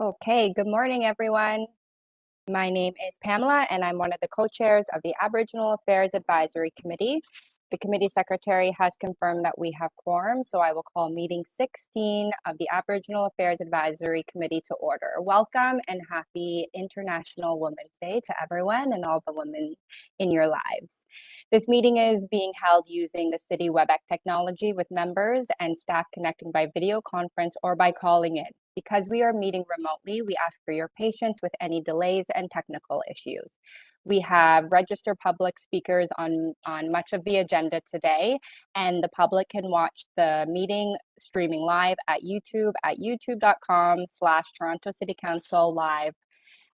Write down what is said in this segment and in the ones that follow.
Okay, good morning, everyone. My name is Pamela, and I'm one of the co-chairs of the Aboriginal Affairs Advisory Committee. The committee secretary has confirmed that we have quorum, so I will call meeting 16 of the Aboriginal Affairs Advisory Committee to order. Welcome and happy International Women's Day to everyone and all the women in your lives. This meeting is being held using the City WebEx technology with members and staff connecting by video conference or by calling in. Because we are meeting remotely, we ask for your patience with any delays and technical issues. We have registered public speakers on much of the agenda today, and the public can watch the meeting streaming live at youtube.com/Toronto City Council live.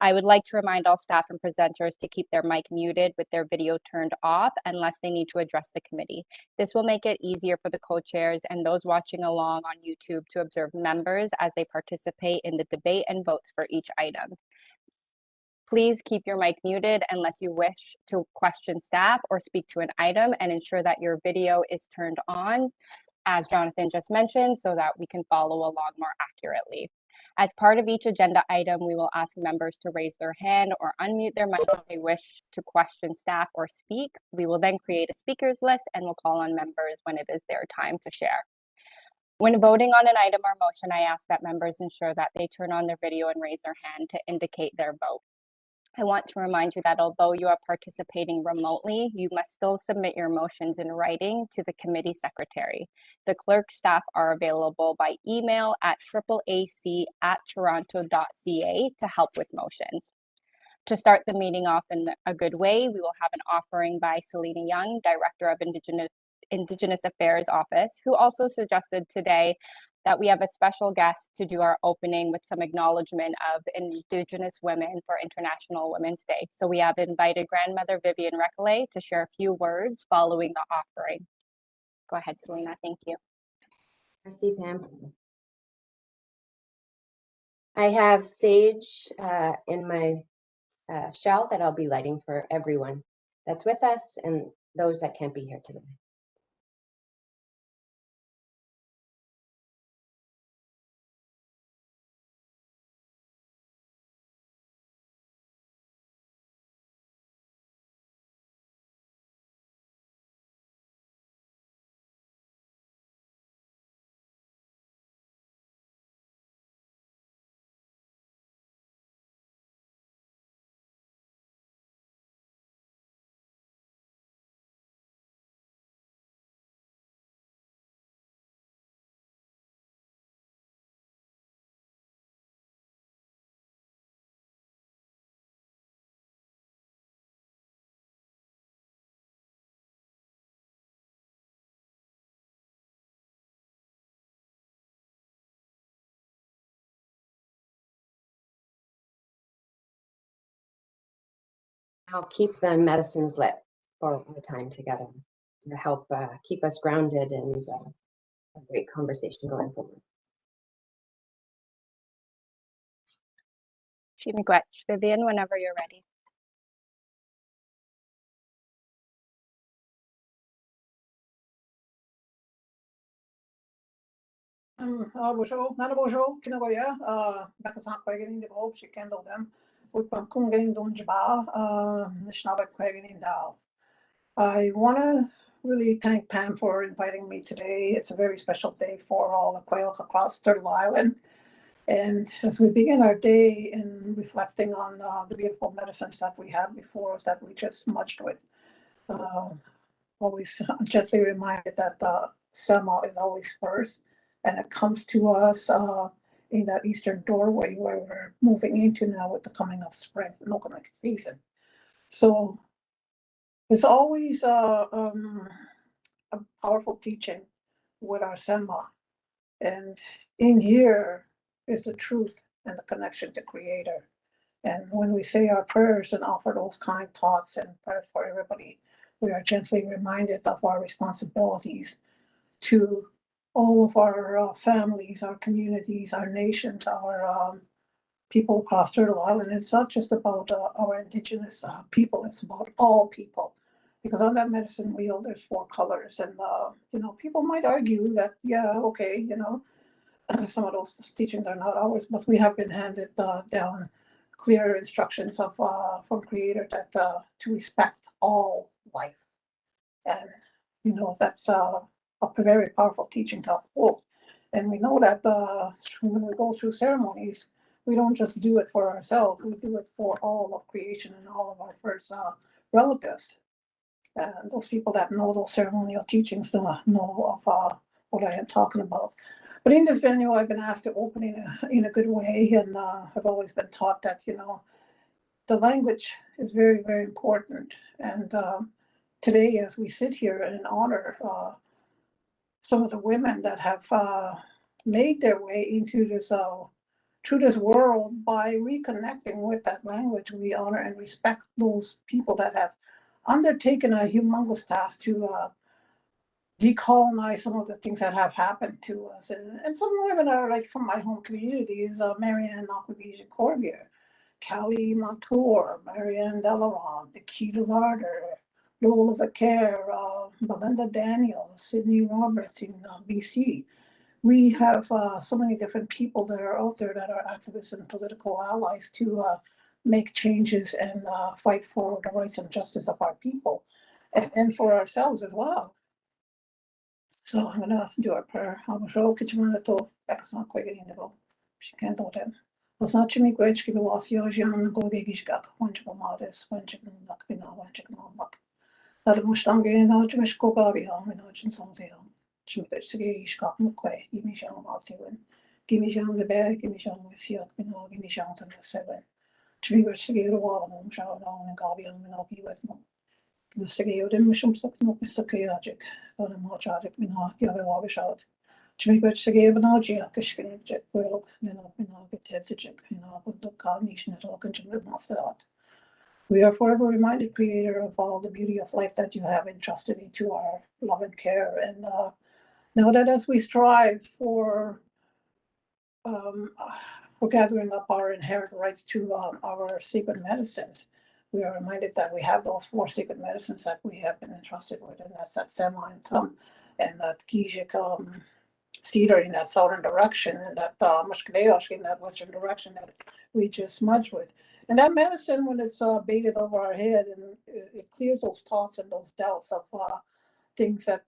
I would like to remind all staff and presenters to keep their mic muted with their video turned off unless they need to address the committee. This will make it easier for the co-chairs and those watching along on YouTube to observe members as they participate in the debate and votes for each item. Please keep your mic muted unless you wish to question staff or speak to an item, and ensure that your video is turned on, as Jonathan just mentioned, so that we can follow along more accurately. As part of each agenda item, we will ask members to raise their hand or unmute their mic if they wish to question staff or speak. We will then create a speakers list and will call on members when it is their time to share. When voting on an item or motion, I ask that members ensure that they turn on their video and raise their hand to indicate their vote. I want to remind you that although you are participating remotely, you must still submit your motions in writing to the committee secretary. The clerk staff are available by email at AAAC@toronto.ca to help with motions. To start the meeting off in a good way, we will have an offering by Selena Young, Director of Indigenous Affairs Office, who also suggested today that we have a special guest to do our opening with some acknowledgement of Indigenous women for International Women's Day. So we have invited Grandmother Vivian Recollet to share a few words following the offering. Go ahead, Selena. Thank you. Merci, Pam. I have sage in my shell that I'll be lighting for everyone that's with us and those that can't be here today. I'll keep the medicines lit for our time together to help keep us grounded and a great conversation going forward. Vivian, whenever you're ready. Bonjour, nana bonjour, kinagoya, bakasan kwagin di hope she can do them. Kungen don jaba, nishnaba kwagin dao. I want to really thank Pam for inviting me today. It's a very special day for all the Quail across Turtle Island. And as we begin our day in reflecting on the beautiful medicines that we have before us that we just munched with, always gently reminded that summer is always first, and it comes to us in that eastern doorway where we're moving into now with the coming of spring, coconut season. So it's always a powerful teaching with our Sema, and in here is the truth and the connection to Creator. And when we say our prayers and offer those kind thoughts and prayers for everybody, we are gently reminded of our responsibilities to all of our families, our communities, our nations, our people across Turtle Island. It's not just about our Indigenous people, it's about all people. Because on that medicine wheel, there's 4 colors. And, people might argue that, yeah, okay, some of those teachings are not ours, but we have been handed down clear instructions of from Creator that to respect all life, and that's a very powerful teaching to uphold. And we know that when we go through ceremonies, we don't just do it for ourselves; we do it for all of creation and all of our first relatives. And those people that know those ceremonial teachings know of what I am talking about. But in this venue, I've been asked to open in a good way, and I've always been taught that the language is very, very important. And today, as we sit here and honor some of the women that have made their way into this through this world by reconnecting with that language, we honor and respect those people that have undertaken a humongous task to decolonize some of the things that have happened to us. And some women are like from my home communities, Marianne Nakwabishi Corbier, Callie Montour, Marianne Delaron, Nikita Larder, Lola Vaquer, Belinda Daniels, Sydney Roberts in BC. We have so many different people that are out there that are activists and political allies to make changes and fight for the rights and justice of our people and for ourselves as well. So I'm going to do our prayer. I'm sure that you want to back on quick in the go. She can't do them. Let's not me which give us your young go gish gak when you come out is when you can knock me now when you can knock. That the Mustang in out to Misko Gabi on in Ocean something. She makes the gay shop McQuay. Give me Jean Malsiwin. Give me Jean the bag. Give me Jean with Siok. Give me Jean to the 7. To be which to get a wall and home shower down and Gabi on and I'll be with them. Sige dem myszą no wysokojadziek, ale moczarek mina jawe ławy szat. Czy mi być sige benoji a kishkinjek pulok nina getedzek nina bundoka nishne roken chimney maserat. We are forever reminded, Creator, of all the beauty of life that you have entrusted into our love and care. And know that as we strive for gathering up our inherent rights to our sacred medicines, we are reminded that we have those 4 sacred medicines that we have been entrusted with, and that's that Sema and Tum, and that Gijik cedar in that southern direction, and that Mushkadeosh in that western direction that we just smudged with. And that medicine, when it's baited over our head, and it clears those thoughts and those doubts of things that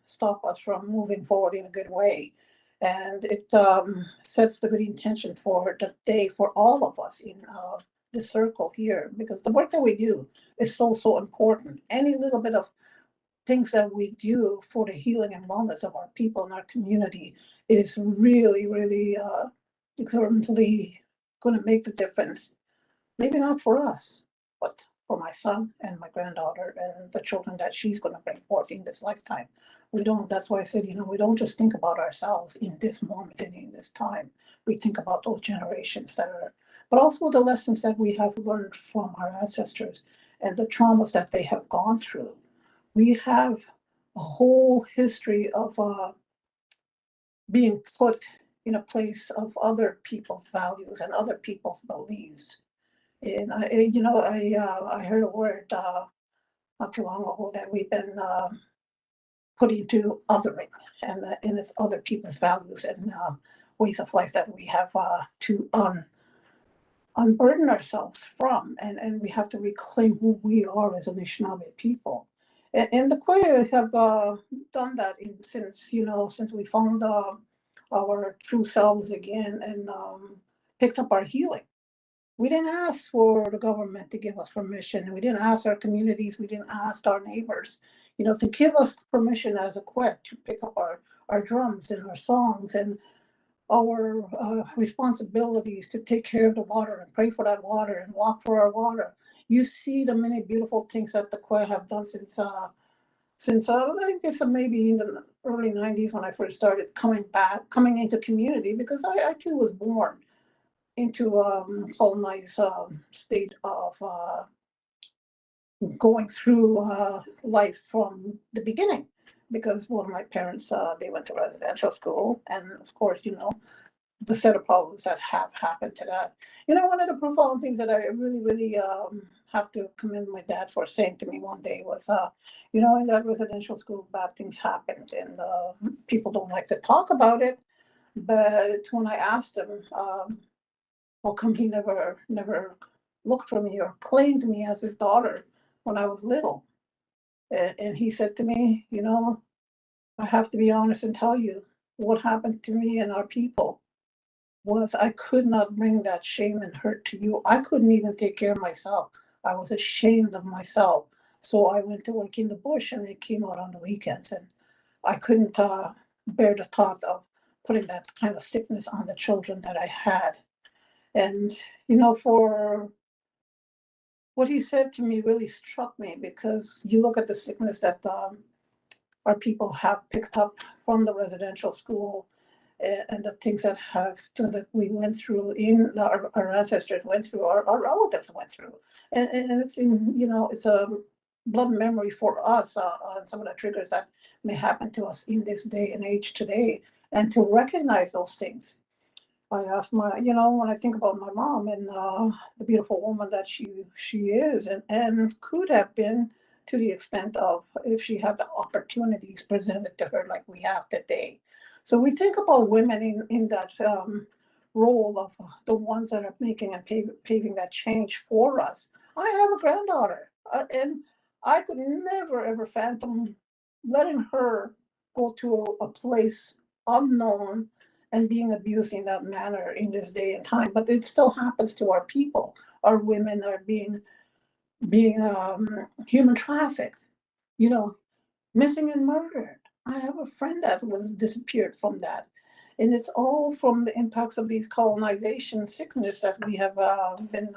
stop us from moving forward in a good way. And it sets the good intention for the day for all of us in the circle here, because the work that we do is so important. Any little bit of things that we do for the healing and wellness of our people and our community is really, really exorbitantly going to make the difference. Maybe not for us, but for my son and my granddaughter and the children that she's going to bring forth in this lifetime. That's why I said, we don't just think about ourselves in this moment and in this time. We think about those generations that are, but also the lessons that we have learned from our ancestors and the traumas that they have gone through. We have a whole history of being put in a place of other people's values and other people's beliefs. And I heard a word not too long ago that we've been put into othering, and it's other people's values and ways of life that we have to unburden ourselves from, and we have to reclaim who we are as Anishinaabe people. And the Koya have done that since we found our true selves again and picked up our healing. We didn't ask for the government to give us permission. We didn't ask our communities. We didn't ask our neighbors, to give us permission as a Kwet to pick up our drums and our songs and our responsibilities to take care of the water and pray for that water and walk for our water. You see the many beautiful things that the Kwet have done since I guess maybe in the early 90s when I first started coming into community, because I too was born into a colonized state of going through life from the beginning, because one of my parents, they went to residential school, and of course, the set of problems that have happened to that. One of the profound things that I really, really have to commend my dad for saying to me one day was, in that residential school, bad things happened, and people don't like to talk about it, But when I asked him, how come he never looked for me or claimed me as his daughter when I was little? And he said to me, you know, I have to be honest and tell you what happened to me and our people was I could not bring that shame and hurt to you. I couldn't even take care of myself. I was ashamed of myself. So I went to work in the bush and it came out on the weekends. And I couldn't bear the thought of putting that kind of sickness on the children that I had. And, you know, for what he said to me really struck me, because you look at the sickness that our people have picked up from the residential school, and the things that we went through, our ancestors went through, our relatives went through, and it's in, you know, it's a blood memory for us on some of the triggers that may happen to us in this day and age today, and to recognize those things. I asked you know, when I think about my mom and the beautiful woman that she is, and could have been, to the extent of if she had the opportunities presented to her like we have today. So we think about women in that role of the ones that are making and paving that change for us. I have a granddaughter, and I could never ever fathom letting her go to a place unknown and being abused in that manner in this day and time. But it still happens to our people. Our women are being human trafficked, you know, missing and murdered. I have a friend that was disappeared from that. And it's all from the impacts of these colonization sickness that we have been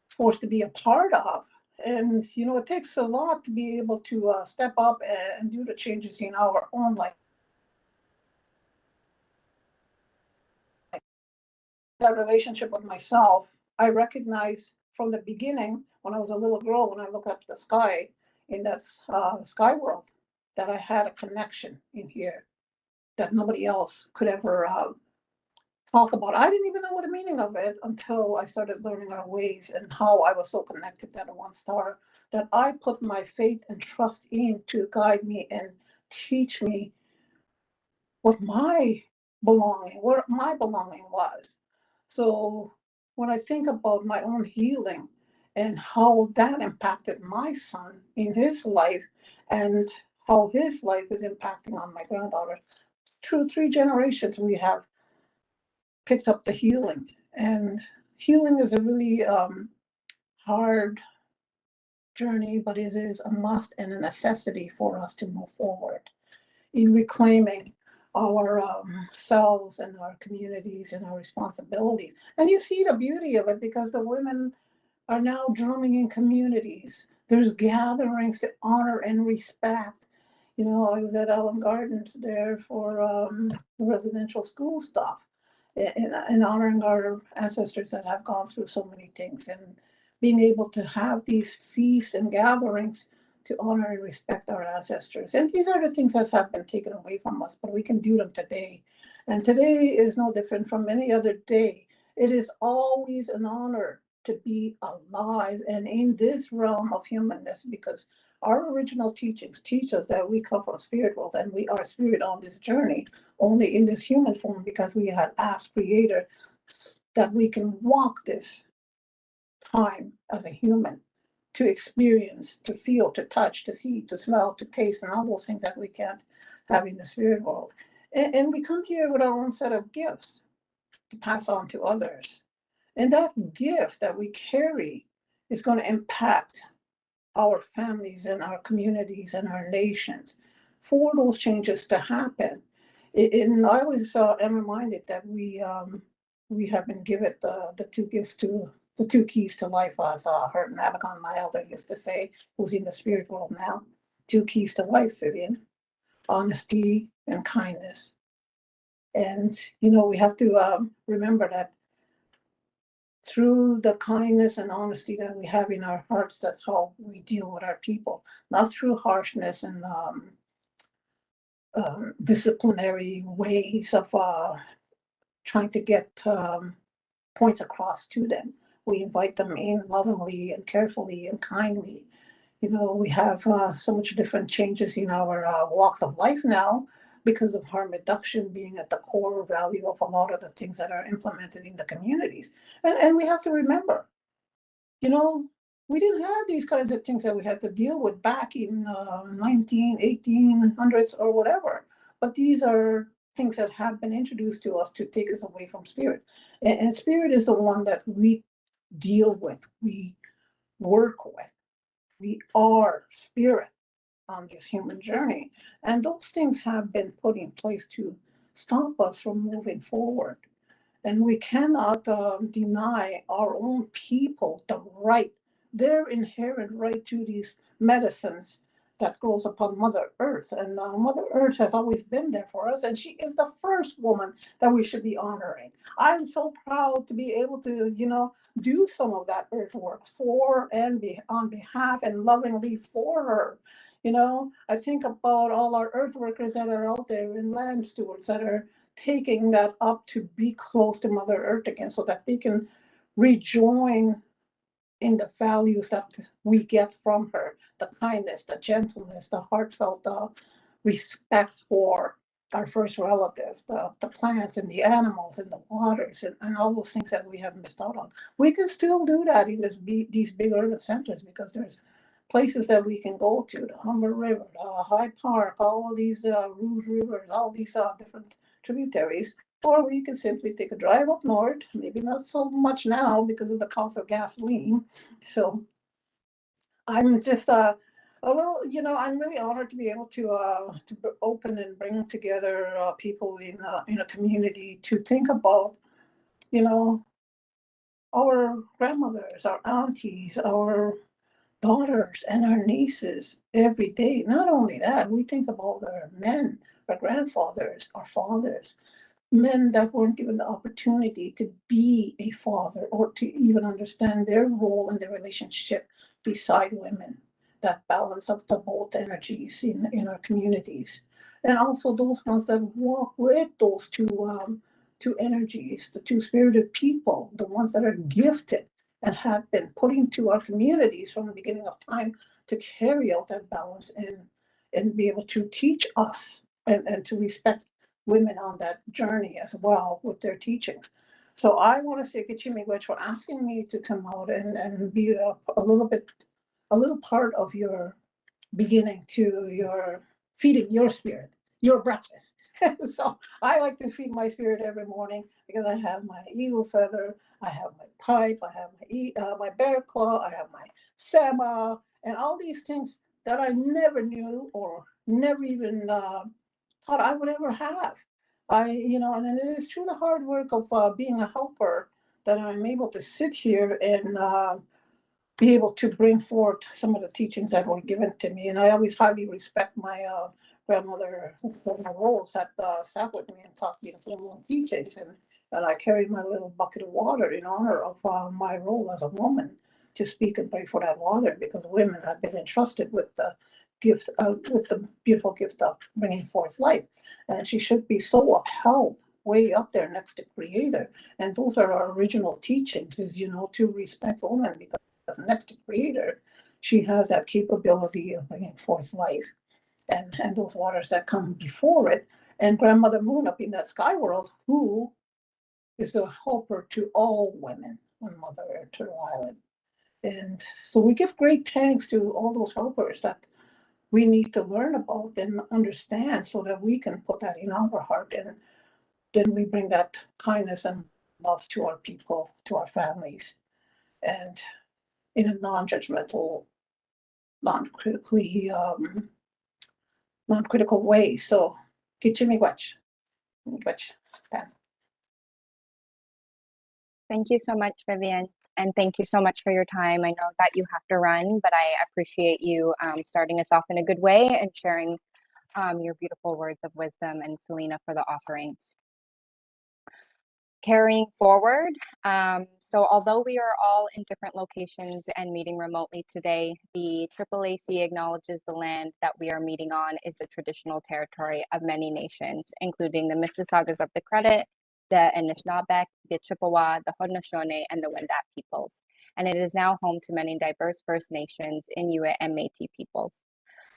forced to be a part of. And, you know, it takes a lot to be able to step up and do the changes in our own life. That relationship with myself, I recognize from the beginning when I was a little girl, when I looked up the sky in that sky world, that I had a connection in here that nobody else could ever talk about. I didn't even know what the meaning of it until I started learning our ways and how I was so connected to the one star that I put my faith and trust in to guide me and teach me what my belonging was. So when I think about my own healing and how that impacted my son in his life and how his life is impacting on my granddaughter, through 3 generations, we have picked up the healing. And healing is a really hard journey, but it is a must and a necessity for us to move forward in reclaiming our selves and our communities and our responsibilities. And you see the beauty of it because the women are now drumming in communities. There's gatherings to honor and respect. You know, I was at Allen Gardens there for the residential school stuff and honoring our ancestors that have gone through so many things, and being able to have these feasts and gatherings to honor and respect our ancestors. And these are the things that have been taken away from us, but we can do them today. And today is no different from any other day. It is always an honor to be alive and in this realm of humanness, because our original teachings teach us that we come from spirit world and we are spirit on this journey, only in this human form, because we had asked Creator that we can walk this time as a human, to experience, to feel, to touch, to see, to smell, to taste, and all those things that we can't have in the spirit world. And we come here with our own set of gifts to pass on to others. And that gift that we carry is going to impact our families and our communities and our nations for those changes to happen. And I always am reminded that we have been given the 2 gifts to the 2 keys to life, as Hurt and Abagon, my elder, used to say, who's in the spirit world now. 2 keys to life, Vivian: honesty and kindness. And you know, we have to remember that through the kindness and honesty that we have in our hearts, that's how we deal with our people, not through harshness and disciplinary ways of trying to get points across to them. We invite them in lovingly and carefully and kindly. You know, we have so much different changes in our walks of life now. because of harm reduction being at the core value of a lot of the things that are implemented in the communities. And we have to remember, you know, we didn't have these kinds of things that we had to deal with back in 1800s or whatever. But these are things that have been introduced to us to take us away from spirit. And spirit is the one that we deal with, we work with. We are spirit on this human journey. And those things have been put in place to stop us from moving forward. And we cannot deny our own people the right, their inherent right to these medicines that grows upon Mother Earth. And Mother Earth has always been there for us, and she is the first woman that we should be honoring. I'm so proud to be able to, you know, do some of that earth work for and on behalf and lovingly for her. You know, I think about all our earth workers that are out there and land stewards that are taking that up to be close to Mother Earth again so that they can rejoin in the values that we get from her, the kindness, the gentleness, the heartfelt respect for our first relatives, the plants and the animals and the waters and all those things that we have missed out on. We can still do that in these big urban centers because there's places that we can go to, the Humber River, the High Park, all these Rouge Rivers, all these different tributaries. Or we can simply take a drive up north, maybe not so much now because of the cost of gasoline. So I'm just a little, you know, I'm really honored to be able to open and bring together people in a community to think about, you know, our grandmothers, our aunties, our daughters and our nieces every day. Not only that, we think about our men, our grandfathers, our fathers, men that weren't given the opportunity to be a father or to even understand their role in the relationship beside women, that balance of the both energies in our communities. And also those ones that walk with those two energies, the two spirited people, the ones that are gifted and have been put into our communities from the beginning of time to carry out that balance and be able to teach us and to respect women on that journey as well with their teachings. So I want to say Kichimiwech for asking me to come out and be a little part of your beginning to your feeding your spirit, your breakfast. So I like to feed my spirit every morning because I have my eagle feather, I have my pipe, I have my bear claw, I have my sema, and all these things that I never knew or never even thought I would ever have. You know, and it is through the hard work of being a helper that I'm able to sit here and be able to bring forth some of the teachings that were given to me. And I always highly respect my grandmother, Grandma Rose, that sat with me and taught me the full moon teachings. And I carried my little bucket of water in honor of my role as a woman to speak and pray for that water because women have been entrusted with the gift, with the beautiful gift of bringing forth life. And she should be so upheld way up there next to Creator. And those are our original teachings is, you know, to respect women because next to Creator, she has that capability of bringing forth life and those waters that come before it. And Grandmother Moon up in that sky world, who is the helper to all women on Mother Earth Turtle Island. And so we give great thanks to all those helpers that we need to learn about and understand so that we can put that in our heart. And then we bring that kindness and love to our people, to our families. And in a non-judgmental, non-critically, non-critical way. So, Kichimiwech. Thank you so much, Vivian. And thank you so much for your time. I know that you have to run, but I appreciate you starting us off in a good way and sharing your beautiful words of wisdom, and Selena for the offerings. Carrying forward, so although we are all in different locations and meeting remotely today, the AAAC acknowledges the land that we are meeting on is the traditional territory of many nations, including the Mississaugas of the Credit, the Anishinaabe, the Chippewa, the Haudenosaunee, and the Wendat peoples. And it is now home to many diverse First Nations, Inuit, and Métis peoples.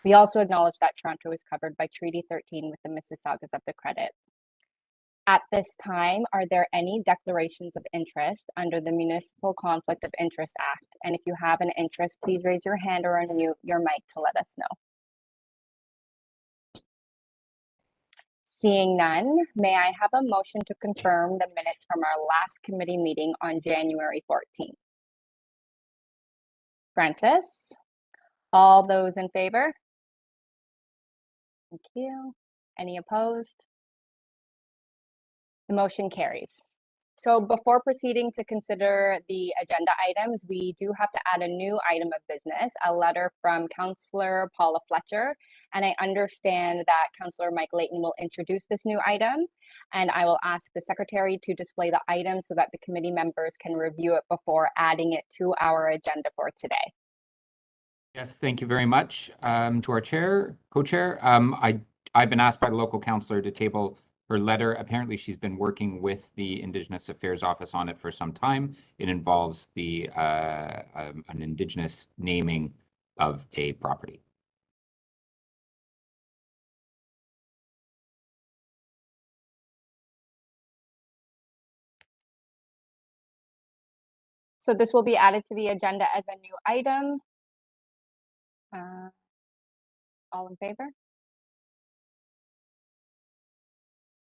We also acknowledge that Toronto is covered by Treaty 13 with the Mississaugas of the Credit. At this time, are there any declarations of interest under the Municipal Conflict of Interest Act? And if you have an interest, please raise your hand or unmute your mic to let us know. Seeing none, may I have a motion to confirm the minutes from our last committee meeting on January 14th? Francis? All those in favor? Thank you. Any opposed? The motion carries. So before proceeding to consider the agenda items, we do have to add a new item of business, a letter from Councillor Paula Fletcher. And I understand that Councillor Mike Layton will introduce this new item. And I will ask the secretary to display the item so that the committee members can review it before adding it to our agenda for today. Yes, thank you very much to our co-chair. I've been asked by the local councillor to table her letter. Apparently, she's been working with the Indigenous Affairs Office on it for some time. It involves the an Indigenous naming of a property. So this will be added to the agenda as a new item. All in favor?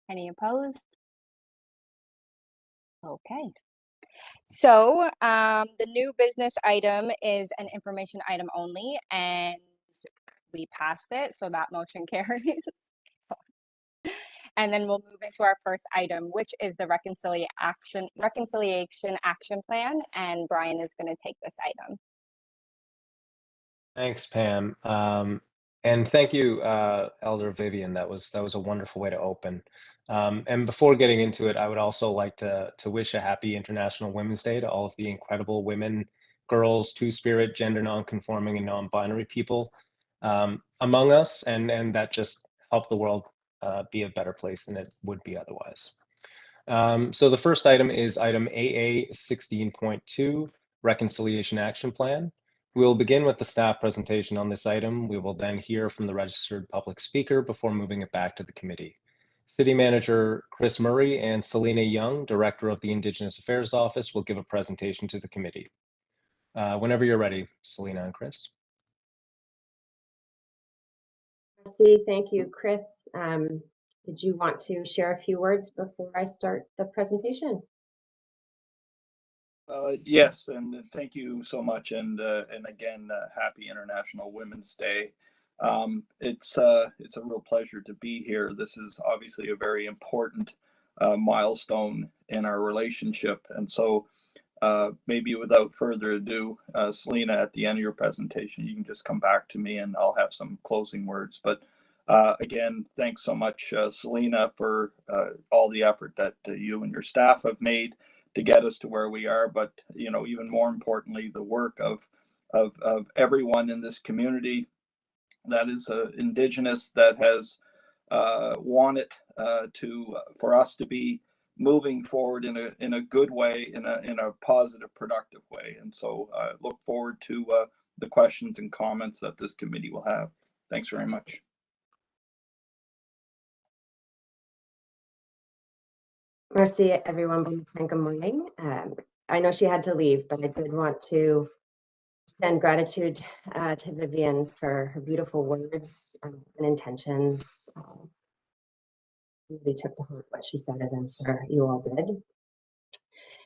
Any opposed? Okay. So the new business item is an information item only, and we passed it, so that motion carries. And then we'll move into our first item, which is the reconciliation action plan, and Brian is going to take this item. Thanks, Pam. And thank you, Elder Vivian. That was a wonderful way to open. And before getting into it, I would also like to wish a happy International Women's Day to all of the incredible women, girls, two-spirit, gender non-conforming, and non-binary people among us, and that just help the world be a better place than it would be otherwise. So the first item is item AA 16.2, Reconciliation Action Plan. We'll begin with the staff presentation on this item. We will then hear from the registered public speaker before moving it back to the committee. City Manager Chris Murray and Selena Young, Director of the Indigenous Affairs Office, will give a presentation to the committee. Whenever you're ready, Selena and Chris. Thank you, Chris. Did you want to share a few words before I start the presentation? Yes, and thank you so much, and again, happy International Women's Day. It's a real pleasure to be here. This is obviously a very important milestone in our relationship, and so maybe without further ado, Selena, at the end of your presentation, you can just come back to me and I'll have some closing words. But again, thanks so much, Selena, for all the effort that you and your staff have made to get us to where we are. But you know, even more importantly, the work of everyone in this community that is Indigenous, that has wanted for us to be moving forward in a good way, in a positive, productive way. And so I look forward to the questions and comments that this committee will have. Thanks very much. Merci, everyone. Good morning. I know she had to leave, but I did want to extend gratitude to Vivian for her beautiful words and intentions. Really took to heart what she said, as I'm sure you all did.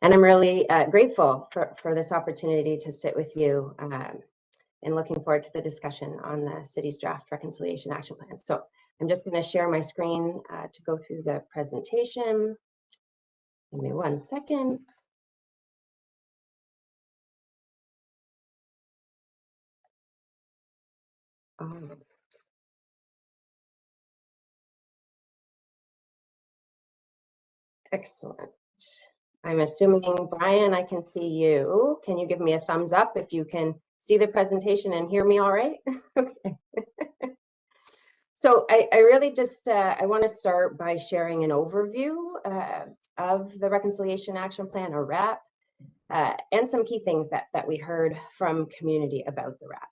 And I'm really grateful for this opportunity to sit with you and looking forward to the discussion on the city's draft reconciliation action plan. So I'm just going to share my screen to go through the presentation. Give me 1 second. Excellent. I'm assuming, Brian, I can see you. Can you give me a thumbs up if you can see the presentation and hear me all right? Okay. So I really just, I want to start by sharing an overview of the Reconciliation Action Plan, or RAP, and some key things that we heard from community about the RAP.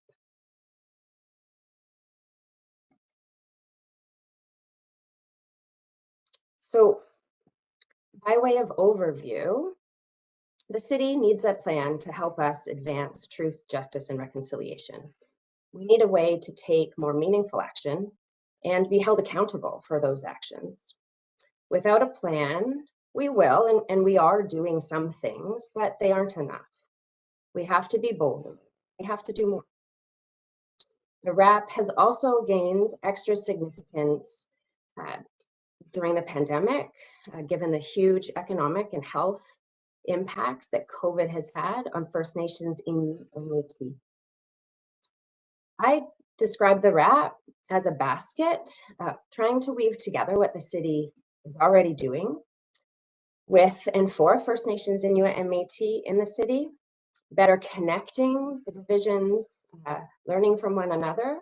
So by way of overview, the city needs a plan to help us advance truth, justice, and reconciliation. We need a way to take more meaningful action and be held accountable for those actions. Without a plan, we will, and we are doing some things, but they aren't enough. We have to be bolder. We have to do more. The RAP has also gained extra significance during the pandemic, given the huge economic and health impacts that COVID has had on First Nations, Inuit, and Métis. I describe the RAP as a basket, trying to weave together what the city is already doing with and for First Nations, Inuit, and Métis in the city, better connecting the divisions, learning from one another,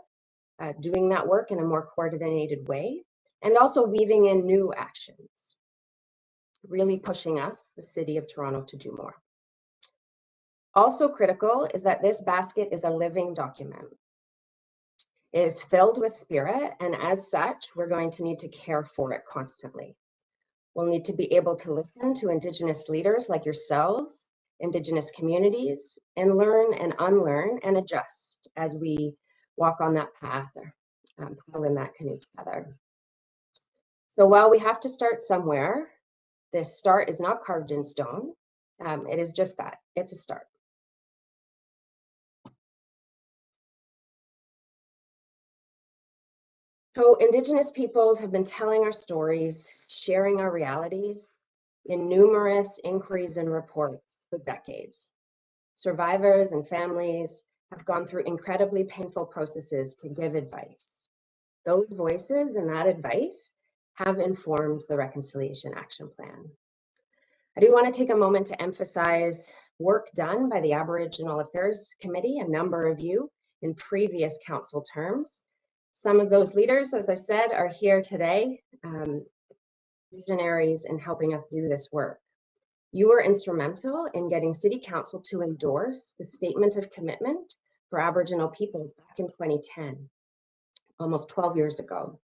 doing that work in a more coordinated way, and also weaving in new actions, really pushing us, the City of Toronto, to do more. Also critical is that this basket is a living document. It is filled with spirit, and as such, we're going to need to care for it constantly. We'll need to be able to listen to Indigenous leaders like yourselves, Indigenous communities, and learn and unlearn and adjust as we walk on that path or paddle in that canoe together. So while we have to start somewhere, this start is not carved in stone. It is just that, it's a start. So Indigenous peoples have been telling our stories, sharing our realities in numerous inquiries and reports for decades. Survivors and families have gone through incredibly painful processes to give advice. Those voices and that advice have informed the Reconciliation Action Plan. I do want to take a moment to emphasize work done by the Aboriginal Affairs Committee, a number of you in previous council terms. Some of those leaders, as I said, are here today, visionaries in helping us do this work. You were instrumental in getting City Council to endorse the Statement of Commitment for Aboriginal Peoples back in 2010, almost 12 years ago.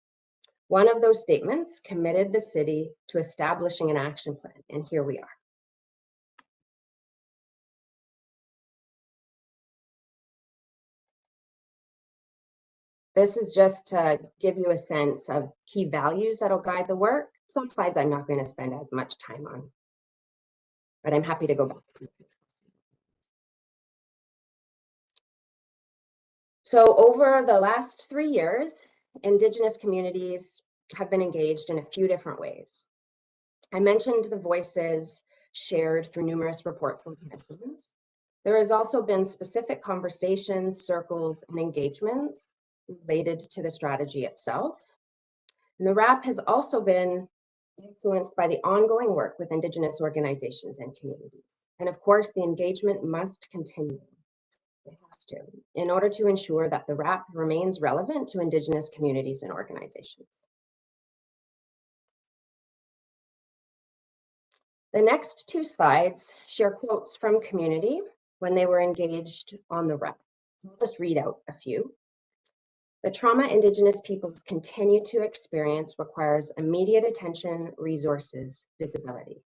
One of those statements committed the city to establishing an action plan, and here we are. This is just to give you a sense of key values that'll guide the work. Some slides I'm not going to spend as much time on, but I'm happy to go back to it. So over the last 3 years, Indigenous communities have been engaged in a few different ways. I mentioned the voices shared through numerous reports and commissions. There has also been specific conversations, circles, and engagements related to the strategy itself. And the RAP has also been influenced by the ongoing work with Indigenous organizations and communities. And of course, the engagement must continue. It has to, in order to ensure that the RAP remains relevant to Indigenous communities and organizations. The next two slides share quotes from community when they were engaged on the RAP. So I'll just read out a few. The trauma Indigenous peoples continue to experience requires immediate attention, resources, visibility.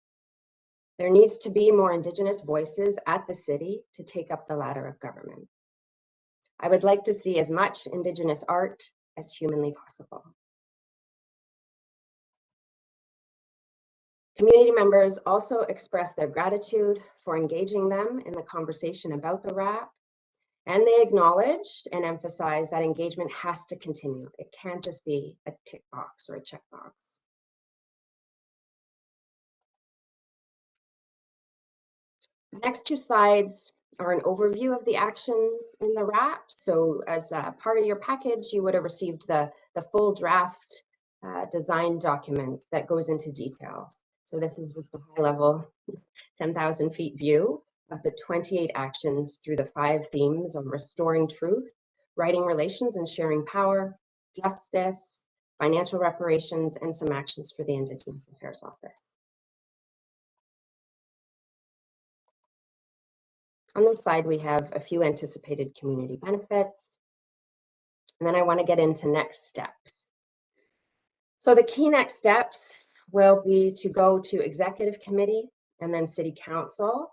There needs to be more Indigenous voices at the city to take up the ladder of government. I would like to see as much Indigenous art as humanly possible. Community members also express their gratitude for engaging them in the conversation about the RAP, and they acknowledged and emphasized that engagement has to continue. It can't just be a tick box or a check box. The next two slides are an overview of the actions in the RAP. So as part of your package, you would have received the full draft design document that goes into details. So this is just a high level 10,000 feet view of the 28 actions through the 5 themes of restoring truth, righting relations and sharing power, justice, financial reparations, and some actions for the Indigenous Affairs Office. On this slide, we have a few anticipated community benefits, and then I want to get into next steps. So the key next steps will be to go to executive committee and then city council.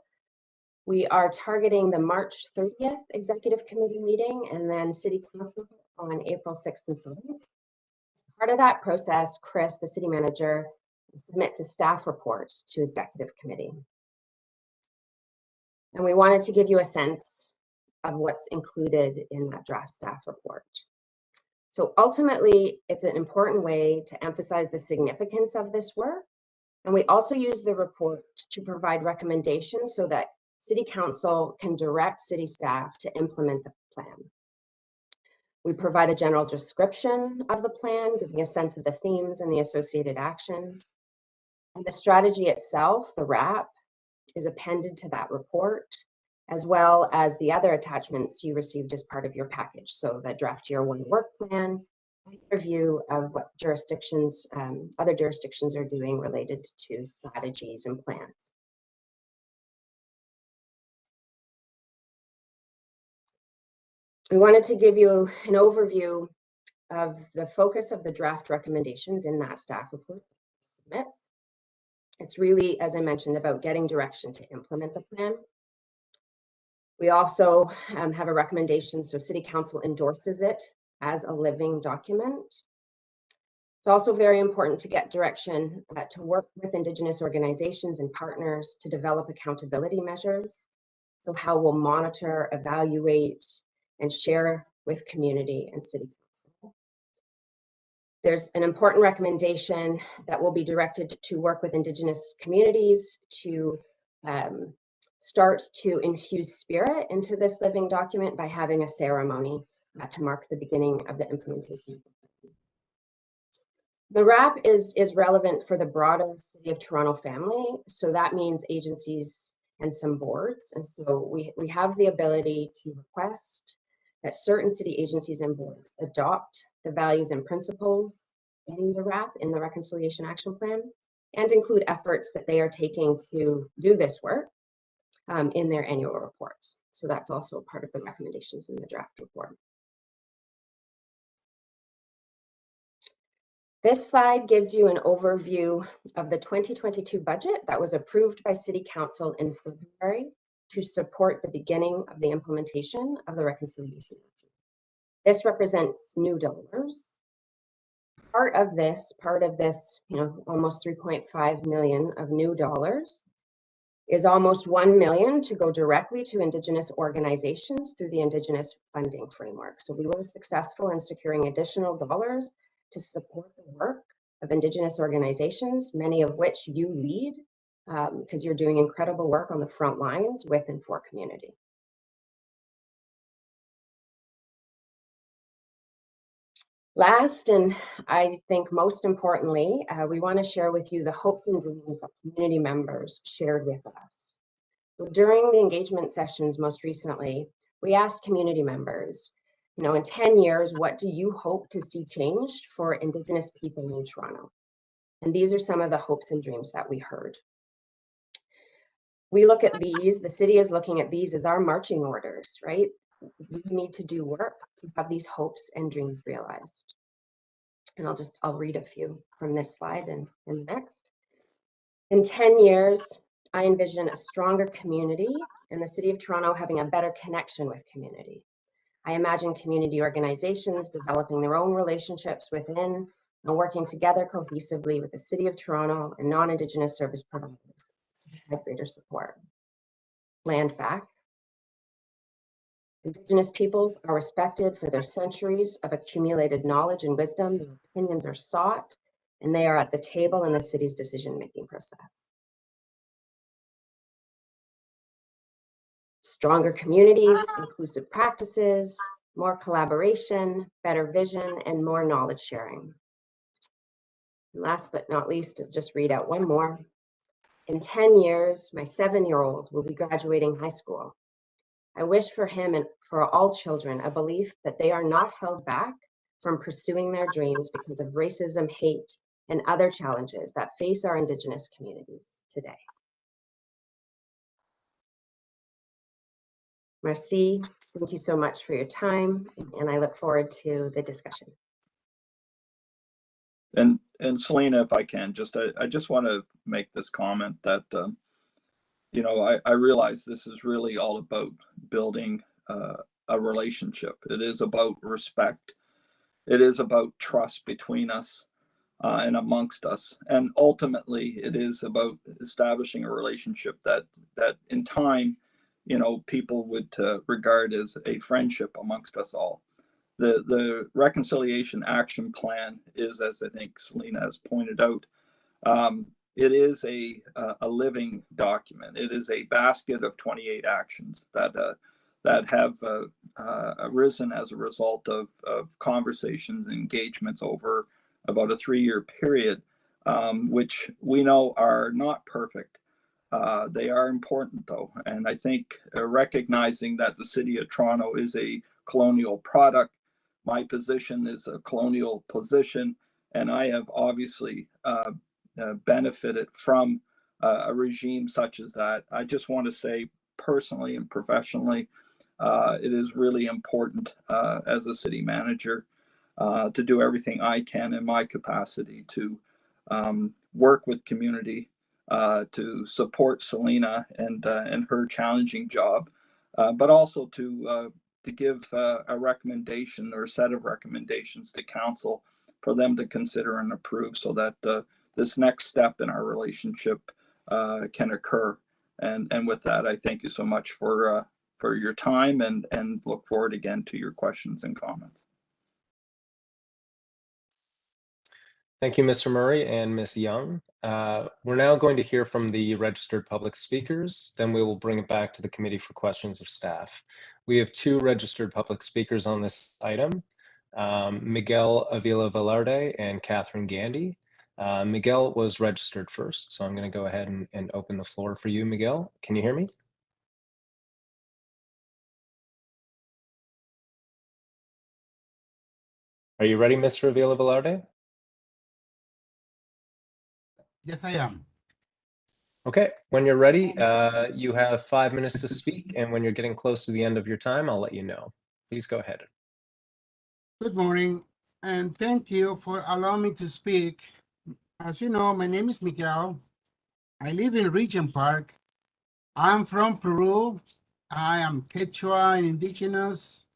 We are targeting the March 30th executive committee meeting and then city council on April 6th and 7th. As part of that process, Chris, the city manager, submits a staff report to executive committee. And we wanted to give you a sense of what's included in that draft staff report. So ultimately, it's an important way to emphasize the significance of this work. And we also use the report to provide recommendations so that City Council can direct city staff to implement the plan. We provide a general description of the plan, giving a sense of the themes and the associated actions. And the strategy itself, the RAP, is appended to that report, as well as the other attachments you received as part of your package. So the draft year 1 work plan, a review of what jurisdictions, other jurisdictions are doing related to strategies and plans. We wanted to give you an overview of the focus of the draft recommendations in that staff report submits. It's really, as I mentioned, about getting direction to implement the plan. We also have a recommendation, so City Council endorses it as a living document. It's also very important to get direction to work with Indigenous organizations and partners to develop accountability measures. So how we'll monitor, evaluate, and share with community and City Council. There's an important recommendation that will be directed to work with Indigenous communities to start to infuse spirit into this living document by having a ceremony to mark the beginning of the implementation. The RAP is relevant for the broader City of Toronto family, so that means agencies and some boards. And so we have the ability to request that certain city agencies and boards adopt the values and principles in the RAP, in the Reconciliation Action Plan, and include efforts that they are taking to do this work in their annual reports. So that's also part of the recommendations in the draft report. This slide gives you an overview of the 2022 budget that was approved by City Council in February to support the beginning of the implementation of the Reconciliation Action. This represents new dollars. Part of this, almost 3.5 million of new dollars is almost 1 million to go directly to Indigenous organizations through the Indigenous funding framework. So we were successful in securing additional dollars to support the work of Indigenous organizations, many of which you lead, because you're doing incredible work on the front lines with and for community. Last, and I think most importantly, we want to share with you the hopes and dreams that community members shared with us. So during the engagement sessions most recently, we asked community members, in 10 years, what do you hope to see changed for Indigenous people in Toronto? And these are some of the hopes and dreams that we heard. We look at these, the city is looking at these as our marching orders, right? We need to do work to have these hopes and dreams realized. And I'll read a few from this slide and the next. In 10 years, I envision a stronger community and the City of Toronto having a better connection with community. I imagine community organizations developing their own relationships within and working together cohesively with the City of Toronto and non-Indigenous service providers to provide greater support. Land back. Indigenous peoples are respected for their centuries of accumulated knowledge and wisdom. Their opinions are sought, and they are at the table in the city's decision-making process. Stronger communities, inclusive practices, more collaboration, better vision, and more knowledge sharing. And last but not least, is just read out one more. In 10 years, my 7-year-old will be graduating high school. I wish for him and for all children a belief that they are not held back from pursuing their dreams because of racism, hate, and other challenges that face our Indigenous communities today. Merci. Thank you so much for your time, and I look forward to the discussion. And and Selena, if I can, I just want to make this comment that you know, I realize this is really all about building a relationship. It is about respect. It is about trust between us and amongst us, and ultimately, it is about establishing a relationship that in time, you know, people would regard as a friendship amongst us all. The reconciliation action plan is, as I think Selena has pointed out, it is a living document. It is a basket of 28 actions that have arisen as a result of conversations and engagements over about a 3-year period, which we know are not perfect. They are important though, and I think recognizing that the City of Toronto is a colonial product, my position is a colonial position, and I have obviously benefited from a regime such as that. I just want to say personally and professionally, it is really important as a city manager to do everything I can in my capacity to work with community, to support Selena and her challenging job, but also to give a recommendation or a set of recommendations to council for them to consider and approve, so that this next step in our relationship can occur. And with that, I thank you so much for your time, and look forward again to your questions and comments. Thank you, Mr. Murray and Ms. Young. We're now going to hear from the registered public speakers. Then we will bring it back to the committee for questions of staff. We have 2 registered public speakers on this item, Miguel Avila Velarde and Catherine Gandy. Miguel was registered first, so I'm going to go ahead and open the floor for you, Miguel. Can you hear me? Are you ready, Mr. Avila Velarde? Yes, I am. Okay, when you're ready, you have 5 minutes to speak, and when you're getting close to the end of your time, I'll let you know. Please go ahead. Good morning, and thank you for allowing me to speak. As you know, my name is Miguel. I live in Regent Park. I'm from Peru. I am Quechua and Indigenous.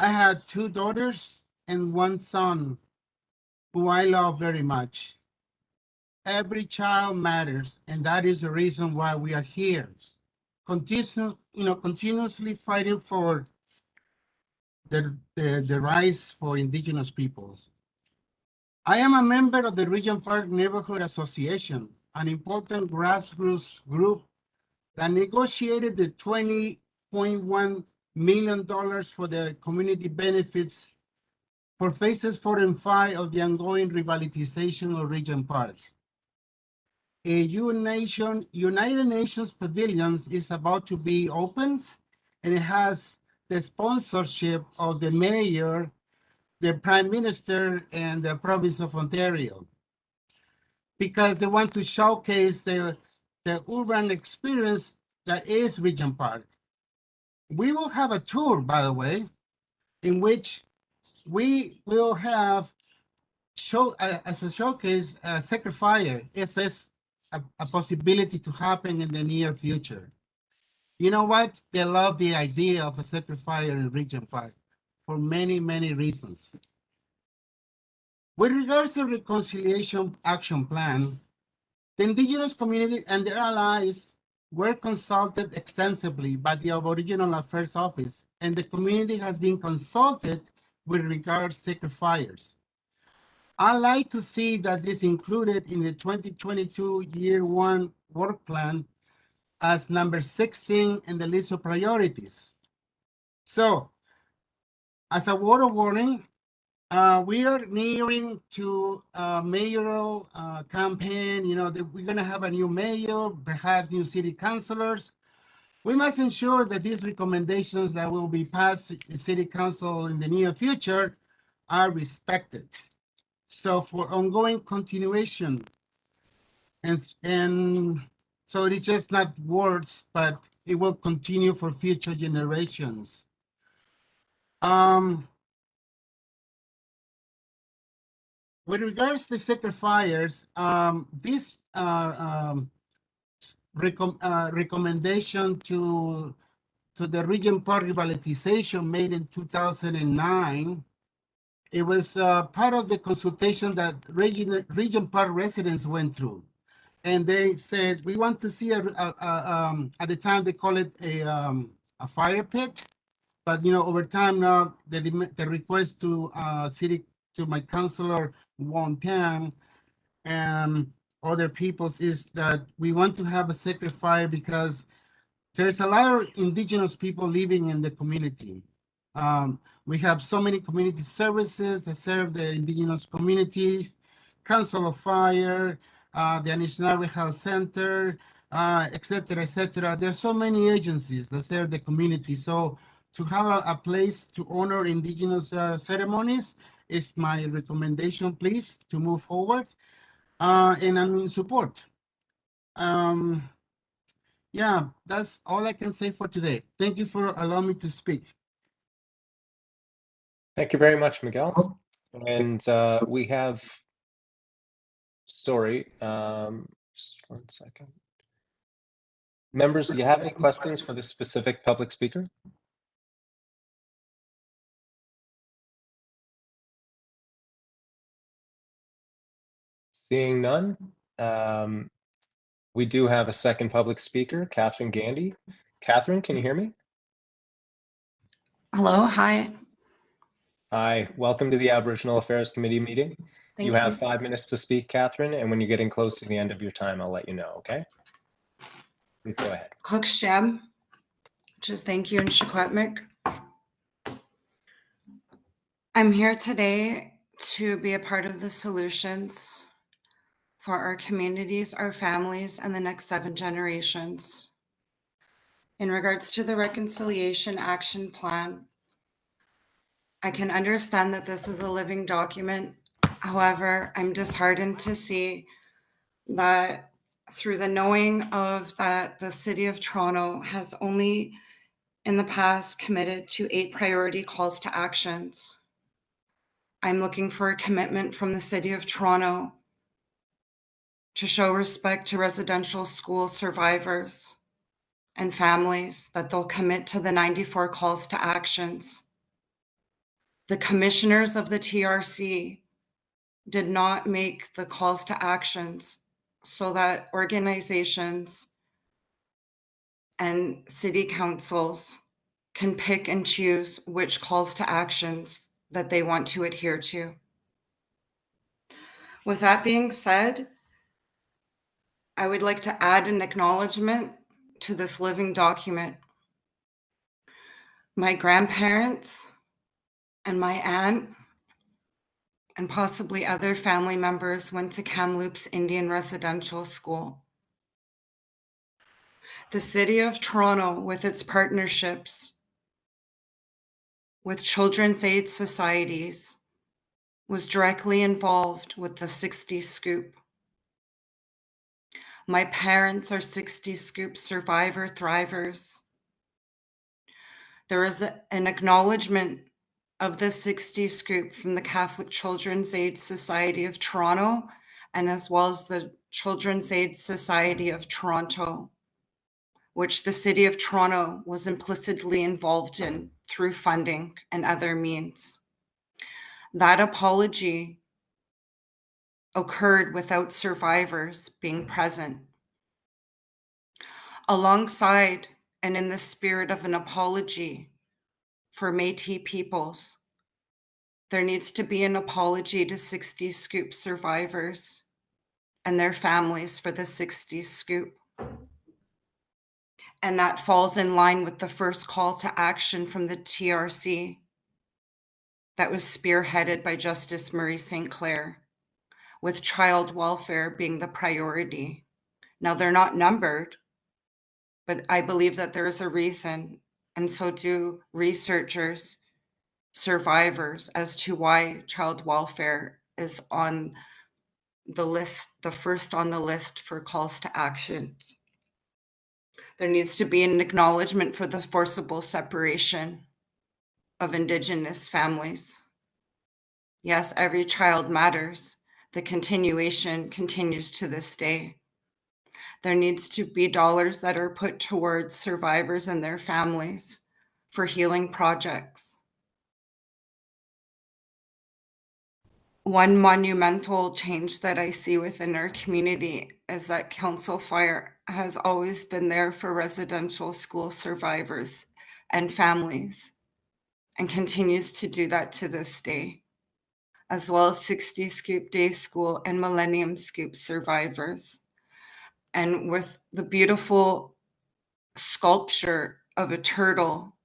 I had 2 daughters and 1 son who I love very much. Every child matters, and that is the reason why we are here. Continuously fighting for the rights for Indigenous peoples. I am a member of the Regent Park Neighborhood Association, an important grassroots group that negotiated the $20.1 million for the community benefits for phases 4 and 5 of the ongoing revitalization of Regent Park. A United Nations pavilion is about to be opened, and it has the sponsorship of the mayor, the prime minister, and the province of Ontario, because they want to showcase the urban experience that is Regent Park. We will have a tour, by the way, in which we will have as a showcase a sacred fire, if it's a possibility to happen in the near future. You know what? They love the idea of a sacred fire in Regent Park for many, many reasons. With regards to Reconciliation Action Plan, the Indigenous community and their allies were consulted extensively by the Aboriginal Affairs Office, and the community has been consulted with regards to sacred fires. I like to see that this included in the 2022 Year 1 work plan as number 16 in the list of priorities. So, as a word of warning, we are nearing to a mayoral campaign. You know, we're going to have a new mayor, perhaps new city councilors. We must ensure that these recommendations that will be passed in city council in the near future are respected. So for ongoing continuation, and so it is just not words, but it will continue for future generations. with regards to sacred fires, this recommendation to the region park revitalization made in 2009, it was part of the consultation that region park residents went through. And they said, we want to see at the time they call it a fire pit. But over time now, the request to my councilor Wong Tan and other peoples is that we want to have a sacred fire because there's a lot of indigenous people living in the community. We have so many community services that serve the indigenous communities, Council of Fire, the Anishinaabe Health Center, et cetera, et cetera. There's so many agencies that serve the community. So to have a place to honor indigenous ceremonies is my recommendation, please, to move forward. And I'm in support. Yeah, that's all I can say for today. Thank you for allowing me to speak. Thank you very much, Miguel. And we have, sorry, just 1 second. Members, do you have any questions for this specific public speaker? Seeing none, we do have a second public speaker, Catherine Gandy. Catherine, can you hear me? Hello, hi. Hi, welcome to the Aboriginal Affairs Committee meeting. Thank You have 5 minutes to speak, Catherine, and when you're getting close to the end of your time, I'll let you know, okay? Please go ahead. Cooksham, just thank you, and Shakwetmik. I'm here today to be a part of the solutions for our communities, our families, and the next 7 generations. In regards to the Reconciliation Action Plan, I can understand that this is a living document. However, I'm disheartened to see that through the knowing of that the City of Toronto has only in the past committed to 8 priority calls to actions. I'm looking for a commitment from the City of Toronto to show respect to residential school survivors and families, that they'll commit to the 94 calls to actions. The commissioners of the TRC did not make the calls to actions so that organizations and city councils can pick and choose which calls to actions that they want to adhere to. With that being said, I would like to add an acknowledgement to this living document. My grandparents and my aunt and possibly other family members went to Kamloops Indian Residential School. The City of Toronto, with its partnerships with children's aid societies, was directly involved with the 60 Scoop. My parents are 60 Scoop survivor thrivers. There is an acknowledgement of the 60 Scoop from the Catholic Children's Aid Society of Toronto, and as well as the Children's Aid Society of Toronto, which the City of Toronto was implicitly involved in through funding and other means. That apology occurred without survivors being present. Alongside and in the spirit of an apology for Métis peoples, there needs to be an apology to 60 Scoop survivors and their families for the 60 Scoop. And that falls in line with the first call to action from the TRC that was spearheaded by Justice Murray St. Clair, with child welfare being the priority. Now, they're not numbered, but I believe that there is a reason, and so do researchers, survivors, as to why child welfare is on the list, the first on the list for calls to action. There needs to be an acknowledgement for the forcible separation of Indigenous families. Yes, every child matters, the continuation continues to this day. There needs to be dollars that are put towards survivors and their families for healing projects. One monumental change that I see within our community is that Council Fire has always been there for residential school survivors and families, and continues to do that to this day, as well as 60 Scoop Day School and Millennium Scoop survivors. And with the beautiful sculpture of a turtle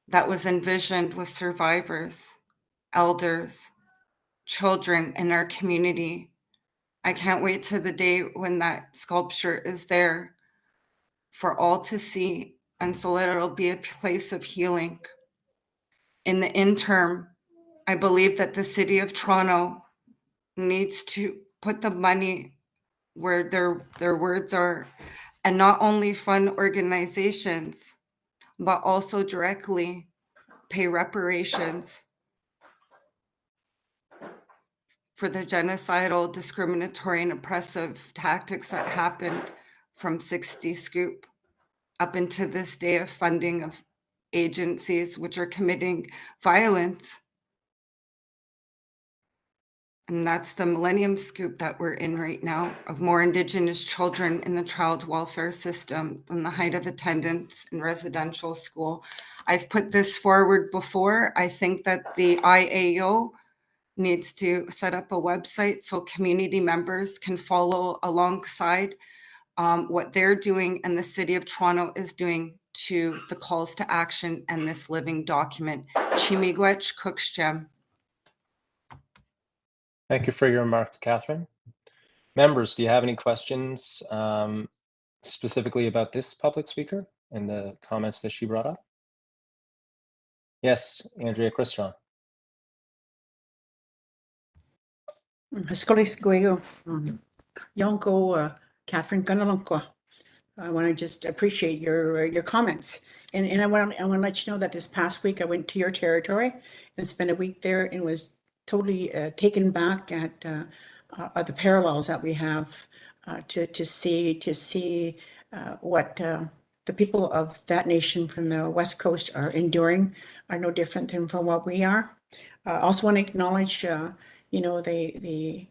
that was envisioned with survivors, elders, children in our community, I can't wait to the day when that sculpture is there for all to see, and so that it'll be a place of healing. In the interim, I believe that the City of Toronto needs to put the money where their words are, and not only fund organizations, but also directly pay reparations for the genocidal, discriminatory, and oppressive tactics that happened from 60 Scoop up into this day of funding of agencies which are committing violence. And that's the Millennium Scoop that we're in right now, of more Indigenous children in the child welfare system than the height of attendance in residential school. I've put this forward before. I think that the IAO needs to set up a website so community members can follow alongside what they're doing and the City of Toronto is doing to the calls to action and this living document. Chimigwech Cooksjem. Thank you for your remarks, Catherine. Members, do you have any questions specifically about this public speaker and the comments that she brought up? Yes, Andrea Christron. Skolis Guego, Yonko, Catherine Ganalankwa. I want to just appreciate your comments, and I want to let you know that this past week I went to your territory and spent a week there and was totally taken back at the parallels that we have to see what the people of that nation from the West Coast are enduring are no different than from what we are. I also want to acknowledge, you know, the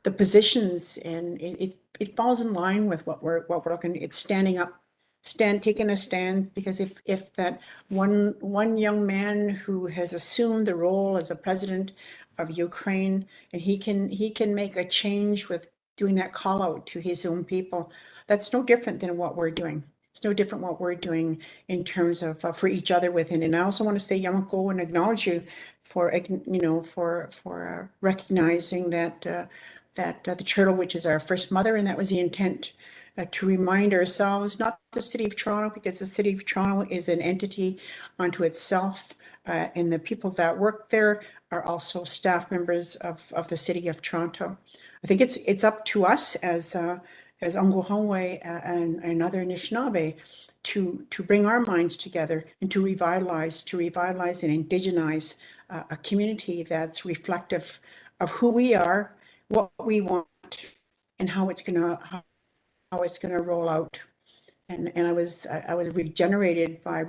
positions, and it falls in line with what we're looking. It's standing up, taking a stand, because if that one young man who has assumed the role as a president of Ukraine, and he can make a change with doing that call out to his own people, that's no different than what we're doing. It's no different what we're doing in terms of for each other within. And I also want to say Yamako and acknowledge you for, you know, for recognizing that the turtle, which is our first mother, and that was the intent, to remind ourselves, not the City of Toronto, because the City of Toronto is an entity unto itself, and the people that work there are also staff members of the City of Toronto. I think it's up to us as Ungohonwe and other Anishinaabe to bring our minds together and to revitalize and indigenize a community that's reflective of who we are, what we want, and how it's gonna roll out. And I was rejuvenated by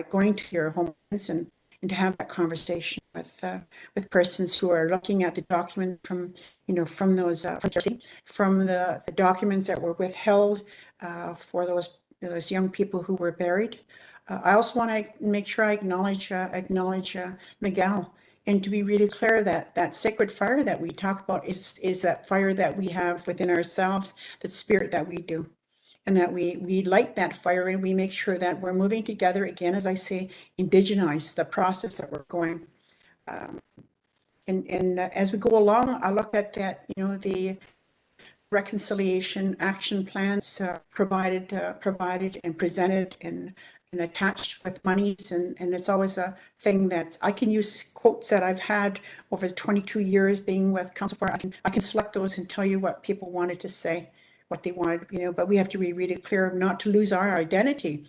going to your homes and to have that conversation with persons who are looking at the document from, you know, from those from the documents that were withheld for those young people who were buried. I also want to make sure I acknowledge Miguel, and to be really clear that sacred fire that we talk about is that fire that we have within ourselves, the spirit that we do. And that we light that fire, and we make sure that we're moving together again, as I say, indigenize the process that we're going. And as we go along, I look at that, you know, the reconciliation action plans provided and presented and attached with monies, and it's always a thing that's, I can use quotes that I've had over 22 years being with Council Fire. I can select those and tell you what people wanted to say, what they wanted, you know, but we have to be really clear not to lose our identity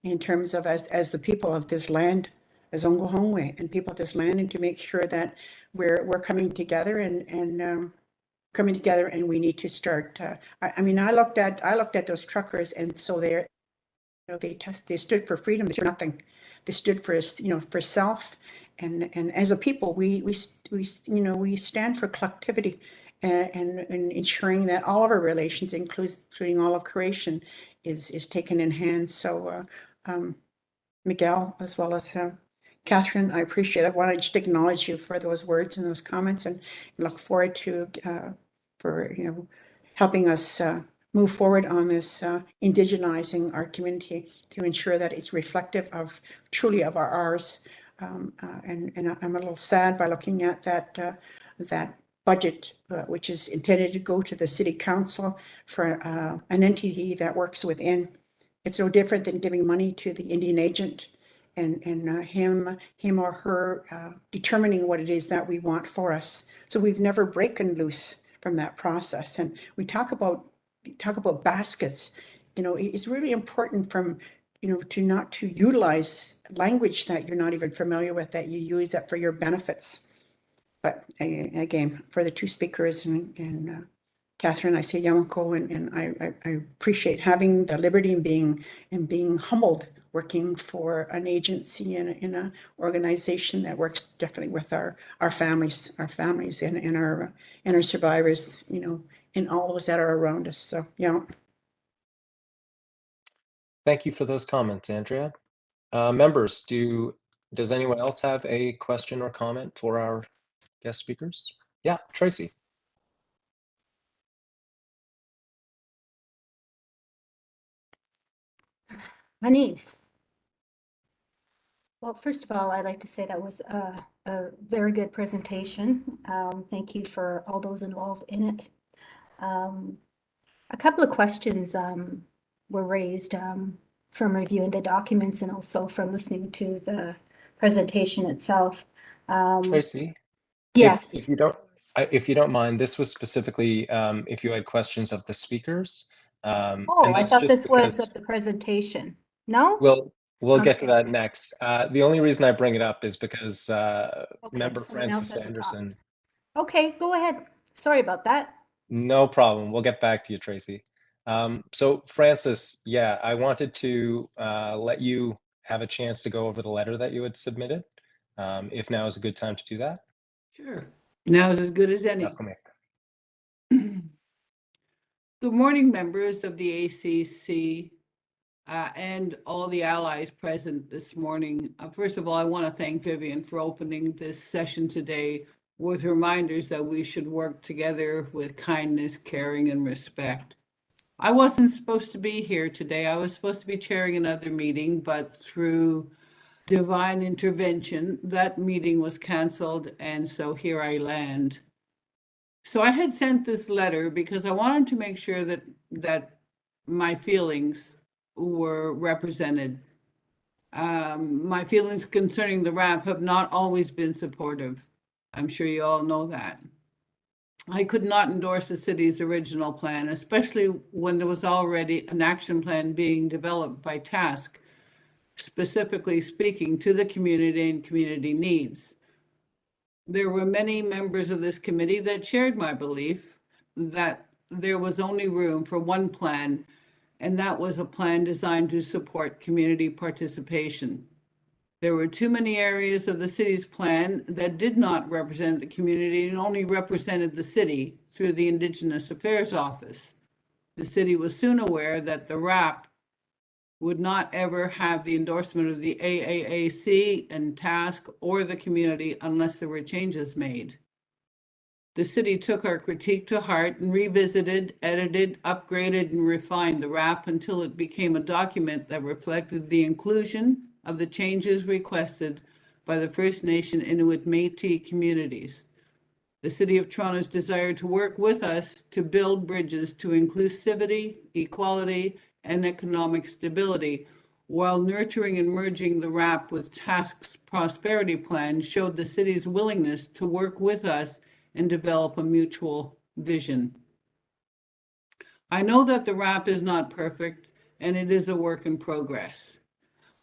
in terms of as the people of this land, Zongo and people of this land, and to make sure that we're coming together and coming together, and we need to start. I mean, I looked at those truckers, and so they're, you know, they stood for freedom. They stood for nothing. They stood for, you know, for self, and as a people, we you know, we stand for collectivity, and ensuring that all of our relations, including all of creation, is taken in hand. So, Miguel, as well as Catherine, I appreciate it. I want to just acknowledge you for those words and those comments, and look forward to for, you know, helping us move forward on this indigenizing our community to ensure that it's reflective of truly of ours. And I'm a little sad by looking at that budget, which is intended to go to the city council for an entity that works within. It's no different than giving money to the Indian agent and him or her determining what it is that we want for us. So we've never broken loose from that process. And we talk about baskets. You know, it's really important from, you know, to utilize language that you're not even familiar with, that you use that for your benefits. But again, for the two speakers and Catherine, I say Yamako, and I appreciate having the liberty and being humbled working for an agency in a organization that works definitely with our families and our survivors, you know, and all those that are around us. So yeah. Thank you for those comments, Andrea. Members, does anyone else have a question or comment for our guest speakers? Yeah, Tracy. Anine. Well, first of all, I'd like to say that was a very good presentation. Thank you for all those involved in it. A couple of questions were raised from reviewing the documents and also from listening to the presentation itself. Tracy, Yes. if you don't mind, this was specifically if you had questions of the speakers. Oh, I thought this was of the presentation. No? We'll get to Okay. that next. The only reason I bring it up is because Member someone else Francis hasn't talked. Anderson. Okay, go ahead. Sorry about that. No problem. We'll get back to you, Tracy. So Francis, yeah, I wanted to let you have a chance to go over the letter that you had submitted. If now is a good time to do that. Sure. Now is as good as any. Good morning, members of the ACC and all the allies present this morning. First of all, I want to thank Vivian for opening this session today with reminders that we should work together with kindness, caring, and respect. I wasn't supposed to be here today. I was supposed to be chairing another meeting, but through divine intervention, that meeting was canceled, and so here I land. So I had sent this letter because I wanted to make sure that my feelings were represented. My feelings concerning the RAP have not always been supportive. I'm sure you all know that. I could not endorse the city's original plan, especially when there was already an action plan being developed by task, specifically speaking to the community and community needs. There were many members of this committee that shared my belief that there was only room for one plan, and that was a plan designed to support community participation. There were too many areas of the city's plan that did not represent the community and only represented the city through the Indigenous Affairs Office. The city was soon aware that the RAP would not ever have the endorsement of the AAAC and task or the community unless there were changes made. The city took our critique to heart and revisited, edited, upgraded, and refined the RAP until it became a document that reflected the inclusion of the changes requested by the First Nation Inuit Métis communities. The City of Toronto's desire to work with us to build bridges to inclusivity, equality, and economic stability, while nurturing and merging the RAP with Task's prosperity plan showed the city's willingness to work with us and develop a mutual vision. I know that the RAP is not perfect and it is a work in progress.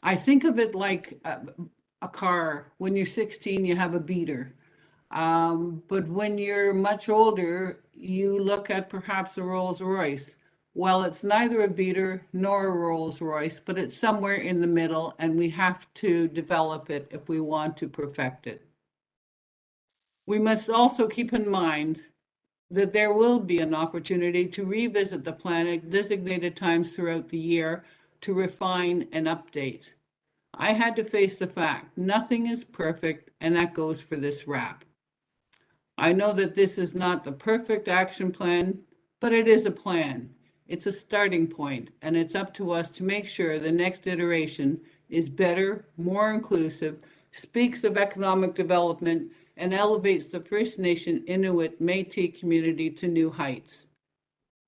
I think of it like a car. When you're 16, you have a beater. But when you're much older, you look at perhaps a Rolls Royce. Well, it's neither a beater nor a Rolls Royce, but it's somewhere in the middle, and we have to develop it if we want to perfect it. We must also keep in mind that there will be an opportunity to revisit the plan at designated times throughout the year to refine and update. I had to face the fact nothing is perfect, and that goes for this RAP. I know that this is not the perfect action plan, but it is a plan. It's a starting point, and it's up to us to make sure the next iteration is better, more inclusive, speaks of economic development, and elevates the First Nation Inuit Métis community to new heights.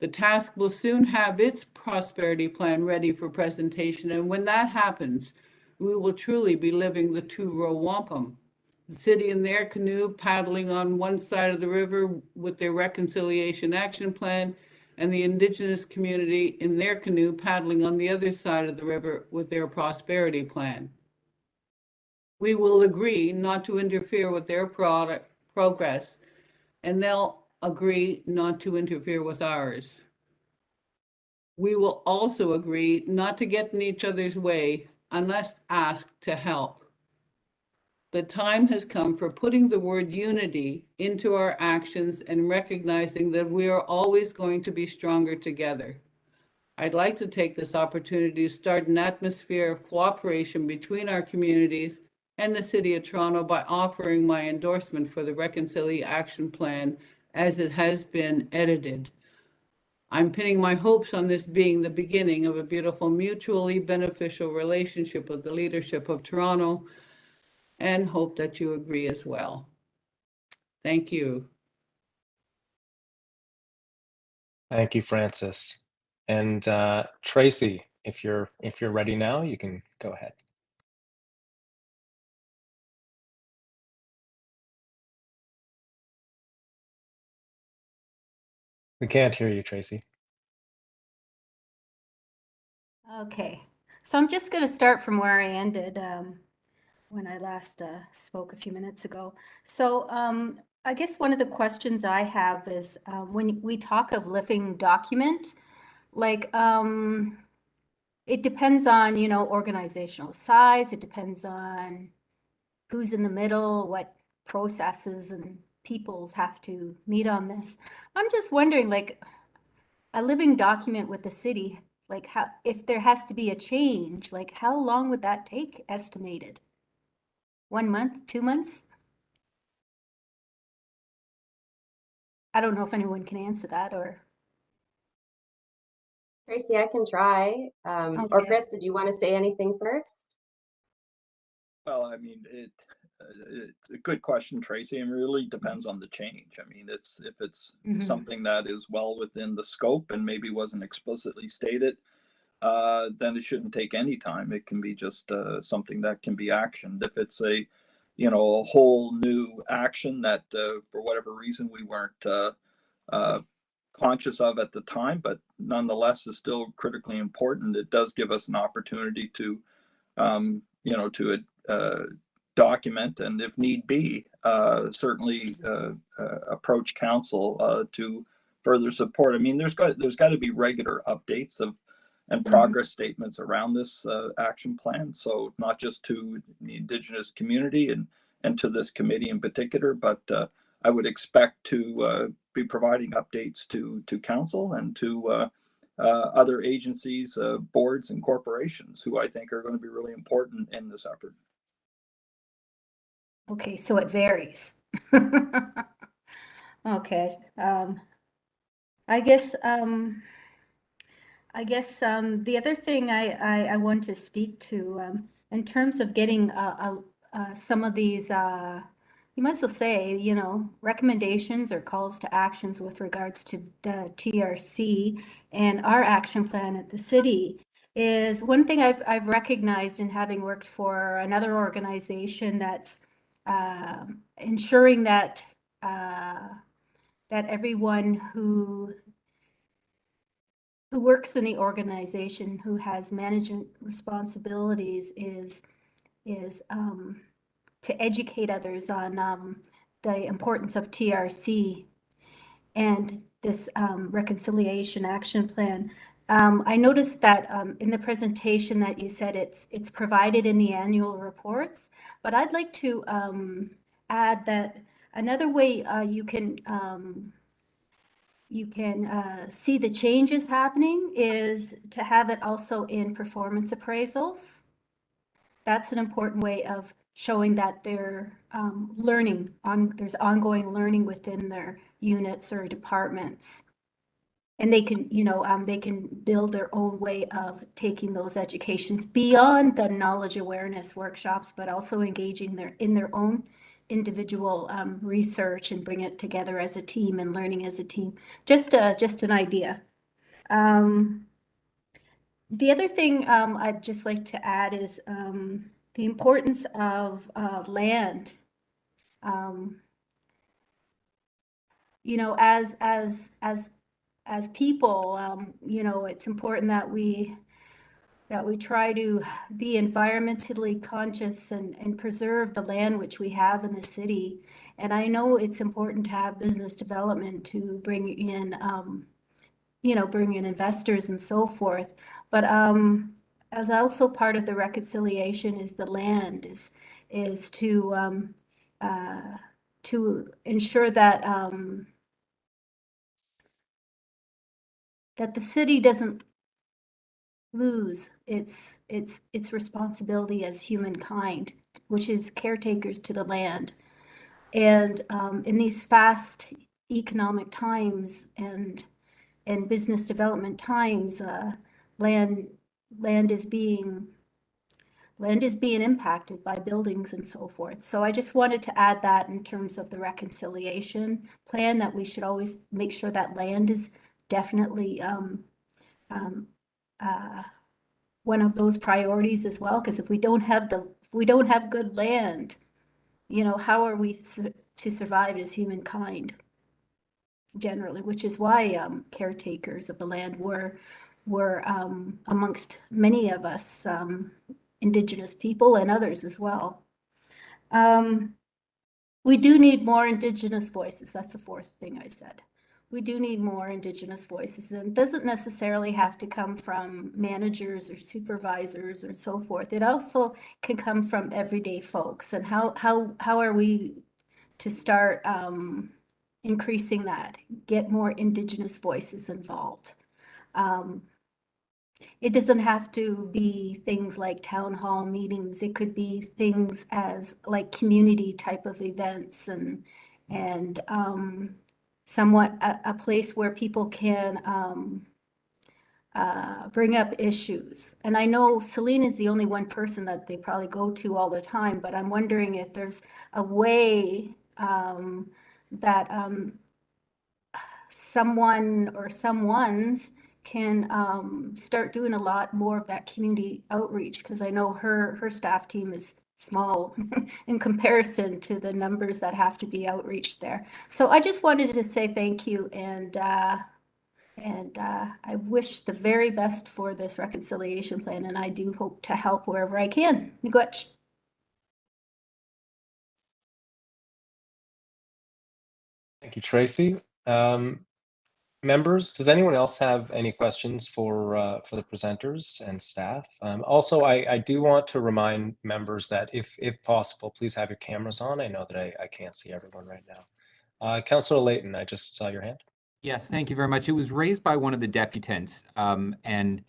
The task will soon have its prosperity plan ready for presentation, and when that happens, we will truly be living the two-row wampum. The city in their canoe paddling on one side of the river with their reconciliation action plan, and the Indigenous community in their canoe paddling on the other side of the river with their prosperity plan. We will agree not to interfere with their progress, and they'll agree not to interfere with ours. We will also agree not to get in each other's way unless asked to help. The time has come for putting the word unity into our actions and recognizing that we are always going to be stronger together. I'd like to take this opportunity to start an atmosphere of cooperation between our communities and the City of Toronto by offering my endorsement for the Reconciliation Action Plan as it has been edited. I'm pinning my hopes on this being the beginning of a beautiful, mutually beneficial relationship with the leadership of Toronto, and hope that you agree as well. Thank you. Thank you, Francis. And Tracy, if you're ready now, you can go ahead. We can't hear you, Tracy. Okay, so I'm just going to start from where I ended when I last spoke a few minutes ago. So I guess one of the questions I have is when we talk of living document, like it depends on, you know, organizational size. It depends on who's in the middle, what processes and peoples have to meet on this. I'm just wondering, like, a living document with the city, like how, if there has to be a change, like how long would that take estimated? 1 month, 2 months? I don't know if anyone can answer that or. Tracy, I can try. Or Okay. Chris, did you want to say anything first? Well, I mean, it's a good question, Tracy, and really depends on the change. I mean, if it's something that is well within the scope and maybe wasn't explicitly stated, then it shouldn't take any time. It can be just something that can be actioned. If it's a whole new action that for whatever reason we weren't conscious of at the time, but nonetheless is still critically important, it does give us an opportunity to document, and if need be, certainly approach council to further support. I mean, there's got to be regular updates of and progress statements around this action plan. So not just to the Indigenous community and to this committee in particular, but I would expect to be providing updates to council and to other agencies, boards, and corporations who I think are going to be really important in this effort. Okay, so it varies. Okay, I guess the other thing I want to speak to in terms of getting some of these, you might as well say, you know, recommendations or calls to actions with regards to the TRC and our action plan at the city, is one thing I've recognized in having worked for another organization that's ensuring that that everyone who works in the organization, who has management responsibilities, is to educate others on the importance of TRC and this reconciliation action plan. I noticed that in the presentation that you said it's provided in the annual reports, but I'd like to add that another way you can see the changes happening is to have it also in performance appraisals. That's an important way of showing that they're learning there's ongoing learning within their units or departments. And they can, they can build their own way of taking those educations beyond the knowledge awareness workshops, but also engaging in their own individual research and bring it together as a team and learning as a team. Just an idea. The other thing I'd just like to add is the importance of land. As people, it's important that we try to be environmentally conscious and preserve the land which we have in the city. And I know it's important to have business development to bring in, bring in investors and so forth. But as also part of the reconciliation is the land is to ensure that that the city doesn't lose its responsibility as humankind, which is caretakers to the land. And in these fast economic times and business development times, land is being impacted by buildings and so forth. So I just wanted to add that in terms of the reconciliation plan, that we should always make sure that land is definitely one of those priorities as well. Because if we don't have good land, how are we to survive as humankind generally? Which is why caretakers of the land were amongst many of us, Indigenous people and others as well. We do need more Indigenous voices. That's the fourth thing I said. We do need more Indigenous voices, and it doesn't necessarily have to come from managers or supervisors or so forth. It also can come from everyday folks. And how are we to start increasing that, get more Indigenous voices involved? It doesn't have to be things like town hall meetings. It could be things as like community type of events and somewhat a place where people can bring up issues. And I know Celine is the only one person that they probably go to all the time, but I'm wondering if there's a way that someone or someones can start doing a lot more of that community outreach, because I know her staff team is small in comparison to the numbers that have to be outreached there. So I just wanted to say thank you, and I wish the very best for this reconciliation plan, and I do hope to help wherever I can. Miigwech. Thank you, Tracy. Members, does anyone else have any questions for the presenters and staff? Also, I do want to remind members that if possible, please have your cameras on. I know that I can't see everyone right now. Councillor Layton, I just saw your hand. Yes, thank you very much. It was raised by one of the deputants, and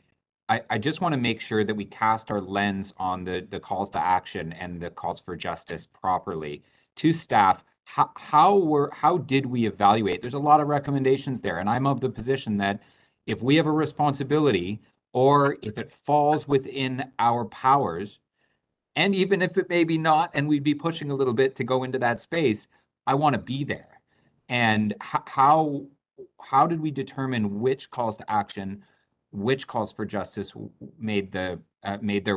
I just want to make sure that we cast our lens on the calls to action and the calls for justice properly. To staff, how did we evaluate? There's a lot of recommendations there, and I'm of the position that if we have a responsibility, or if it falls within our powers, and even if it may be not, and we'd be pushing a little bit to go into that space, I want to be there. And how did we determine which calls to action, which calls for justice made their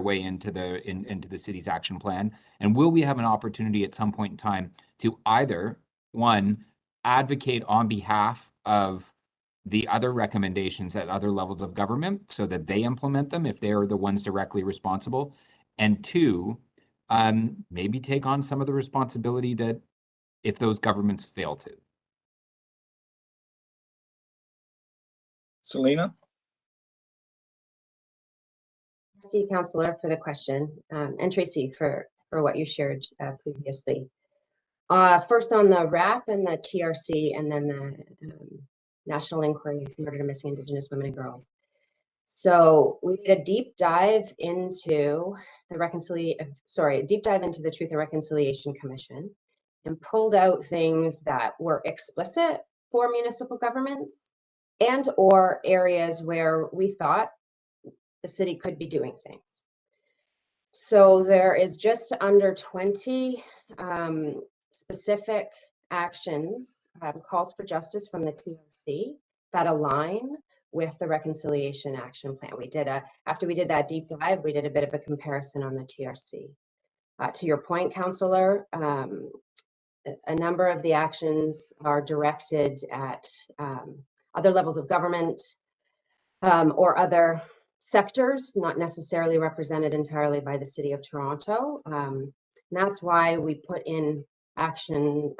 way into the city's action plan? And will we have an opportunity at some point in time to either, one, advocate on behalf of the other recommendations at other levels of government so that they implement them if they are the ones directly responsible, and two, maybe take on some of the responsibility that if those governments fail to. Selena? Merci, Councillor, for the question, and Tracy for what you shared previously. First on the RAP and the TRC, and then the National Inquiry into Murder to Missing Indigenous Women and Girls. So we did a deep dive into the Truth and Reconciliation Commission, and pulled out things that were explicit for municipal governments and or areas where we thought the city could be doing things. So there is just under 20 specific actions, calls for justice from the TRC that align with the Reconciliation Action Plan. After we did that deep dive, we did a bit of a comparison on the TRC. To your point, Councillor, a number of the actions are directed at other levels of government or other sectors, not necessarily represented entirely by the City of Toronto. And that's why we put in actions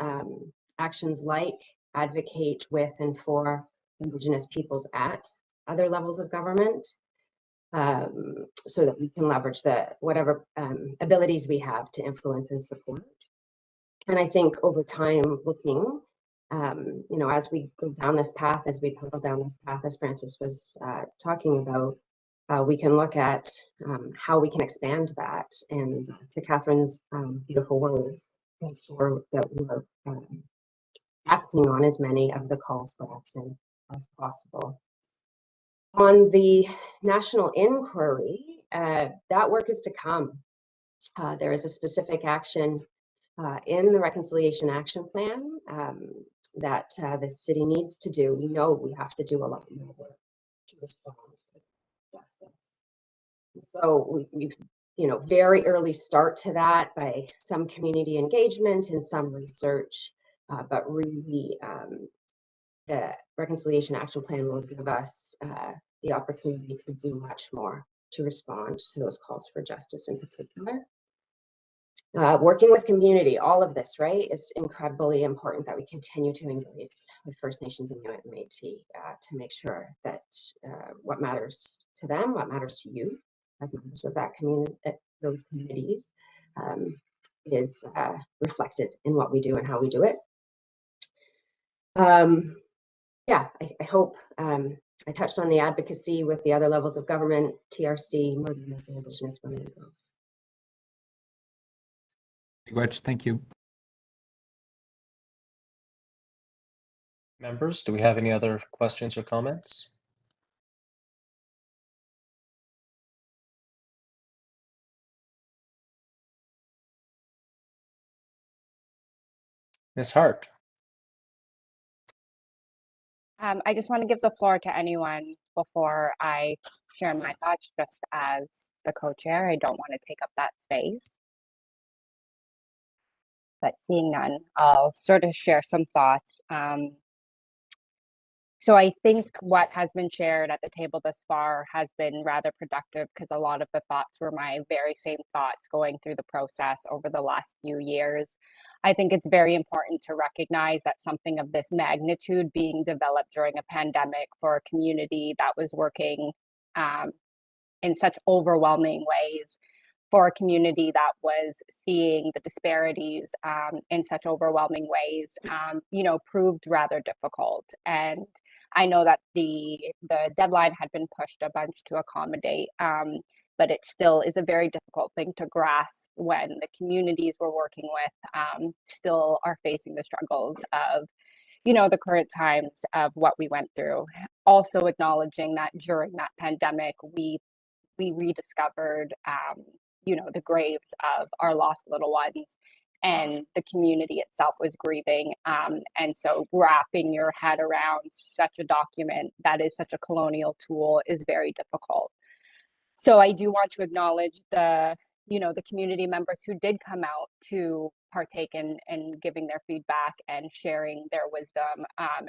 like advocate with and for Indigenous peoples at other levels of government, so that we can leverage whatever abilities we have to influence and support. And I think over time, looking, as we go down this path, as we pedal down this path, as Francis was talking about, we can look at how we can expand that. And to Catherine's beautiful words, make sure that we're acting on as many of the calls for action as possible. On the national inquiry, that work is to come. There is a specific action in the Reconciliation Action Plan that the city needs to do. We know we have to do a lot more work to respond to justice. So we've very early start to that by some community engagement and some research, but really the Reconciliation Action Plan will give us the opportunity to do much more to respond to those calls for justice in particular. Working with community, all of this, right, is incredibly important that we continue to engage with First Nations and Métis to make sure that what matters to them, what matters to you as members of that community, those communities, is reflected in what we do and how we do it. Yeah, I hope I touched on the advocacy with the other levels of government, TRC, Murder to Missing Indigenous Women and Girls. Thank you. Members, do we have any other questions or comments? Ms. Hart. I just want to give the floor to anyone before I share my thoughts, just as the co-chair. I don't want to take up that space. But seeing none, I'll sort of share some thoughts. So I think what has been shared at the table thus far has been rather productive, because a lot of the thoughts were my very same thoughts going through the process over the last few years. I think it's very important to recognize that something of this magnitude being developed during a pandemic for a community that was working in such overwhelming ways, for a community that was seeing the disparities in such overwhelming ways, proved rather difficult. And I know that the deadline had been pushed a bunch to accommodate, but it still is a very difficult thing to grasp when the communities we're working with still are facing the struggles of, the current times of what we went through. Also acknowledging that during that pandemic, we rediscovered, the graves of our lost little ones, and the community itself was grieving. And so wrapping your head around such a document that is such a colonial tool is very difficult. So I do want to acknowledge the community members who did come out to partake in giving their feedback and sharing their wisdom,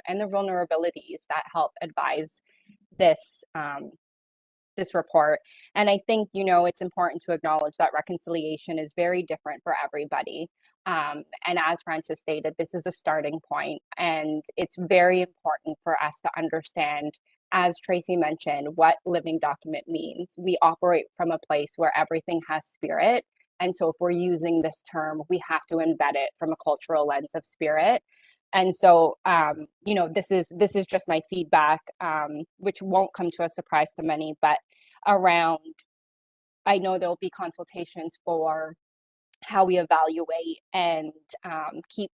and the vulnerabilities that help advise this this report. And I think, you know, it's important to acknowledge that reconciliation is very different for everybody. And as Francis stated, this is a starting point, and it's very important for us to understand, as Tracy mentioned, what living document means. We operate from a place where everything has spirit. And so if we're using this term, we have to embed it from a cultural lens of spirit. And so, you know, this is just my feedback, which won't come to a surprise to many, but around, I know there'll be consultations for how we evaluate and keep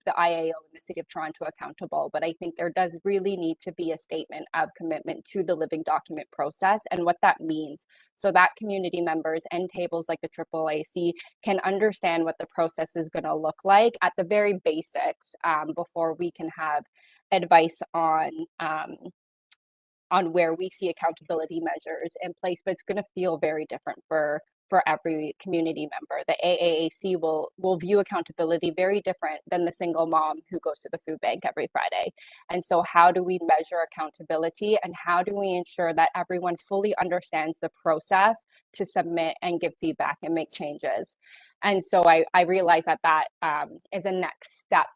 the IAO in the City of Toronto accountable. But I think there does really need to be a statement of commitment to the living document process and what that means, so that community members and tables like the AAAC can understand what the process is going to look like at the very basics, before we can have advice on where we see accountability measures in place. But it's going to feel very different for every community member. The AAAC will view accountability very different than the single mom who goes to the food bank every Friday. And so how do we measure accountability, and how do we ensure that everyone fully understands the process to submit and give feedback and make changes? And so I realize that is a next step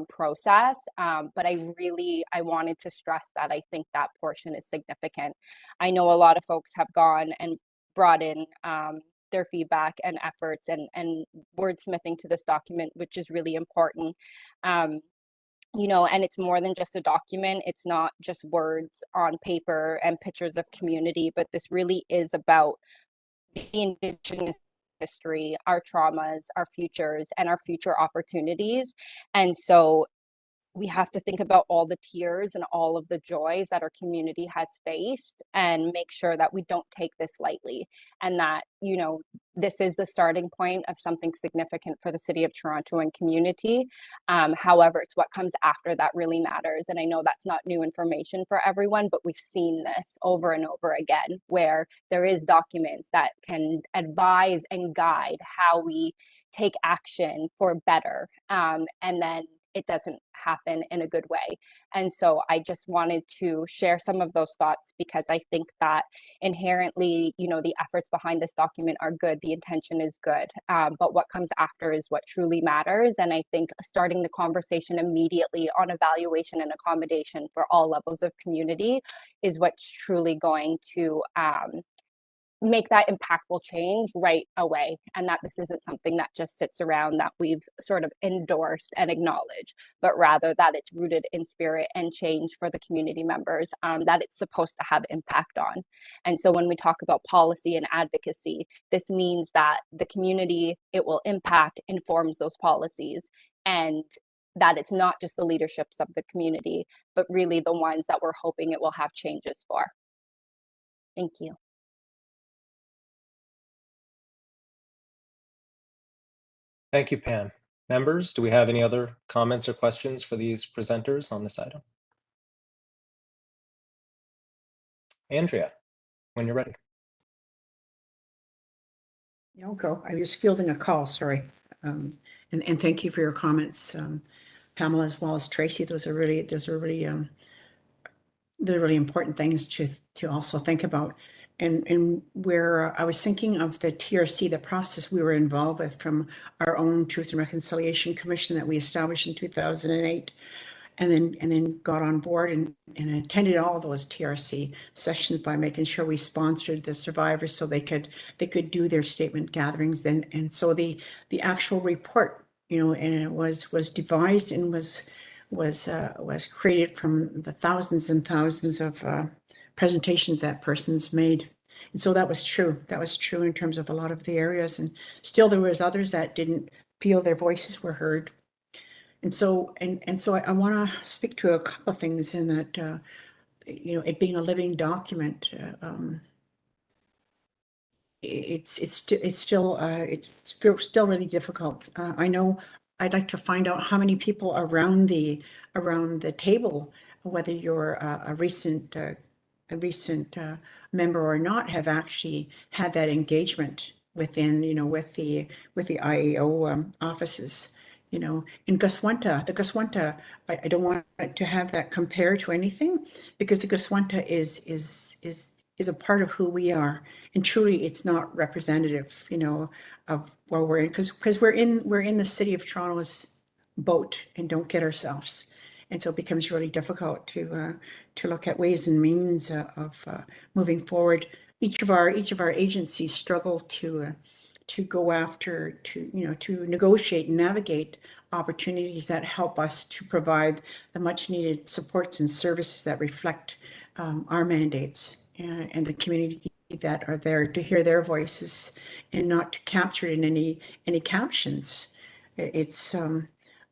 process, but I wanted to stress that I think that portion is significant. I know a lot of folks have gone and brought in their feedback and efforts and wordsmithing to this document, which is really important. You know, and it's more than just a document. It's not just words on paper and pictures of community, but this really is about the Indigenous history, our traumas, our futures, and our future opportunities. And so we have to think about all the tears and all of the joys that our community has faced, and make sure that we don't take this lightly, and that, you know, this is the starting point of something significant for the City of Toronto and community. However, it's what comes after that really matters. And I know that's not new information for everyone, but we've seen this over and over again, where there is documents that can advise and guide how we take action for better, and then it doesn't happen in a good way. And so I just wanted to share some of those thoughts, because I think that inherently, you know, the efforts behind this document are good, the intention is good, but what comes after is what truly matters. And I think starting the conversation immediately on evaluation and accommodation for all levels of community is what's truly going to make that impactful change right away, and that this isn't something that just sits around that we've sort of endorsed and acknowledged, but rather that it's rooted in spirit and change for the community members that it's supposed to have impact on. And so when we talk about policy and advocacy, this means that the community it will impact informs those policies, and that it's not just the leaderships of the community, but really the ones that we're hoping it will have changes for. Thank you. Thank you, Pam. Members, do we have any other comments or questions for these presenters on this item? Andrea, when you're ready. Yoko, I was fielding a call, sorry. And thank you for your comments, Pamela, as well as Tracy. Those are really they're really important things to also think about. And where I was thinking of the TRC, the process we were involved with from our own Truth and Reconciliation Commission that we established in 2008, and then got on board and attended all those TRC sessions by making sure we sponsored the survivors so they could do their statement gatherings. And so the actual report, you know, and it was devised and was created from the thousands and thousands of presentations that persons made. And so that was true. That was true in terms of a lot of the areas. And still there was others that didn't feel their voices were heard. And so I want to speak to a couple of things in that, you know, it being a living document, it's still really difficult. I know I'd like to find out how many people around the table, whether you're a recent member or not, have actually had that engagement within, you know, with the IAO offices. You know, in Guswanta, I don't want to have that compared to anything, because the Guswanta is is a part of who we are. And truly, it's not representative, you know, of where we're in, because we're in the city of Toronto's boat and don't get ourselves. And so it becomes really difficult to look at ways and means of moving forward. Each of our agencies struggle to go after, to negotiate and navigate opportunities that help us to provide the much needed supports and services that reflect our mandates and the community that are there to hear their voices and not to capture it in any captions. It's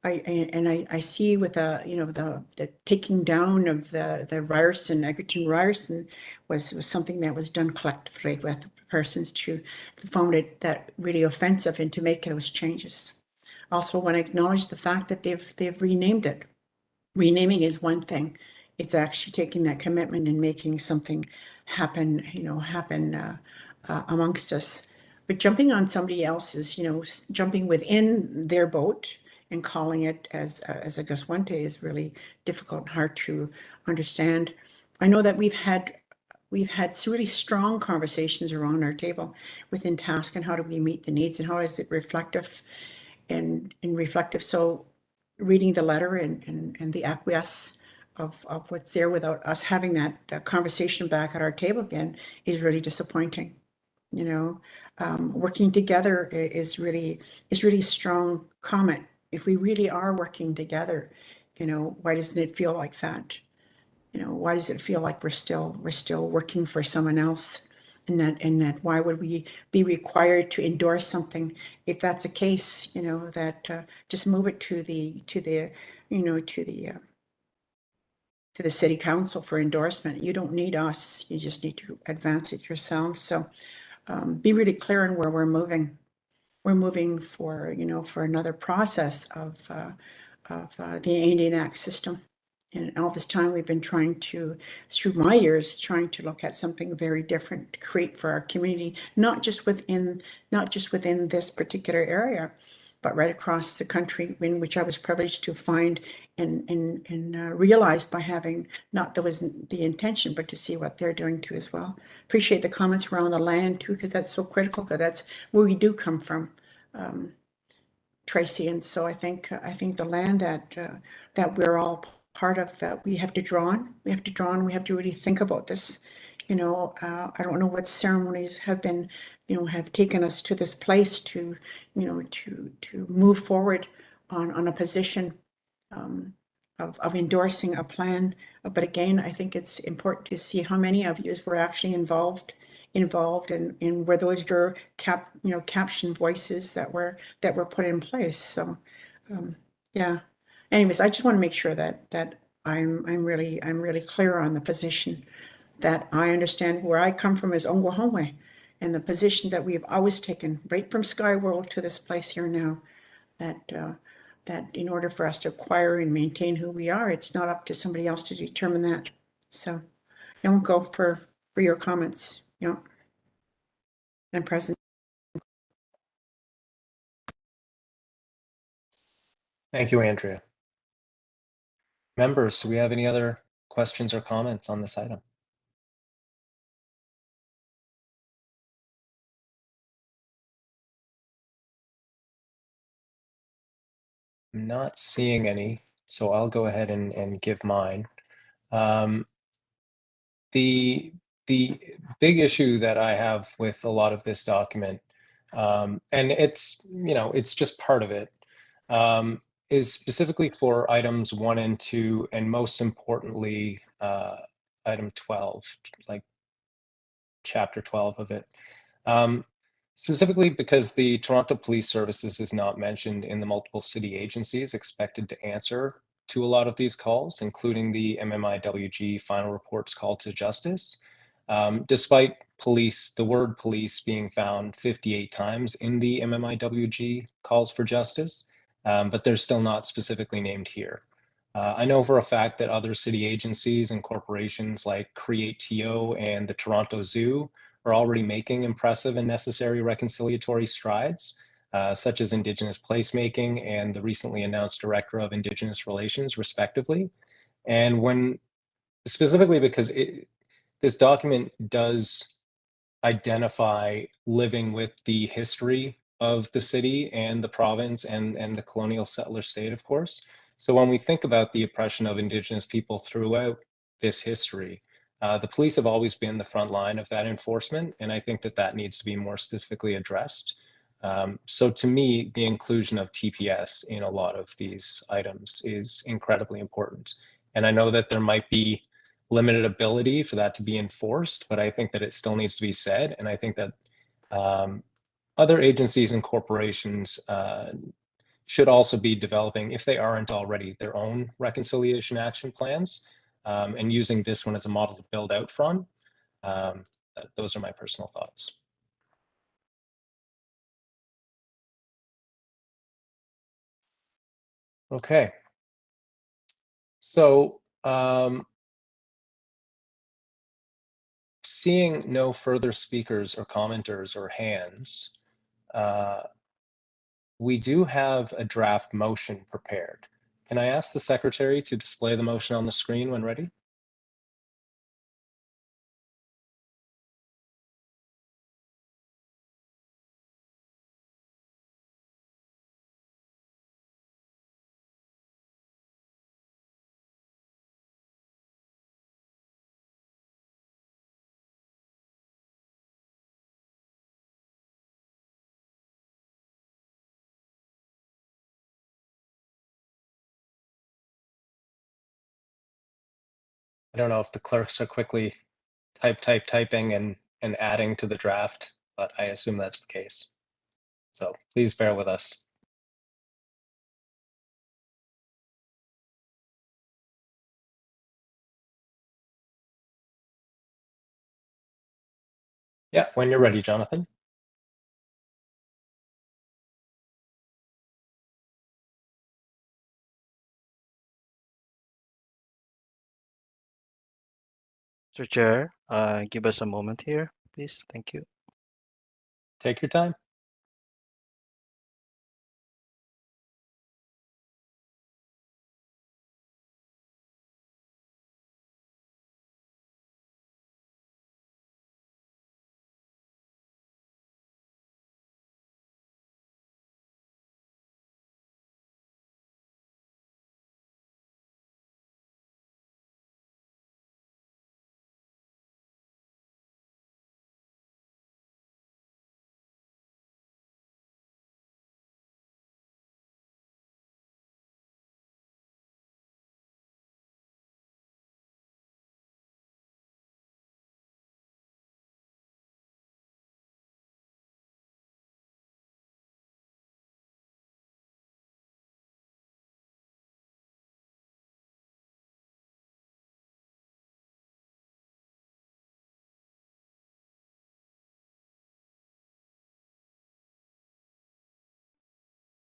I see with the taking down of the Ryerson, Egerton Ryerson was something that was done collectively with persons to found it that really offensive and to make those changes. Also want to acknowledge the fact that they've renamed it. Renaming is one thing. It's actually taking that commitment and making something happen, amongst us. But jumping on somebody else's, jumping within their boat and calling it as a Gaswante is really difficult and hard to understand. I know that we've had really strong conversations around our table within task and how do we meet the needs and how is it reflective and reflective. So reading the letter and the acquiesce of what's there without us having that conversation back at our table again is really disappointing. Working together is really strong comment. If we really are working together, why doesn't it feel like that? Why does it feel like we're still working for someone else? And that why would we be required to endorse something if that's a case? That just move it to the city council for endorsement. You don't need us. You just need to advance it yourself. So be really clear on where we're moving. We're moving for another process of the Indian Act system. And all this time we've been trying to, through my years, trying to look at something very different to create for our community, not just within this particular area, but right across the country, in which I was privileged to find and realize by having, not that wasn't the intention, but to see what they're doing too as well. Appreciate the comments around the land too, because that's so critical, because that's where we do come from. Tracy, and so I think the land that we're all part of, that we have to draw on. We have to really think about this. I don't know what ceremonies have been, have taken us to this place to move forward on a position of endorsing a plan. But again, I think it's important to see how many of you were actually involved and were those your caption voices that were put in place. So yeah. Anyways, I just want to make sure that I'm really clear on the position that I understand. Where I come from is Ongwahome, and the position that we've always taken right from Sky World to this place here now, that in order for us to acquire and maintain who we are, it's not up to somebody else to determine that. So I won't go for your comments. I'm present. Thank you, Andrea. Members, do we have any other questions or comments on this item? I'm not seeing any, so I'll go ahead and give mine. The big issue that I have with a lot of this document, and it's just part of it, is specifically for items 1 and 2, and most importantly, item 12, like chapter 12 of it. Specifically because the Toronto Police Services is not mentioned in the multiple city agencies expected to answer to a lot of these calls, including the MMIWG final report's call to justice. Despite the word police being found 58 times in the MMIWG calls for justice, but they're still not specifically named here. I know for a fact that other city agencies and corporations like Create.to and the Toronto Zoo are already making impressive and necessary reconciliatory strides, such as Indigenous placemaking and the recently announced Director of Indigenous Relations, respectively. And specifically because this document does identify living with the history of the city and the province and the colonial settler state, of course. So when we think about the oppression of Indigenous people throughout this history, the police have always been the front line of that enforcement, and I think that that needs to be more specifically addressed. So to me, the inclusion of TPS in a lot of these items is incredibly important. And I know that there might be limited ability for that to be enforced, but I think that it still needs to be said. And I think that other agencies and corporations should also be developing, if they aren't already, their own reconciliation action plans, and using this one as a model to build out from. Those are my personal thoughts. Okay. So seeing no further speakers or commenters or hands, we do have a draft motion prepared. Can I ask the secretary to display the motion on the screen when ready? I don't know if the clerks are quickly typing and adding to the draft, but I assume that's the case. So please bear with us. Yeah, when you're ready, Jonathan. Mr. Chair, give us a moment here, please. Thank you. Take your time.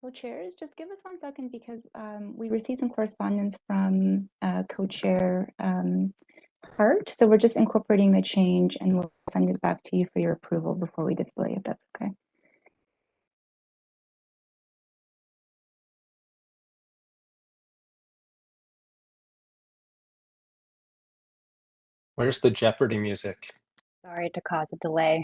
Co-chairs, just give us 1 second because we received some correspondence from co-chair Hart. So we're just incorporating the change and we'll send it back to you for your approval before we display, if that's okay. Where's the Jeopardy music? Sorry to cause a delay.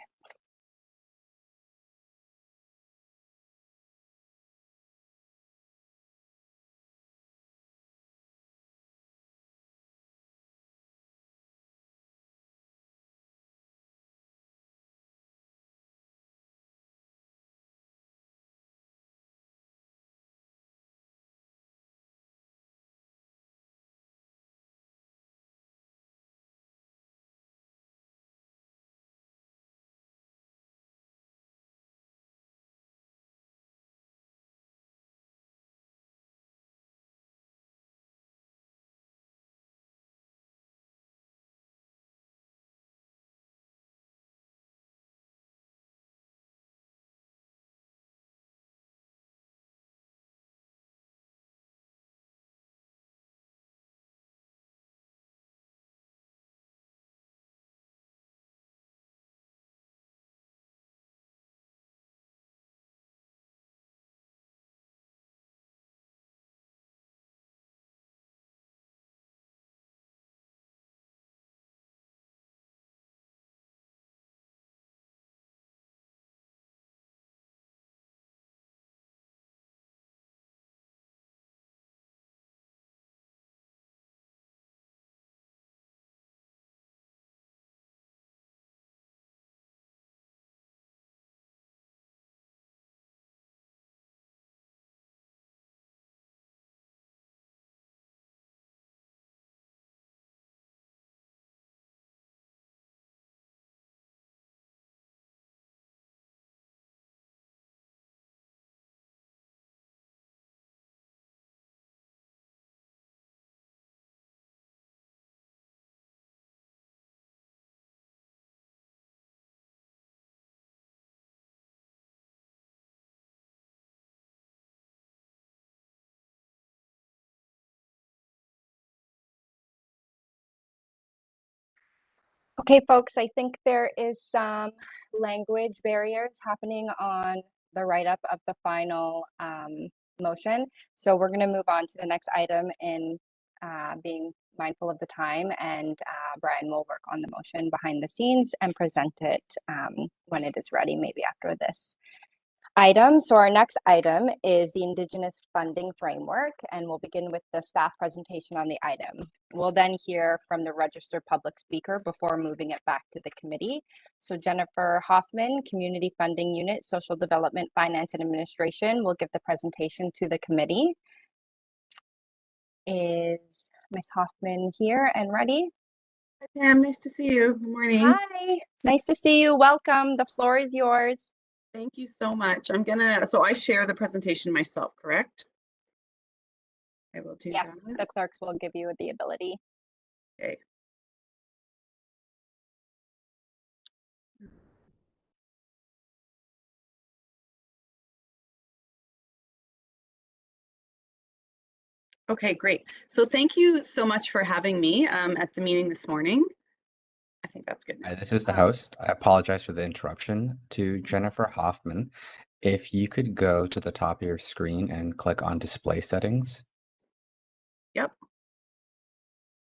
Okay, folks, I think there is some language barriers happening on the write-up of the final motion. So we're going to move on to the next item in being mindful of the time, and Brian will work on the motion behind the scenes and present it when it is ready, maybe after this item. So our next item is the Indigenous funding framework, and we'll begin with the staff presentation on the item. We'll then hear from the registered public speaker before moving it back to the committee. So Jennifer Hoffman, Community Funding Unit, Social Development, Finance and Administration, will give the presentation to the committee. Is Ms. Hoffman here and ready? Hi, Pam. Nice to see you. Good morning. Hi, nice to see you. Welcome. The floor is yours. Thank you so much. So I share the presentation myself, correct? I will do Yes, that. the clerks will give you the ability. Okay. Okay, great. So thank you so much for having me at the meeting this morning. I think that's good. Hi, this is the host. I apologize for the interruption. To Jennifer Hoffman, if you could go to the top of your screen and click on display settings. Yep.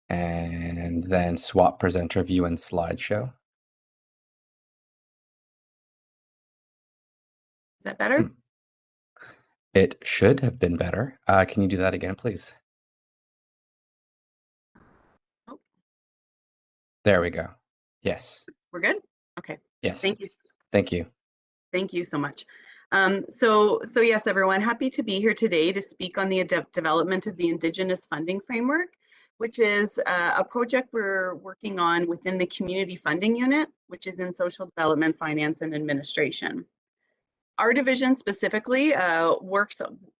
And then swap presenter view and slideshow. Is that better? It should have been better. Can you do that again, please? Oh. There we go. Yes. We're good? Okay. Yes. Thank you. Thank you. Thank you so much. So yes, everyone, happy to be here today to speak on the development of the Indigenous funding framework, which is a project we're working on within the Community Funding Unit, which is in Social Development, Finance and Administration. Our division specifically works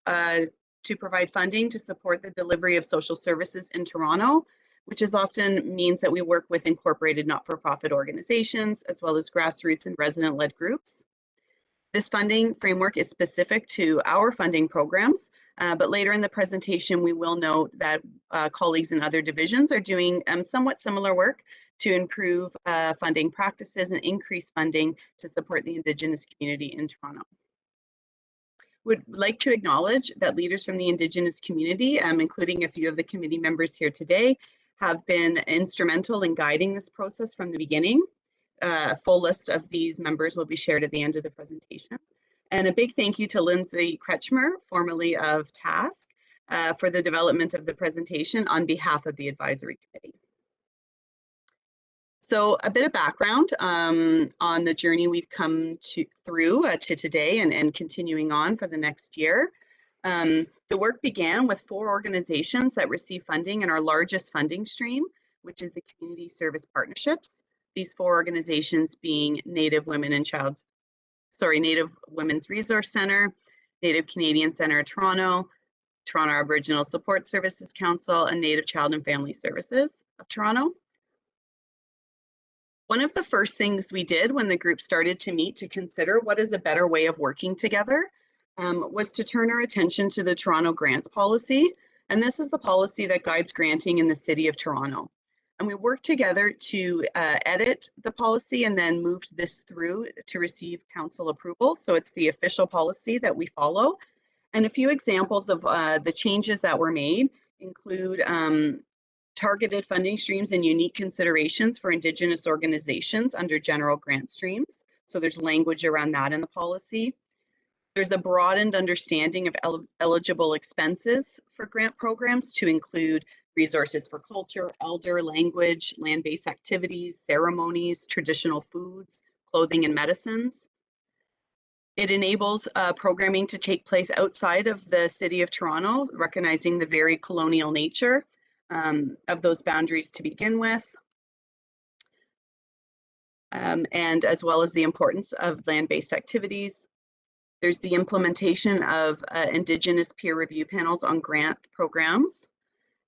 to provide funding to support the delivery of social services in Toronto, which is often means that we work with incorporated not-for-profit organizations, as well as grassroots and resident-led groups. This funding framework is specific to our funding programs, but later in the presentation, we will note that colleagues in other divisions are doing somewhat similar work to improve funding practices and increase funding to support the Indigenous community in Toronto. Would like to acknowledge that leaders from the Indigenous community, including a few of the committee members here today, have been instrumental in guiding this process from the beginning. A full list of these members will be shared at the end of the presentation. And a big thank you to Lindsay Kretschmer, formerly of TASK, for the development of the presentation on behalf of the advisory committee. So a bit of background on the journey we've come through to today and continuing on for the next year. The work began with 4 organizations that receive funding in our largest funding stream, which is the Community Service Partnerships. These 4 organizations being Native Women's Resource Centre, Native Canadian Centre of Toronto, Toronto Aboriginal Support Services Council, and Native Child and Family Services of Toronto. One of the first things we did when the group started to meet to consider what is a better way of working together was to turn our attention to the Toronto grants policy. And this is the policy that guides granting in the City of Toronto. And we worked together to edit the policy and then moved this through to receive council approval. So it's the official policy that we follow. And a few examples of the changes that were made include targeted funding streams and unique considerations for Indigenous organizations under general grant streams. So there's language around that in the policy. There's a broadened understanding of eligible expenses for grant programs to include resources for culture, elder, language, land-based activities, ceremonies, traditional foods, clothing, and medicines. It enables programming to take place outside of the City of Toronto, recognizing the very colonial nature of those boundaries to begin with, and as well as the importance of land-based activities. There's the implementation of Indigenous peer review panels on grant programs.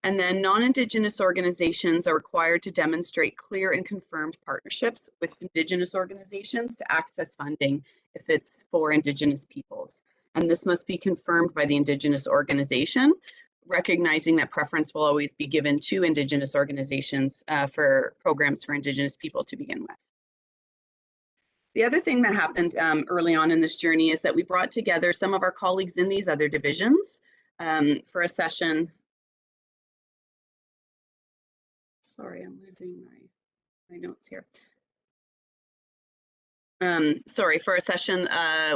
And then non-Indigenous organizations are required to demonstrate clear and confirmed partnerships with Indigenous organizations to access funding if it's for Indigenous peoples. And this must be confirmed by the Indigenous organization, recognizing that preference will always be given to Indigenous organizations for programs for Indigenous people to begin with. The other thing that happened early on in this journey is that we brought together some of our colleagues in these other divisions for a session. Sorry, I'm losing my notes here. Sorry, for a session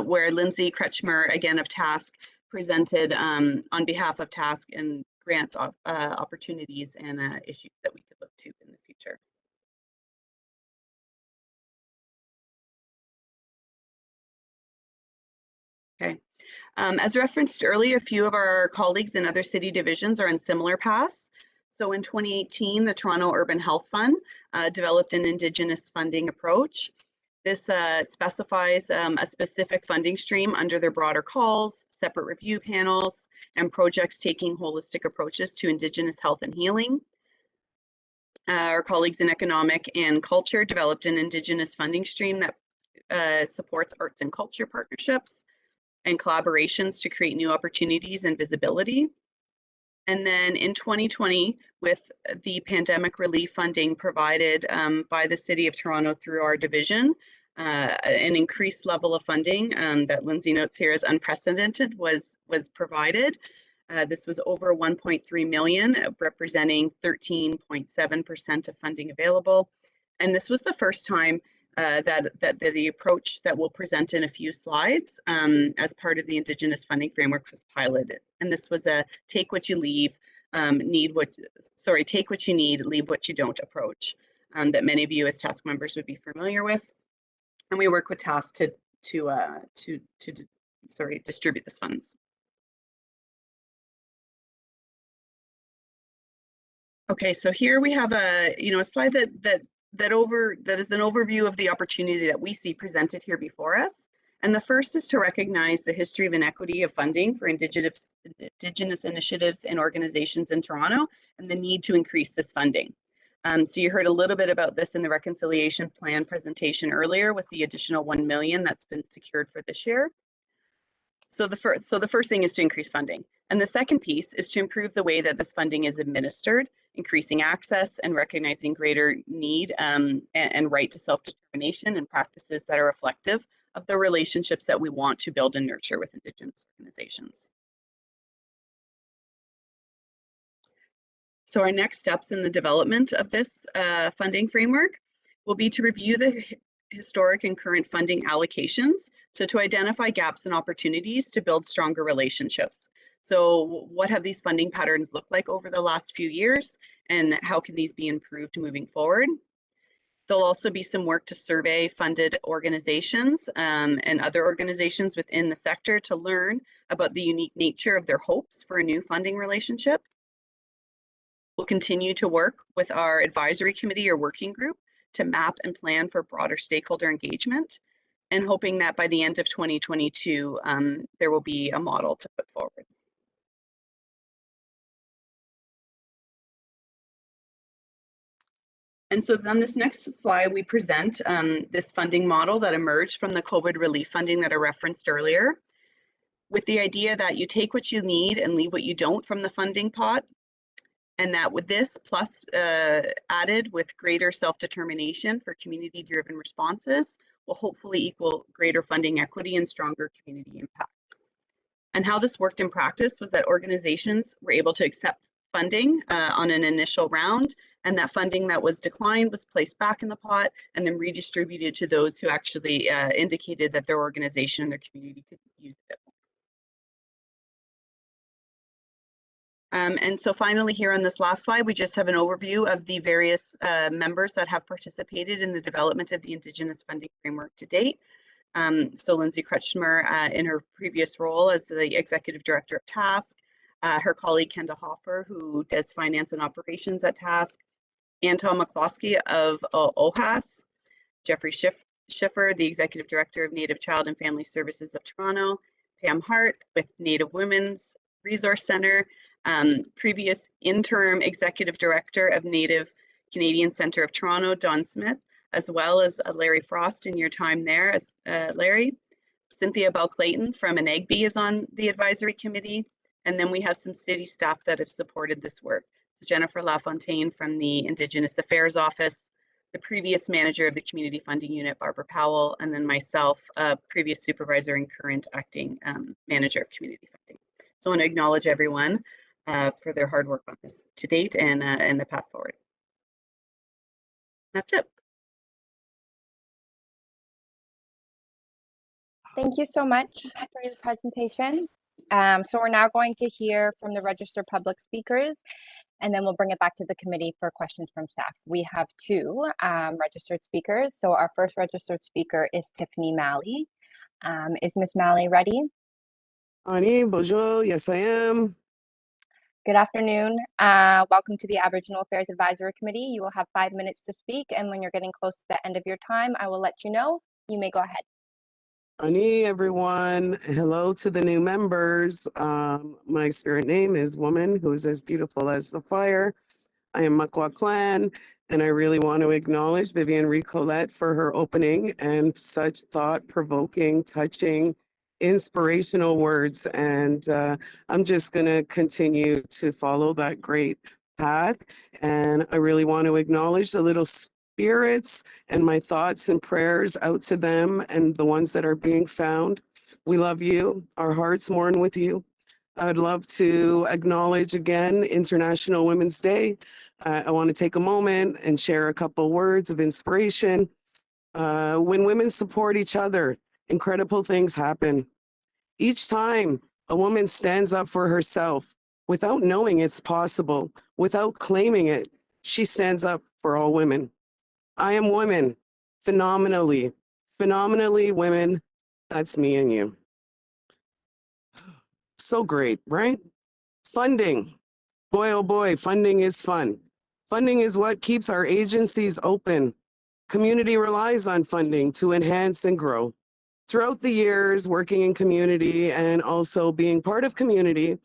where Lindsay Kretschmer, again of TASC, presented on behalf of TASC and grants opportunities and issues that we could look to in the future. Okay. As referenced earlier, a few of our colleagues in other city divisions are on similar paths. So in 2018, the Toronto Urban Health Fund developed an Indigenous funding approach. This specifies a specific funding stream under their broader calls, separate review panels, and projects taking holistic approaches to Indigenous health and healing. Our colleagues in economic and culture developed an Indigenous funding stream that supports arts and culture partnerships and collaborations to create new opportunities and visibility. And then in 2020, with the pandemic relief funding provided by the City of Toronto through our division, an increased level of funding that Lindsay notes here as unprecedented was provided. This was over 1.3 million, representing 13.7% of funding available. And this was the first time that the approach that we'll present in a few slides as part of the Indigenous funding framework was piloted. And this was a take what you leave, take what you need, leave what you don't approach that many of you as TASC members would be familiar with. And we work with TASC to distribute these funds. Okay, so here we have a slide that is an overview of the opportunity that we see presented here before us. And the first is to recognize the history of inequity of funding for Indigenous initiatives and organizations in Toronto and the need to increase this funding. So you heard a little bit about this in the reconciliation plan presentation earlier with the additional 1 million that's been secured for this year. So the first thing is to increase funding. And the second piece is to improve the way that this funding is administered, increasing access and recognizing greater need and right to self-determination and practices that are reflective of the relationships that we want to build and nurture with Indigenous organizations. So our next steps in the development of this funding framework will be to review the historic and current funding allocations, so to identify gaps and opportunities to build stronger relationships. So what have these funding patterns looked like over the last few years, and how can these be improved moving forward? There'll also be some work to survey funded organizations and other organizations within the sector to learn about the unique nature of their hopes for a new funding relationship. We'll continue to work with our advisory committee or working group to map and plan for broader stakeholder engagement, and hoping that by the end of 2022, there will be a model to put forward. And so on this next slide, we present this funding model that emerged from the COVID relief funding that I referenced earlier, with the idea that you take what you need and leave what you don't from the funding pot. And that with this plus added with greater self-determination for community-driven responses will hopefully equal greater funding equity and stronger community impact. And how this worked in practice was that organizations were able to accept funding on an initial round, and that funding that was declined was placed back in the pot and then redistributed to those who actually indicated that their organization and their community could use it. And so finally here on this last slide, we just have an overview of the various members that have participated in the development of the Indigenous funding framework to date. So Lindsay Kretschmer in her previous role as the Executive Director of TASC, her colleague Kenda Hoffer, who does finance and operations at TASC, Anton McCloskey of OHAS, Jeffrey Schiffer, the Executive Director of Native Child and Family Services of Toronto, Pam Hart with Native Women's Resource Centre, previous interim executive director of Native Canadian Centre of Toronto, Don Smith, as well as Larry Frost in your time there as Larry. Cynthia Bell Clayton from Anagbi is on the advisory committee. And then we have some city staff that have supported this work. So Jennifer LaFontaine from the Indigenous Affairs Office, the previous manager of the Community Funding Unit, Barbara Powell, and then myself, previous supervisor and current acting manager of community funding. So I want to acknowledge everyone for their hard work on this to date and the path forward. That's it. Thank you so much for your presentation. So we're now going to hear from the registered public speakers, and then we'll bring it back to the committee for questions from staff. We have two registered speakers. So our first registered speaker is Tiffany Malley. Is Miss Malley ready? Ani, bonjour, yes I am. Good afternoon. Welcome to the Aboriginal Affairs Advisory Committee. You will have 5 minutes to speak, and when you're getting close to the end of your time, I will let you know. You may go ahead. Ani, everyone. Hello to the new members. My spirit name is Woman Who is as Beautiful as the Fire. I am Makwa Clan, and I really want to acknowledge Vivian Ricolette for her opening and such thought-provoking, touching, inspirational words. And I'm just going to continue to follow that great path. And I really want to acknowledge the little spirits and my thoughts and prayers out to them and the ones that are being found. We love you. Our hearts mourn with you. I would love to acknowledge again International Women's Day. I want to take a moment and share a couple words of inspiration. When women support each other, incredible things happen. Each time a woman stands up for herself without knowing it's possible, without claiming it, she stands up for all women. I am women, phenomenally women. That's me and you. So great, right? Funding. Boy, oh boy, funding is fun. Funding is what keeps our agencies open. Community relies on funding to enhance and grow. Throughout the years, working in community and also being part of community,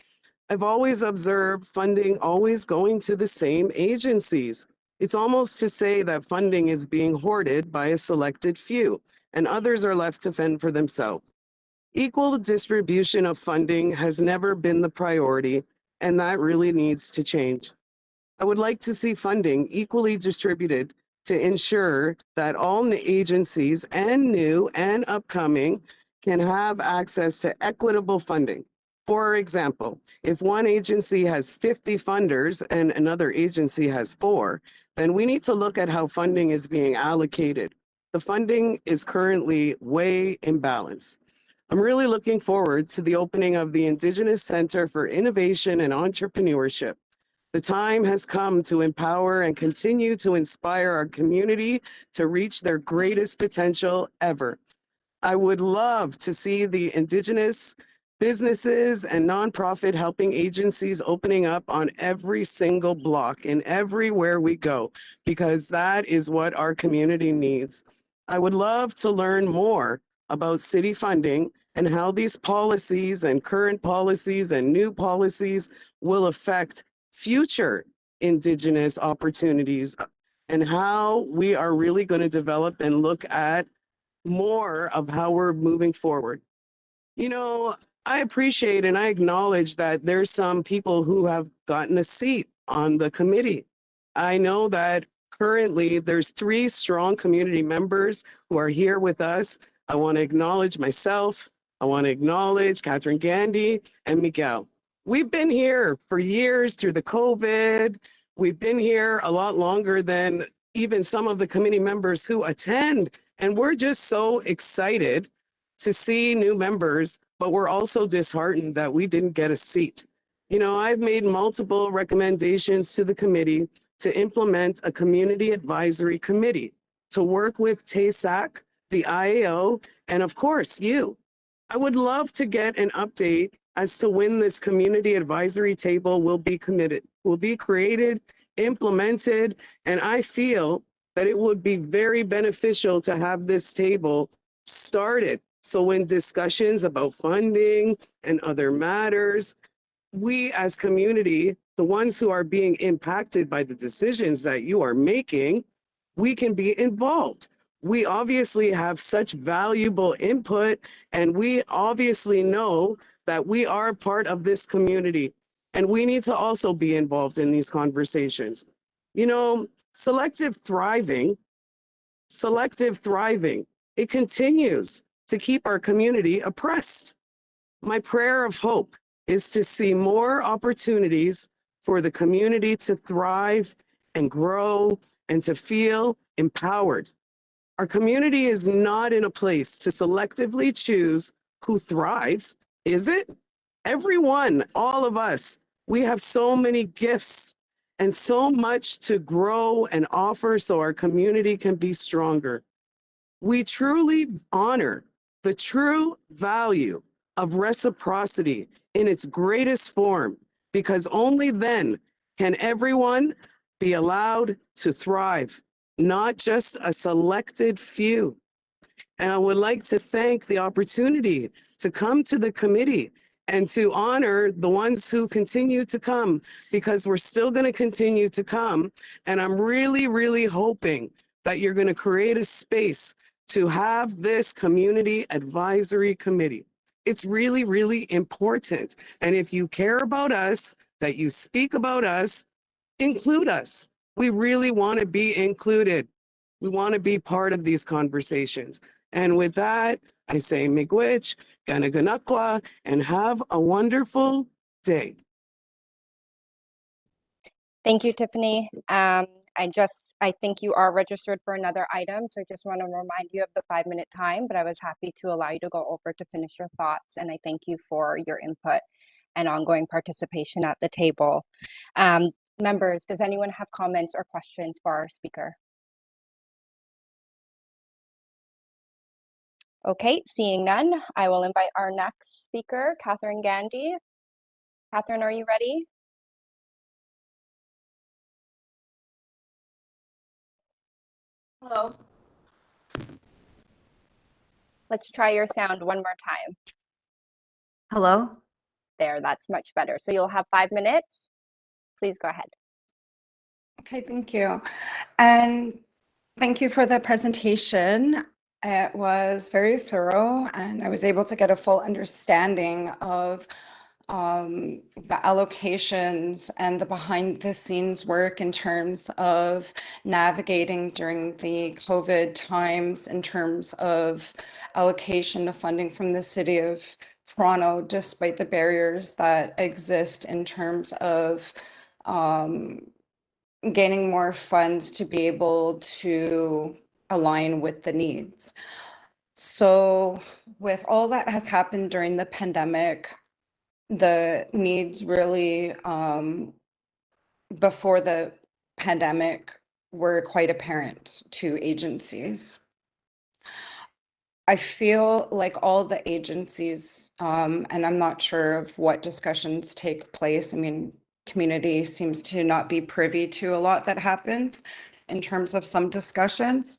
I've always observed funding always going to the same agencies. It's almost to say that funding is being hoarded by a selected few, and others are left to fend for themselves. Equal distribution of funding has never been the priority, and that really needs to change. I would like to see funding equally distributed to ensure that all agencies and new and upcoming can have access to equitable funding. For example, if one agency has 50 funders and another agency has 4, then we need to look at how funding is being allocated. The funding is currently way imbalanced. I'm really looking forward to the opening of the Indigenous Center for Innovation and Entrepreneurship. The time has come to empower and continue to inspire our community to reach their greatest potential ever. I would love to see the Indigenous businesses and nonprofit helping agencies opening up on every single block and everywhere we go, because that is what our community needs. I would love to learn more about city funding and how these policies and current policies and new policies will affect future Indigenous opportunities and how we are really going to develop and look at more of how we're moving forward. You know, I appreciate and I acknowledge that there's some people who have gotten a seat on the committee. I know that currently there's 3 strong community members who are here with us. I want to acknowledge myself. I want to acknowledge Catherine Gandy and Miguel. We've been here for years through the COVID. We've been here a lot longer than even some of the committee members who attend. And we're just so excited to see new members, but we're also disheartened that we didn't get a seat. You know, I've made multiple recommendations to the committee to implement a community advisory committee to work with TASAC, the IAO, and of course you. I would love to get an update as to when this community advisory table will be created, implemented, and I feel that it would be very beneficial to have this table started. So when discussions about funding and other matters, we as community, the ones who are being impacted by the decisions that you are making, we can be involved. We obviously have such valuable input, and we obviously know that we are part of this community and we need to also be involved in these conversations. You know, selective thriving, it continues to keep our community oppressed. My prayer of hope is to see more opportunities for the community to thrive and grow and to feel empowered. Our community is not in a place to selectively choose who thrives, is it? Everyone, all of us, we have so many gifts and so much to grow and offer so our community can be stronger. We truly honor the true value of reciprocity in its greatest form, because only then can everyone be allowed to thrive, not just a selected few. And I would like to thank the opportunity to come to the committee and to honor the ones who continue to come, because we're still going to continue to come. And I'm really, really hoping that you're going to create a space to have this community advisory committee. It's really, really important. And if you care about us, that you speak about us, include us. We really want to be included. We want to be part of these conversations. And with that, I say miigwech, ganaganakwa, and have a wonderful day. Thank you, Tiffany. I think you are registered for another item, so I just want to remind you of the 5-minute time, but I was happy to allow you to go over to finish your thoughts, and I thank you for your input and ongoing participation at the table. Members, does anyone have comments or questions for our speaker? Okay, seeing none, I will invite our next speaker, Catherine Gandy. Catherine, are you ready? Hello. Let's try your sound one more time. Hello. There, that's much better. So you'll have 5 minutes. Please go ahead. Okay, thank you. And thank you for the presentation. It was very thorough, and I was able to get a full understanding of the allocations and the behind the scenes work in terms of navigating during the COVID times, in terms of allocation of funding from the City of Toronto, despite the barriers that exist in terms of gaining more funds to be able to align with the needs. So with all that has happened during the pandemic, the needs really before the pandemic were quite apparent to agencies. I feel like all the agencies, and I'm not sure of what discussions take place. I mean, community seems to not be privy to a lot that happens in terms of some discussions,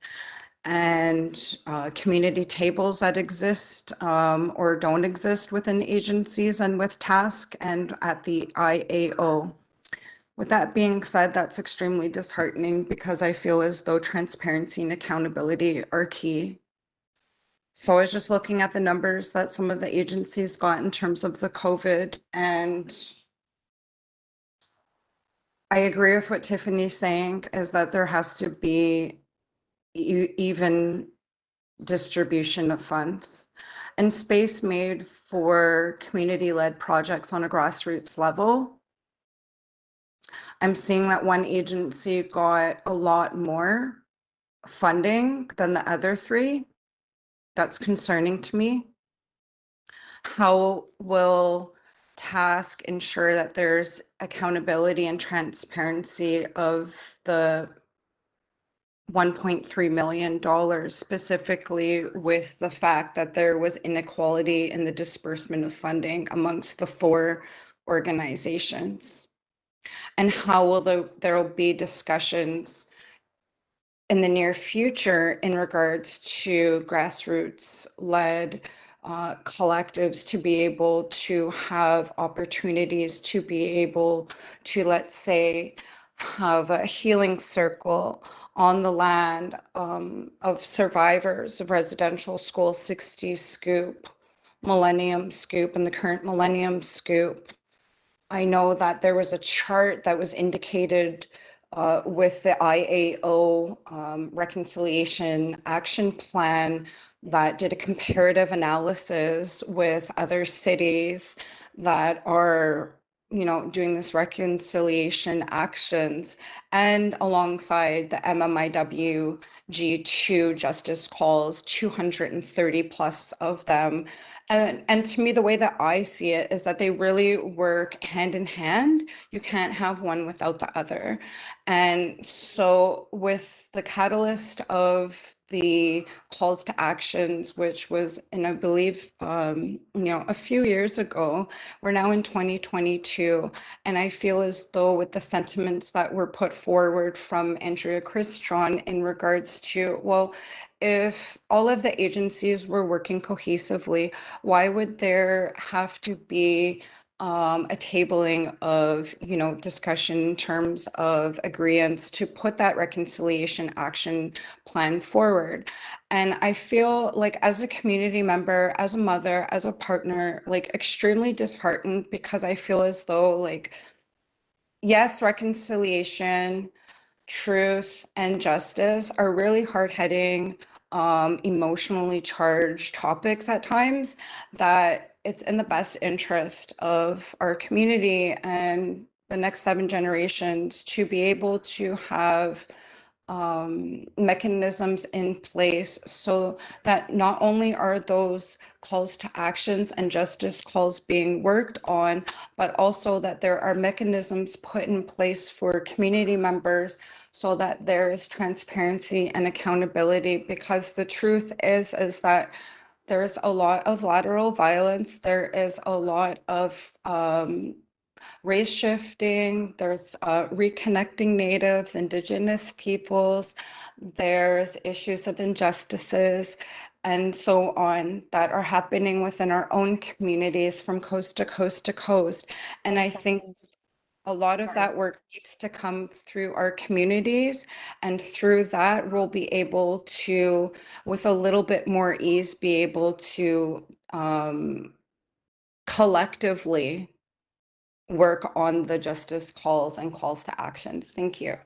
and community tables that exist or don't exist within agencies and with task and at the IAO. With that being said, that's extremely disheartening, because I feel as though transparency and accountability are key. So I was just looking at the numbers that some of the agencies got in terms of the COVID, and I agree with what Tiffany's saying, is that there has to be even distribution of funds and space made for community-led projects on a grassroots level. I'm seeing that one agency got a lot more funding than the other 3. That's concerning to me. How will task ensure that there's accountability and transparency of the $1.3 million, specifically with the fact that there was inequality in the disbursement of funding amongst the 4 organizations? And how will there will be discussions in the near future in regards to grassroots-led collectives to be able to have opportunities to be able to, let's say, have a healing circle on the land of survivors of residential school 60 Scoop, Millennium Scoop and the current Millennium Scoop, I know that there was a chart that was indicated with the IAO Reconciliation Action Plan that did a comparative analysis with other cities that are, doing this reconciliation actions, and alongside the MMIW G2 justice calls, 230 plus of them. And to me, the way that I see it is that they really work hand in hand. You can't have one without the other. And so with the catalyst of the calls to actions, which was in, I believe, a few years ago, we're now in 2022. And I feel as though with the sentiments that were put forward from Andrea Christron in regards to, well, if all of the agencies were working cohesively, why would there have to be a tabling of, discussion in terms of agreements to put that reconciliation action plan forward? And I feel like as a community member, as a mother, as a partner, like extremely disheartened, because I feel as though like, yes, reconciliation, truth, and justice are really hard-hitting, emotionally charged topics at times, that it's in the best interest of our community and the next 7 generations to be able to have mechanisms in place so that not only are those calls to actions and justice calls being worked on, but also that there are mechanisms put in place for community members so that there is transparency and accountability. Because the truth is that there's a lot of lateral violence. There is a lot of race shifting, there's reconnecting Natives, Indigenous peoples, there's issues of injustices, and so on that are happening within our own communities from coast to coast to coast. And I think a lot of that work needs to come through our communities, and through that we'll be able to, with a little bit more ease, be able to collectively work on the justice calls and calls to actions. Thank you.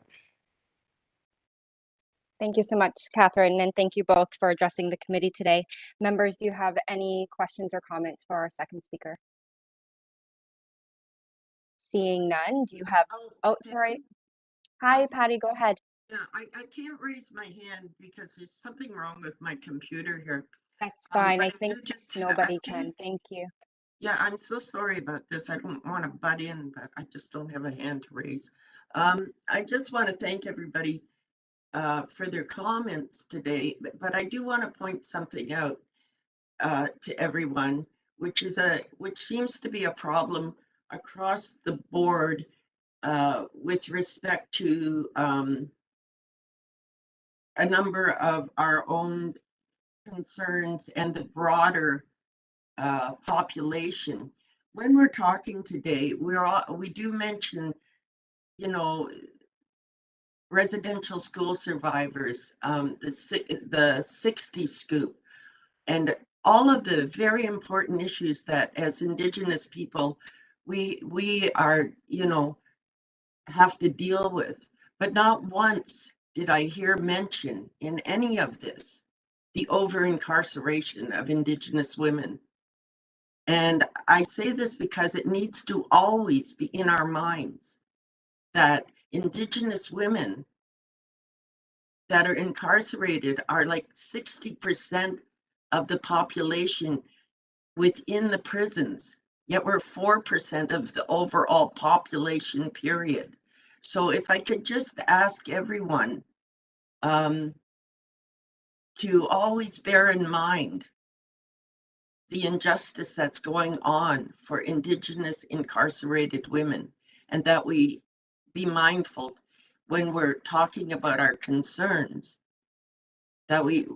Thank you so much, Catherine, and thank you both for addressing the committee today. Members, do you have any questions or comments for our second speaker? Seeing none, do you have, oh, sorry. Hi, Patty, go ahead. Yeah, I can't raise my hand because there's something wrong with my computer here. That's fine. I do think nobody can. Thank you. Yeah, I'm so sorry about this. I don't want to butt in, but I just don't have a hand to raise. I just want to thank everybody for their comments today, but I do want to point something out to everyone, which seems to be a problem across the board with respect to a number of our own concerns and the broader population. When we're talking today, we do mention, residential school survivors, the 60 scoop, and all of the very important issues that as Indigenous people we are, have to deal with. But not once did I hear mention in any of this the over-incarceration of Indigenous women. And I say this because it needs to always be in our minds that Indigenous women that are incarcerated are like 60% of the population within the prisons, yet we're 4% of the overall population, period. So if I could just ask everyone to always bear in mind the injustice that's going on for Indigenous incarcerated women, and that we be mindful when we're talking about our concerns, that we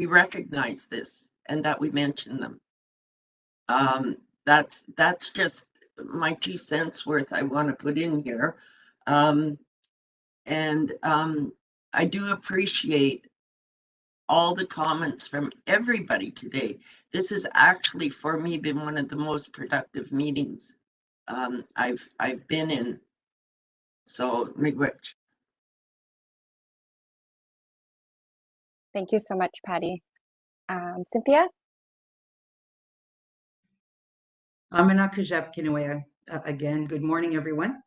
recognize this and that we mention them. That's just my 2 cents worth I want to put in here. I do appreciate all the comments from everybody today. This has actually, for me, been one of the most productive meetings I've been in. So, miigwech. Thank you so much, Patty. Cynthia? Again, good morning, everyone.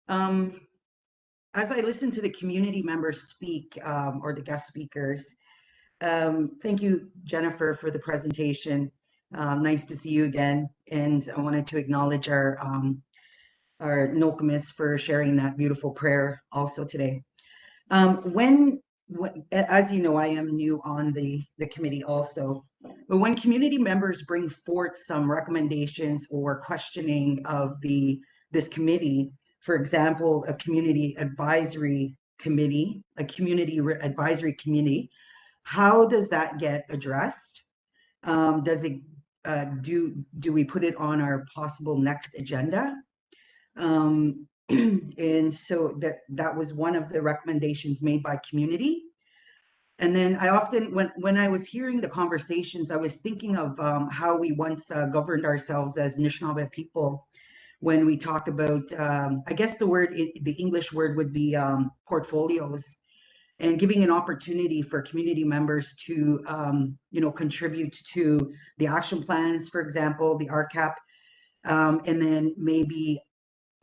As I listen to the community members speak, or the guest speakers, thank you, Jennifer, for the presentation. Nice to see you again. And I wanted to acknowledge our Nokomis for sharing that beautiful prayer also today. When, as you know, I am new on the committee also, but when community members bring forth some recommendations or questioning of this committee, for example, a community advisory committee, how does that get addressed? Does it do we put it on our possible next agenda? And so that was one of the recommendations made by community. And then I often, when I was hearing the conversations, I was thinking of how we once governed ourselves as Anishinaabe people when we talk about, I guess the English word would be portfolios, and giving an opportunity for community members to, contribute to the action plans, for example, the RCAP, and then maybe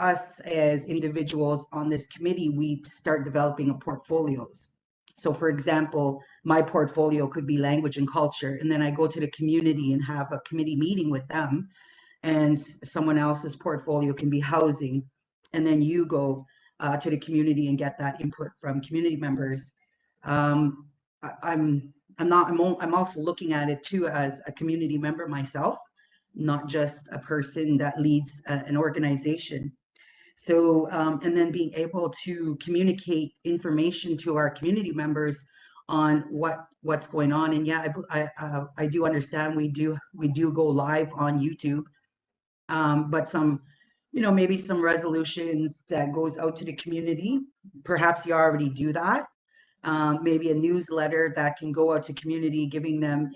us as individuals on this committee, we start developing a portfolios. So for example, my portfolio could be language and culture, and then I go to the community and have a committee meeting with them, and someone else's portfolio can be housing, and then you go to the community and get that input from community members. I'm also looking at it too as a community member myself, not just a person that leads an organization. So, and then being able to communicate information to our community members on what's going on. And yeah, I do understand we do go live on YouTube, but some, maybe some resolutions that goes out to the community. Perhaps you already do that. Maybe a newsletter that can go out to community, giving them,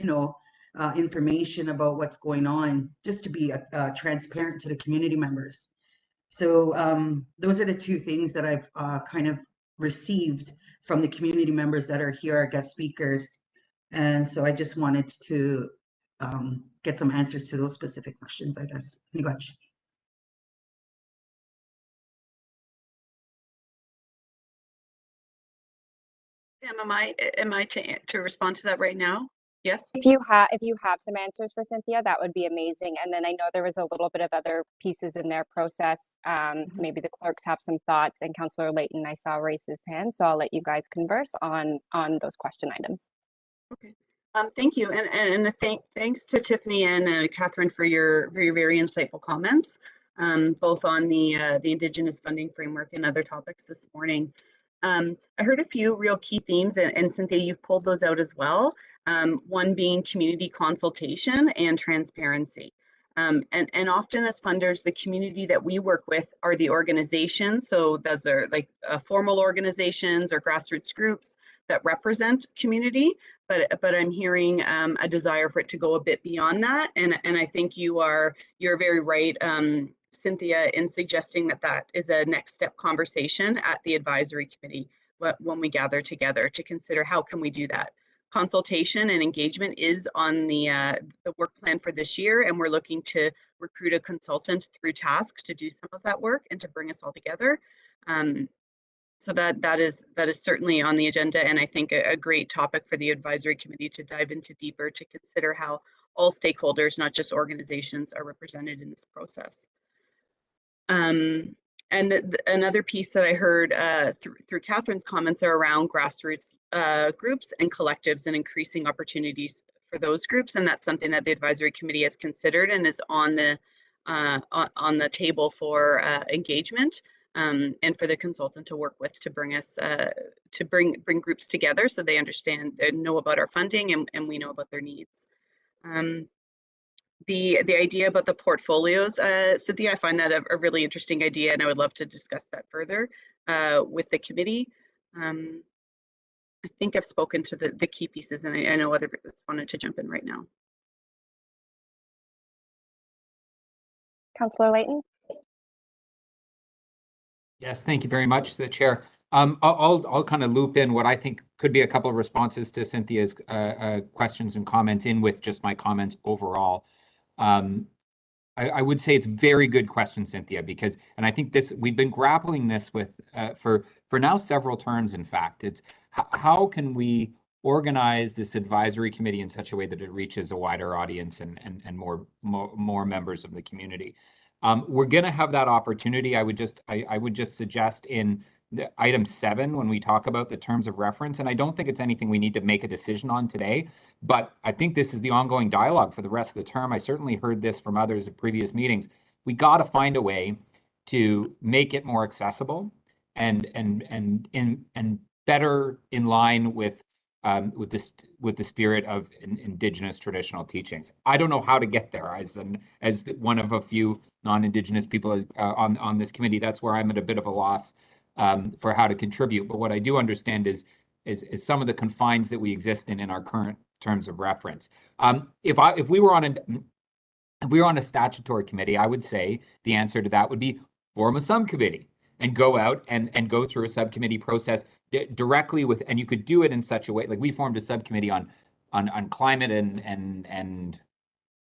information about what's going on, just to be transparent to the community members. So those are the two things that I've kind of received from the community members that are here, our guest speakers. And so I just wanted to get some answers to those specific questions, I guess. Miigwech. Am I to respond to that right now? Yes. If you have some answers for Cynthia, that would be amazing. And then I know there was a little bit of other pieces in their process. Maybe the clerks have some thoughts, and Councillor Layton, I saw raise his hand, so I'll let you guys converse on those question items. Okay. Thank you, and thanks to Tiffany and Catherine for your very insightful comments, both on the Indigenous funding framework and other topics this morning. I heard a few real key themes, and Cynthia, you've pulled those out as well. One being community consultation and transparency. And often as funders, the community that we work with are the organizations. So those are like formal organizations or grassroots groups that represent community. But I'm hearing a desire for it to go a bit beyond that. And I think you're very right, Cynthia, in suggesting that is a next step conversation at the advisory committee when we gather together to consider how can we do that. Consultation and engagement is on the work plan for this year, and we're looking to recruit a consultant through tasks to do some of that work and to bring us all together. So that is certainly on the agenda, and I think a great topic for the advisory committee to dive into deeper to consider how all stakeholders, not just organizations, are represented in this process. And another piece that I heard through Catherine's comments are around grassroots groups and collectives and increasing opportunities for those groups, and that's something that the advisory committee has considered and is on the table for engagement, and for the consultant to work with to bring us to bring groups together so they understand and know about our funding and we know about their needs. The idea about the portfolios, Cynthia, I find that a really interesting idea, and I would love to discuss that further with the committee. I think I've spoken to the key pieces, and I know others wanted to jump in right now. Councillor Layton? Yes, thank you very much, the chair. I'll kind of loop in what I think could be a couple of responses to Cynthia's questions and comments in with just my comments overall. I would say it's a very good question, Cynthia, because, and I think this, we've been grappling this with for now several terms, in fact. It's how can we organize this advisory committee in such a way that it reaches a wider audience and more members of the community. We're going to have that opportunity. I would just suggest in the item 7 when we talk about the terms of reference, and I don't think it's anything we need to make a decision on today, but I think this is the ongoing dialogue for the rest of the term. I certainly heard this from others at previous meetings. We got to find a way to make it more accessible and better in line with the spirit of Indigenous traditional teachings. I don't know how to get there as one of a few non-Indigenous people on this committee. That's where I'm at a bit of a loss for how to contribute. But what I do understand is some of the confines that we exist in our current terms of reference. If we were on a statutory committee, I would say the answer to that would be form a subcommittee and go out and go through a subcommittee process directly with, and you could do it in such a way, like we formed a subcommittee on climate and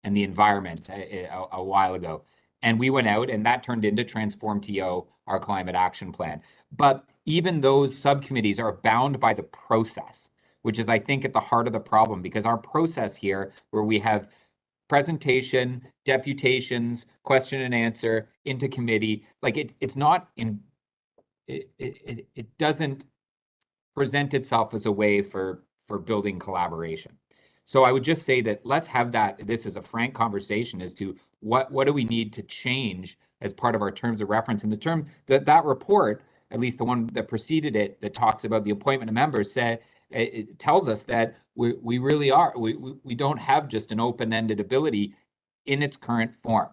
the environment a while ago. And we went out and that turned into Transform TO, our climate action plan. But even those subcommittees are bound by the process, which is, I think, at the heart of the problem, because our process here, where we have presentation, deputations, question and answer into committee, like it's not in, it doesn't present itself as a way for building collaboration. So I would just say that let's have this is a frank conversation as to what do we need to change as part of our terms of reference. And the term that report, at least the one that preceded it, that talks about the appointment of members, it tells us that we really are, we don't have just an open-ended ability in its current form.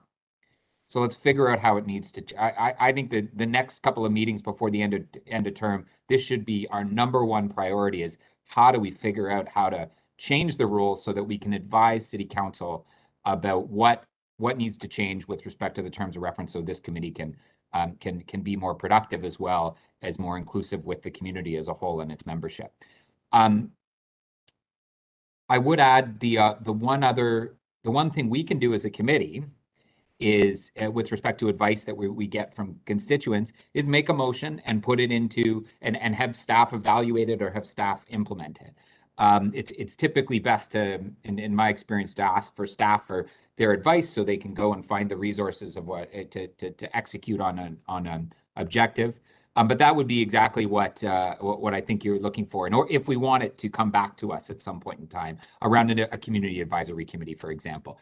So let's figure out how it needs to. I think that the next couple of meetings before the end of term, this should be our #1 priority: is how do we figure out how to change the rules so that we can advise City Council about what needs to change with respect to the terms of reference, so this committee can be more productive as well as more inclusive with the community as a whole and its membership. I would add the one thing we can do as a committee is, with respect to advice that we get from constituents, is make a motion and put it into and have staff evaluate it or have staff implement it. It's typically best to, in my experience, to ask for staff for their advice so they can go and find the resources of what to execute on an objective. But that would be exactly what I think you're looking for, and or if we want it to come back to us at some point in time around a community advisory committee, for example.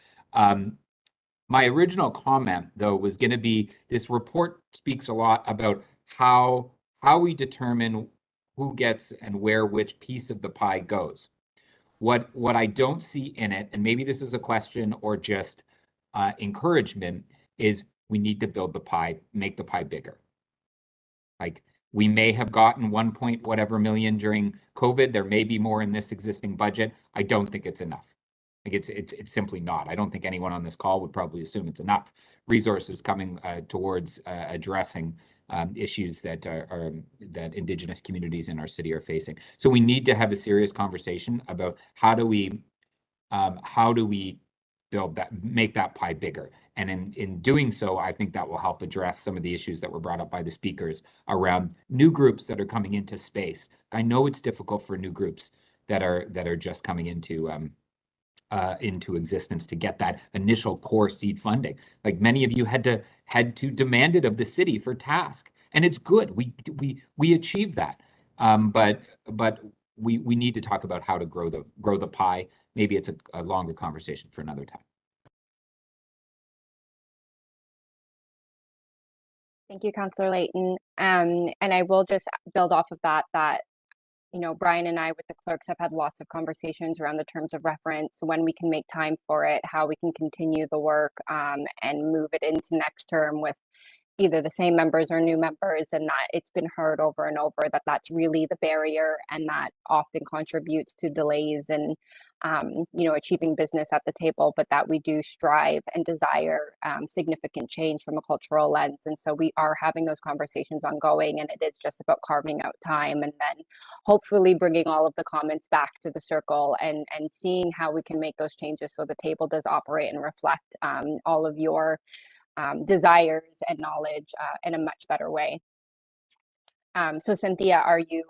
My original comment, though, was going to be, this report speaks a lot about how we determine who gets and where which piece of the pie goes. What I don't see in it, and maybe this is a question or just encouragement, is we need to build the pie, make the pie bigger. Like, we may have gotten 1 point whatever million during COVID. There may be more in this existing budget. I don't think it's enough. Like it's simply not. I don't think anyone on this call would probably assume it's enough resources coming towards addressing issues that Indigenous communities in our city are facing. So we need to have a serious conversation about how do we build that, make that pie bigger. And in doing so, I think that will help address some of the issues that were brought up by the speakers around new groups that are coming into space. I know it's difficult for new groups that are just coming into existence to get that initial core seed funding. Like, many of you had to demand it of the city for task, and it's good. We achieved that, but we need to talk about how to grow the pie. Maybe it's a longer conversation for another time. Thank you, Councillor Layton. And I will just build off of that, you know, Brian and I with the clerks have had lots of conversations around the terms of reference, when we can make time for it, how we can continue the work and move it into next term with either the same members or new members, and that it's been heard over and over that that's really the barrier, and that often contributes to delays and achieving business at the table, but that we do strive and desire significant change from a cultural lens. And so we are having those conversations ongoing, and it is just about carving out time and then hopefully bringing all of the comments back to the circle and seeing how we can make those changes so the table does operate and reflect all of your desires and knowledge in a much better way. So Cynthia, do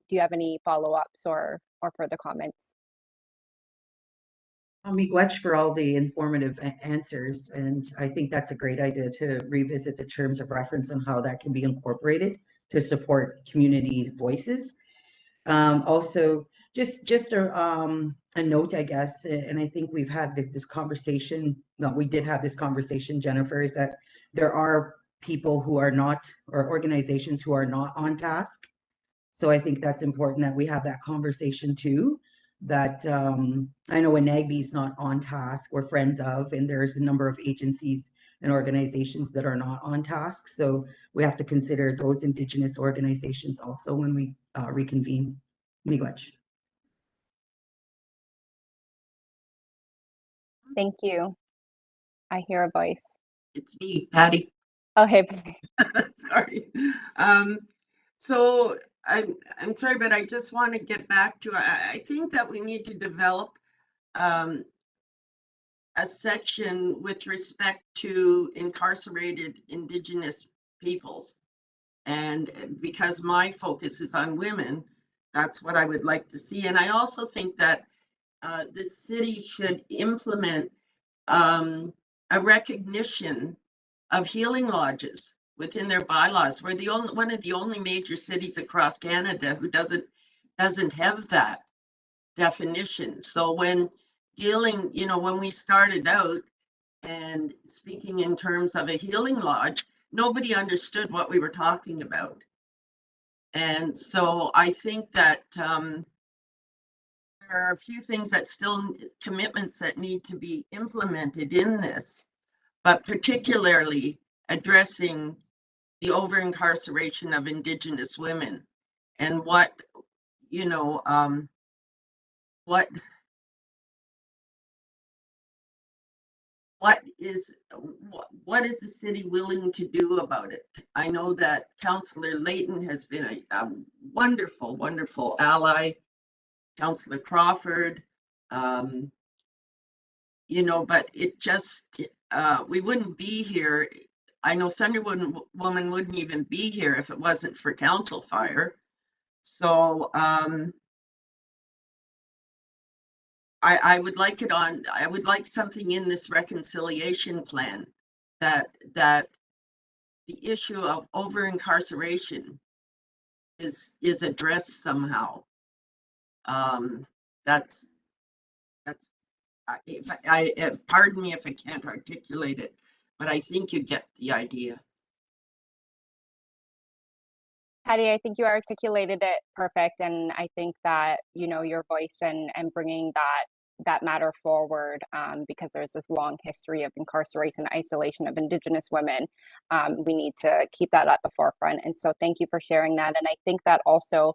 you have any follow-ups or further comments? Miigwech for all the informative answers, and I think that's a great idea to revisit the terms of reference and how that can be incorporated to support community voices. Also, just a note, I guess, and I think we've had this conversation. No, we did have this conversation, Jennifer, is that there are people who are not, or organizations who are not on task. So I think that's important that we have that conversation too. That I know Anagbi is not on task, we're friends of, and there's a number of agencies and organizations that are not on task. So we have to consider those Indigenous organizations also when we reconvene. Miigwech. Thank you. I hear a voice. It's me, Patty. Oh, hey. Sorry. So I'm sorry, but I just want to get back to, I think that we need to develop a section with respect to incarcerated Indigenous peoples. And because my focus is on women, that's what I would like to see. And I also think that the city should implement a recognition of healing lodges within their bylaws. We're one of the only major cities across Canada who doesn't have that definition. So when dealing, when we started out and speaking in terms of a healing lodge, nobody understood what we were talking about. And so I think that there are a few things that still, commitments that need to be implemented in this, but particularly addressing the over-incarceration of Indigenous women and what is the city willing to do about it? I know that Councillor Layton has been a wonderful, wonderful ally, Councillor Crawford, but it just, we wouldn't be here. I know Thunderwood Woman wouldn't even be here if it wasn't for Council Fire. So I would like I would like something in this reconciliation plan that the issue of over incarceration is addressed somehow. That's pardon me if I can't articulate it, but I think you get the idea. Patty, I think you articulated it perfect, and I think that your voice and bringing that matter forward, because there's this long history of incarceration and isolation of Indigenous women. We need to keep that at the forefront, and so thank you for sharing that. And I think that also,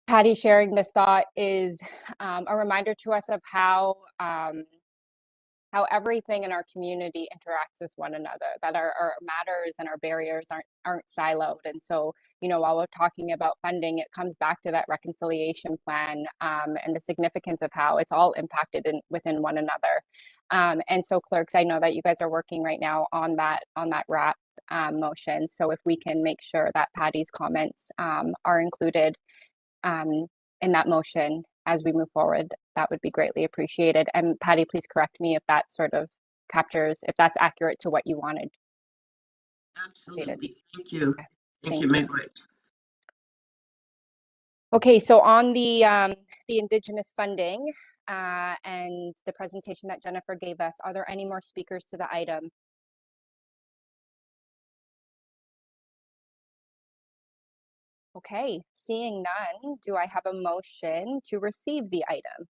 Patty, sharing this thought is a reminder to us of how everything in our community interacts with one another, that our matters and our barriers aren't siloed. And so, while we're talking about funding, it comes back to that reconciliation plan and the significance of how it's all impacted within one another. And so, clerks, I know that you guys are working right now on that wrap motion. So if we can make sure that Patty's comments are included in that motion as we move forward, that would be greatly appreciated. And Patty, please correct me if that sort of captures, if that's accurate to what you wanted. Absolutely. Thank you. Thank you, Miigwech. Okay, so on the Indigenous funding and the presentation that Jennifer gave us, are there any more speakers to the item? Okay, seeing none, do I have a motion to receive the item?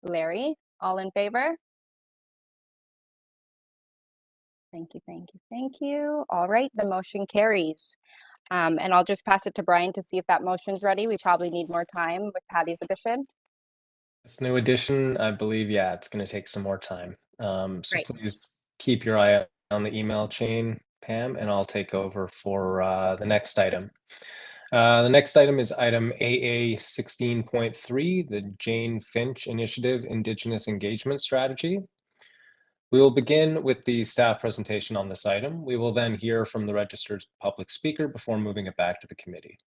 Larry, all in favor? Thank you, thank you, thank you. All right, the motion carries. And I'll just pass it to Brian to see if that motion's ready. We probably need more time with Patty's addition. This new addition, I believe, yeah, it's going to take some more time. So Great. please keep your eye on the email chain, Pam, and I'll take over for the next item. The next item is item AA 16.3, the Jane Finch Initiative Indigenous Engagement Strategy. We will begin with the staff presentation on this item. We will then hear from the registered public speaker before moving it back to the committee.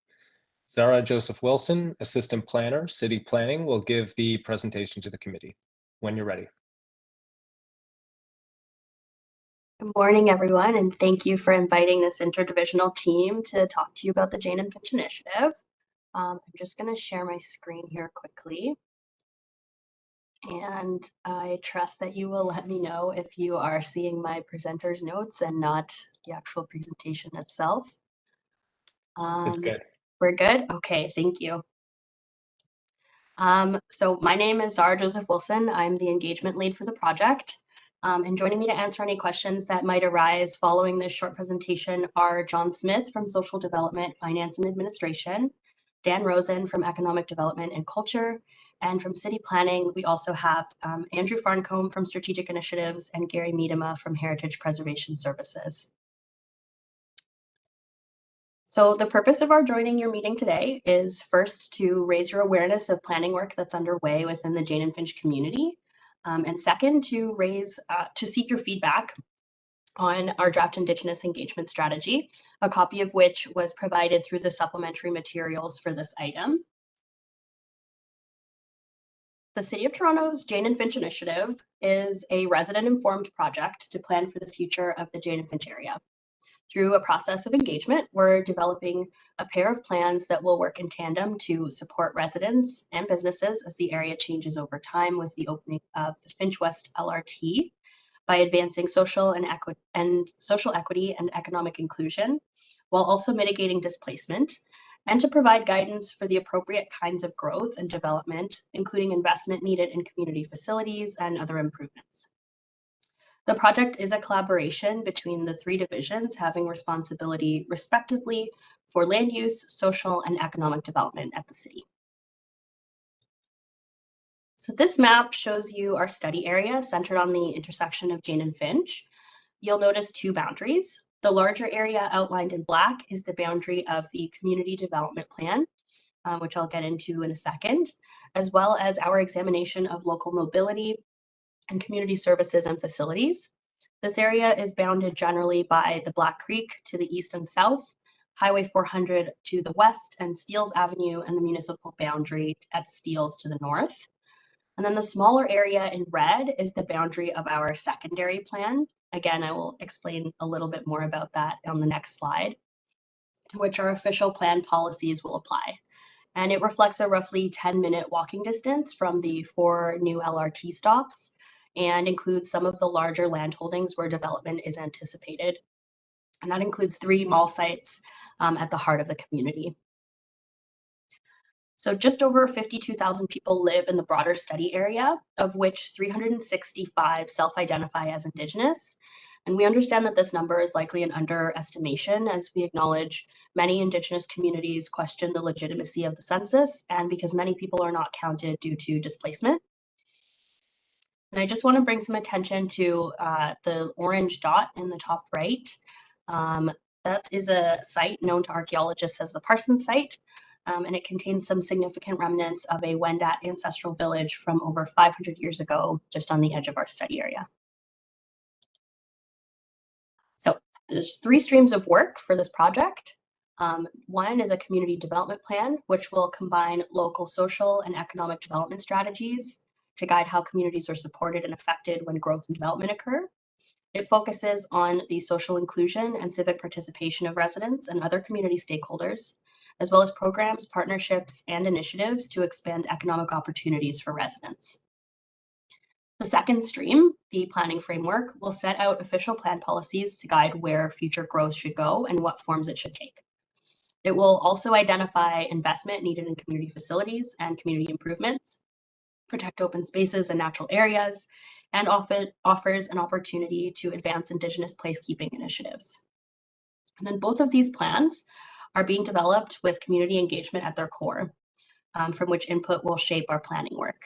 Sarah Joseph Wilson, Assistant Planner, City Planning, will give the presentation to the committee. When you're ready. Good morning, everyone, and thank you for inviting this interdivisional team to talk to you about the Jane and Finch Initiative. I'm just going to share my screen here quickly. And I trust that you will let me know if you are seeing my presenter's notes and not the actual presentation itself. It's good. We're good? Okay, thank you. So my name is Sarah Joseph Wilson. I'm the engagement lead for the project. And joining me to answer any questions that might arise following this short presentation are John Smith from Social Development, Finance and Administration, Dan Rosen from Economic Development and Culture, and from City Planning, we also have Andrew Farncombe from Strategic Initiatives and Gary Miedema from Heritage Preservation Services. So the purpose of our joining your meeting today is first to raise your awareness of planning work that's underway within the Jane and Finch community, and second to seek your feedback on our draft Indigenous engagement strategy, a copy of which was provided through the supplementary materials for this item. The City of Toronto's Jane and Finch Initiative is a resident-informed project to plan for the future of the Jane and Finch area. Through a process of engagement, we're developing a pair of plans that will work in tandem to support residents and businesses as the area changes over time with the opening of the Finch West LRT by advancing social equity and economic inclusion, while also mitigating displacement, and to provide guidance for the appropriate kinds of growth and development, including investment needed in community facilities and other improvements. The project is a collaboration between the three divisions having responsibility respectively for land use, social, and economic development at the city. So this map shows you our study area centered on the intersection of Jane and Finch. You'll notice two boundaries. The larger area outlined in black is the boundary of the Community Development Plan, which I'll get into in a second, as well as our examination of local mobility and community services and facilities. This area is bounded generally by the Black Creek to the east and south, Highway 400 to the west, and Steeles Avenue and the municipal boundary at Steeles to the north. And then the smaller area in red is the boundary of our secondary plan. Again, I will explain a little bit more about that on the next slide, to which our official plan policies will apply. And it reflects a roughly 10-minute walking distance from the 4 new LRT stops and includes some of the larger land holdings where development is anticipated. And that includes 3 mall sites at the heart of the community. So just over 52,000 people live in the broader study area, of which 365 self-identify as Indigenous. And we understand that this number is likely an underestimation, as we acknowledge many Indigenous communities question the legitimacy of the census and because many people are not counted due to displacement. And I just want to bring some attention to the orange dot in the top right. That is a site known to archaeologists as the Parsons site, and it contains some significant remnants of a Wendat ancestral village from over 500 years ago, just on the edge of our study area. So there's 3 streams of work for this project. One is a community development plan, which will combine local social and economic development strategies to guide how communities are supported and affected when growth and development occur. It focuses on the social inclusion and civic participation of residents and other community stakeholders, as well as programs, partnerships, and initiatives to expand economic opportunities for residents. The second stream, the planning framework, will set out official plan policies to guide where future growth should go and what forms it should take. It will also identify investment needed in community facilities and community improvements, protect open spaces and natural areas, and often offers an opportunity to advance Indigenous placekeeping initiatives. And then both of these plans are being developed with community engagement at their core, from which input will shape our planning work.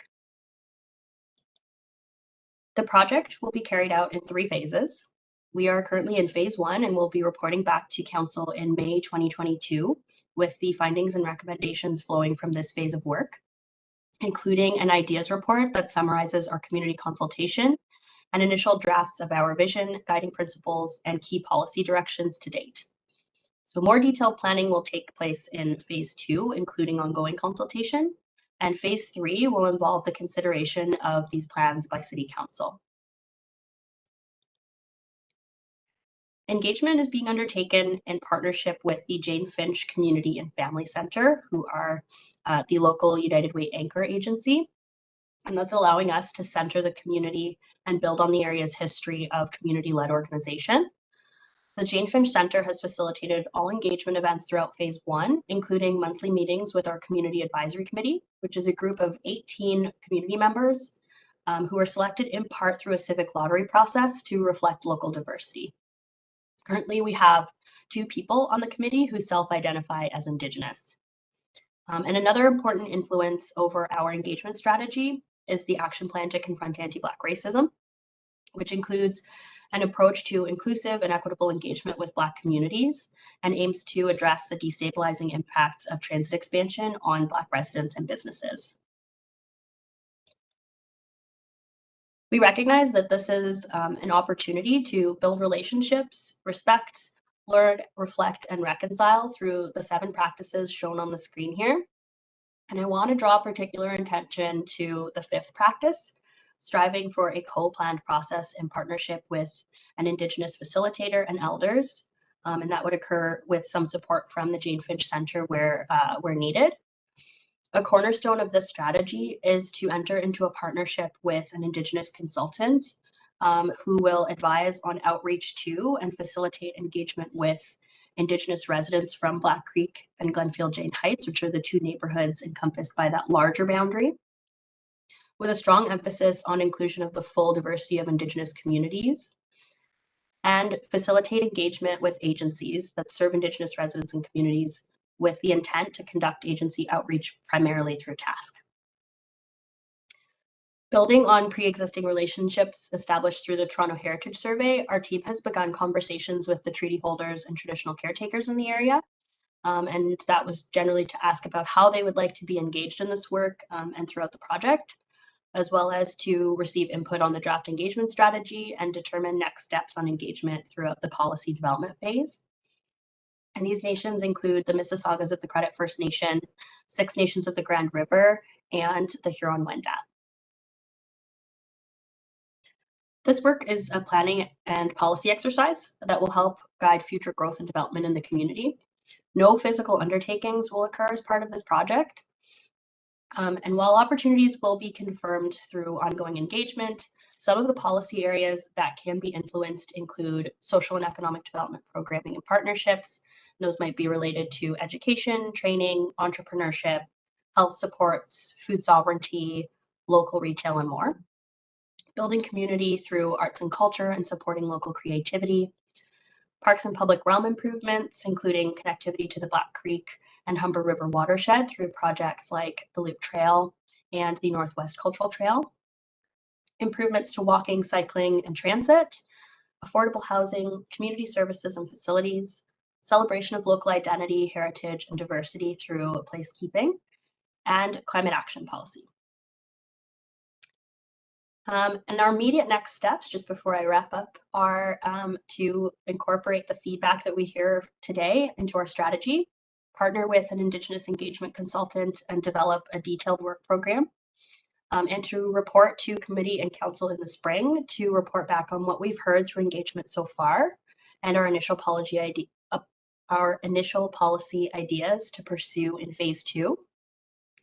The project will be carried out in 3 phases. We are currently in phase 1 and will be reporting back to Council in May 2022 with the findings and recommendations flowing from this phase of work, including an ideas report that summarizes our community consultation and initial drafts of our vision, guiding principles, and key policy directions to date. So more detailed planning will take place in phase 2, including ongoing consultation, and phase 3 will involve the consideration of these plans by City Council. Engagement is being undertaken in partnership with the Jane Finch Community and Family Center, who are the local United Way anchor agency. And that's allowing us to center the community and build on the area's history of community-led organization. The Jane Finch Center has facilitated all engagement events throughout phase 1, including monthly meetings with our Community Advisory Committee, which is a group of 18 community members who are selected in part through a civic lottery process to reflect local diversity. Currently, we have 2 people on the committee who self-identify as Indigenous. And another important influence over our engagement strategy is the action plan to confront anti-Black racism, which includes an approach to inclusive and equitable engagement with Black communities and aims to address the destabilizing impacts of transit expansion on Black residents and businesses. We recognize that this is an opportunity to build relationships, respect, learn, reflect, and reconcile through the 7 practices shown on the screen here. And I want to draw particular attention to the 5th practice, striving for a co-planned process in partnership with an Indigenous facilitator and elders, and that would occur with some support from the Jane Finch Center where needed. A cornerstone of this strategy is to enter into a partnership with an Indigenous consultant who will advise on outreach to and facilitate engagement with Indigenous residents from Black Creek and Glenfield Jane Heights, which are the 2 neighborhoods encompassed by that larger boundary, with a strong emphasis on inclusion of the full diversity of Indigenous communities, and facilitate engagement with agencies that serve Indigenous residents and communities with the intent to conduct agency outreach primarily through task. Building on pre-existing relationships established through the Toronto Heritage Survey, our team has begun conversations with the treaty holders and traditional caretakers in the area. And that was generally to ask about how they would like to be engaged in this work and throughout the project, as well as to receive input on the draft engagement strategy and determine next steps on engagement throughout the policy development phase. And these nations include the Mississaugas of the Credit First Nation, 6 Nations of the Grand River, and the Huron-Wendat. This work is a planning and policy exercise that will help guide future growth and development in the community. No physical undertakings will occur as part of this project. And while opportunities will be confirmed through ongoing engagement, some of the policy areas that can be influenced include social and economic development programming and partnerships. Those might be related to education, training, entrepreneurship, health supports, food sovereignty, local retail, and more. Building community through arts and culture and supporting local creativity. Parks and public realm improvements, including connectivity to the Black Creek and Humber River watershed through projects like the Loop Trail and the Northwest Cultural Trail. Improvements to walking, cycling, and transit, affordable housing, community services and facilities, celebration of local identity, heritage, and diversity through placekeeping, and climate action policy. And our immediate next steps, just before I wrap up, are to incorporate the feedback that we hear today into our strategy, partner with an Indigenous engagement consultant, and develop a detailed work program, and to report to committee and council in the spring to report back on what we've heard through engagement so far and our initial policy ideas to pursue in phase 2.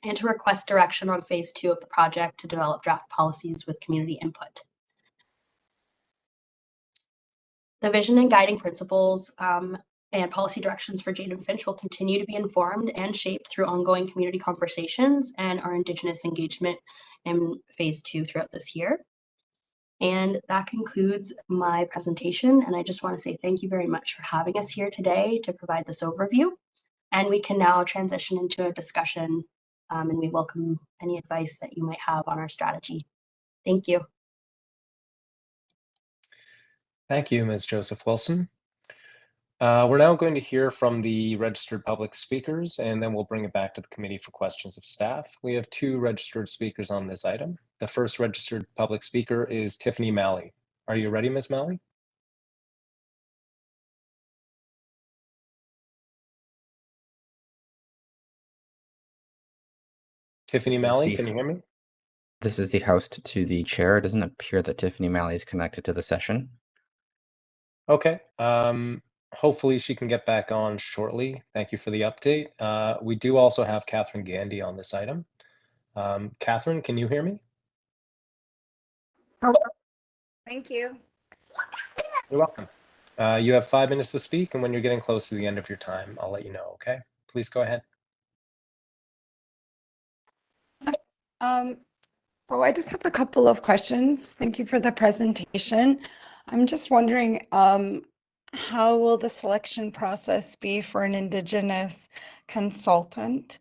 And to request direction on phase 2 of the project to develop draft policies with community input. The vision and guiding principles and policy directions for Jane and Finch will continue to be informed and shaped through ongoing community conversations and our Indigenous engagement in phase 2 throughout this year. And that concludes my presentation. And I just want to say thank you very much for having us here today to provide this overview. And we can now transition into a discussion, and we welcome any advice that you might have on our strategy. Thank you. Thank you, Ms. Joseph Wilson. We're now going to hear from the registered public speakers, and then we'll bring it back to the committee for questions of staff. We have 2 registered speakers on this item. The first registered public speaker is Tiffany Malley. Are you ready, Ms. Malley? Tiffany Malley, can you hear me? This is the host to the chair. It doesn't appear that Tiffany Malley is connected to the session. Okay. Hopefully she can get back on shortly. Thank you for the update. We do also have Catherine Gandy on this item. Catherine, can you hear me? Thank you. You're welcome. You have 5 minutes to speak, and when you're getting close to the end of your time, I'll let you know, okay? Please go ahead. So I just have a couple of questions. Thank you for the presentation. I'm just wondering, how will the selection process be for an Indigenous consultant?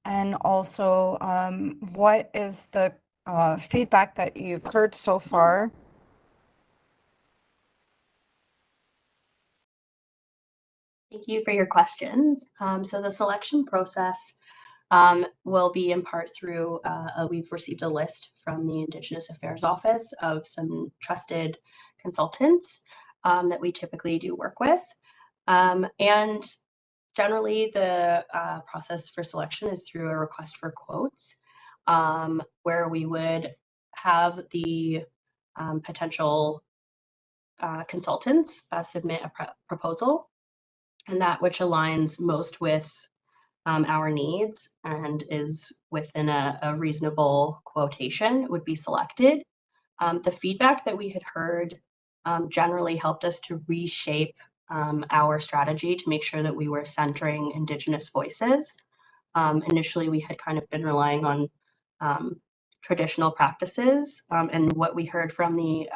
And also, what is the feedback that you've heard so far? Thank you for your questions. So the selection process will be in part through, we've received a list from the Indigenous Affairs Office of some trusted consultants that we typically do work with. And generally the process for selection is through a request for quotes, where we would have the potential consultants submit a proposal, and that which aligns most with our needs and is within a reasonable quotation would be selected. The feedback that we had heard generally helped us to reshape our strategy to make sure that we were centering Indigenous voices. Initially, we had kind of been relying on traditional practices, and what we heard from the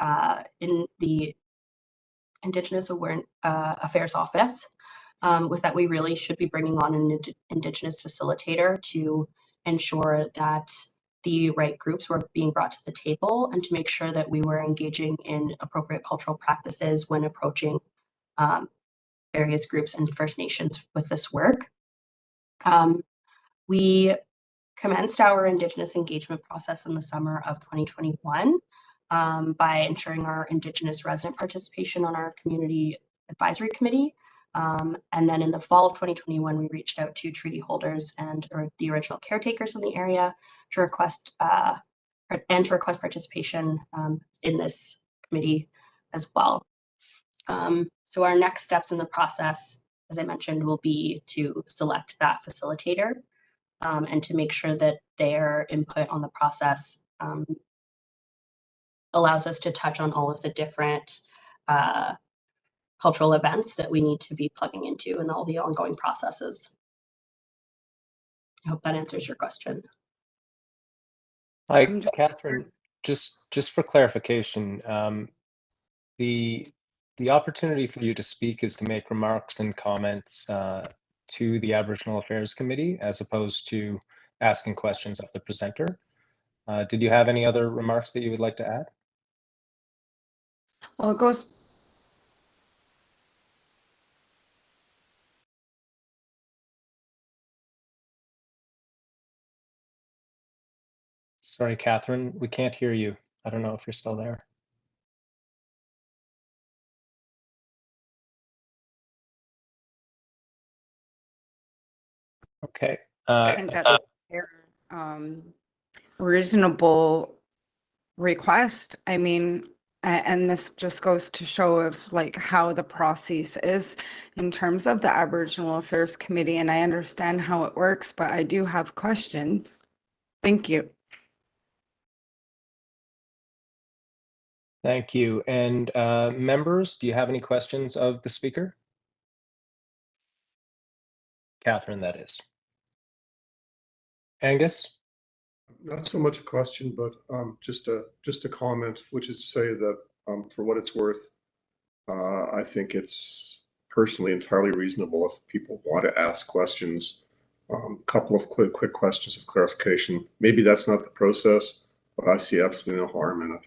Indigenous Affairs Office was that we really should be bringing on an Indigenous facilitator to ensure that the right groups were being brought to the table and to make sure that we were engaging in appropriate cultural practices when approaching various groups and First Nations with this work. We commenced our Indigenous engagement process in the summer of 2021 by ensuring our Indigenous resident participation on our community advisory committee. And then in the fall of 2021, we reached out to treaty holders and the original caretakers in the area to request participation in this committee as well. So our next steps in the process, as I mentioned, will be to select that facilitator and to make sure that their input on the process allows us to touch on all of the different cultural events that we need to be plugging into in all the ongoing processes. I hope that answers your question. Hi, Catherine, just for clarification, the opportunity for you to speak is to make remarks and comments to the Aboriginal Affairs Committee as opposed to asking questions of the presenter. Did you have any other remarks that you would like to add? Well, it goes. Sorry, Catherine, we can't hear you. I don't know if you're still there. Okay. I think that's a reasonable request. I mean, and this just goes to show of like how the process is in terms of the Aboriginal Affairs Committee, and I understand how it works, but I do have questions. Thank you. Thank you. And members, do you have any questions of the speaker? Catherine, that is. Angus? Not so much a question, but just a comment, which is to say that for what it's worth, I think it's personally entirely reasonable if people want to ask questions. Couple of quick questions of clarification. Maybe that's not the process, but I see absolutely no harm in it.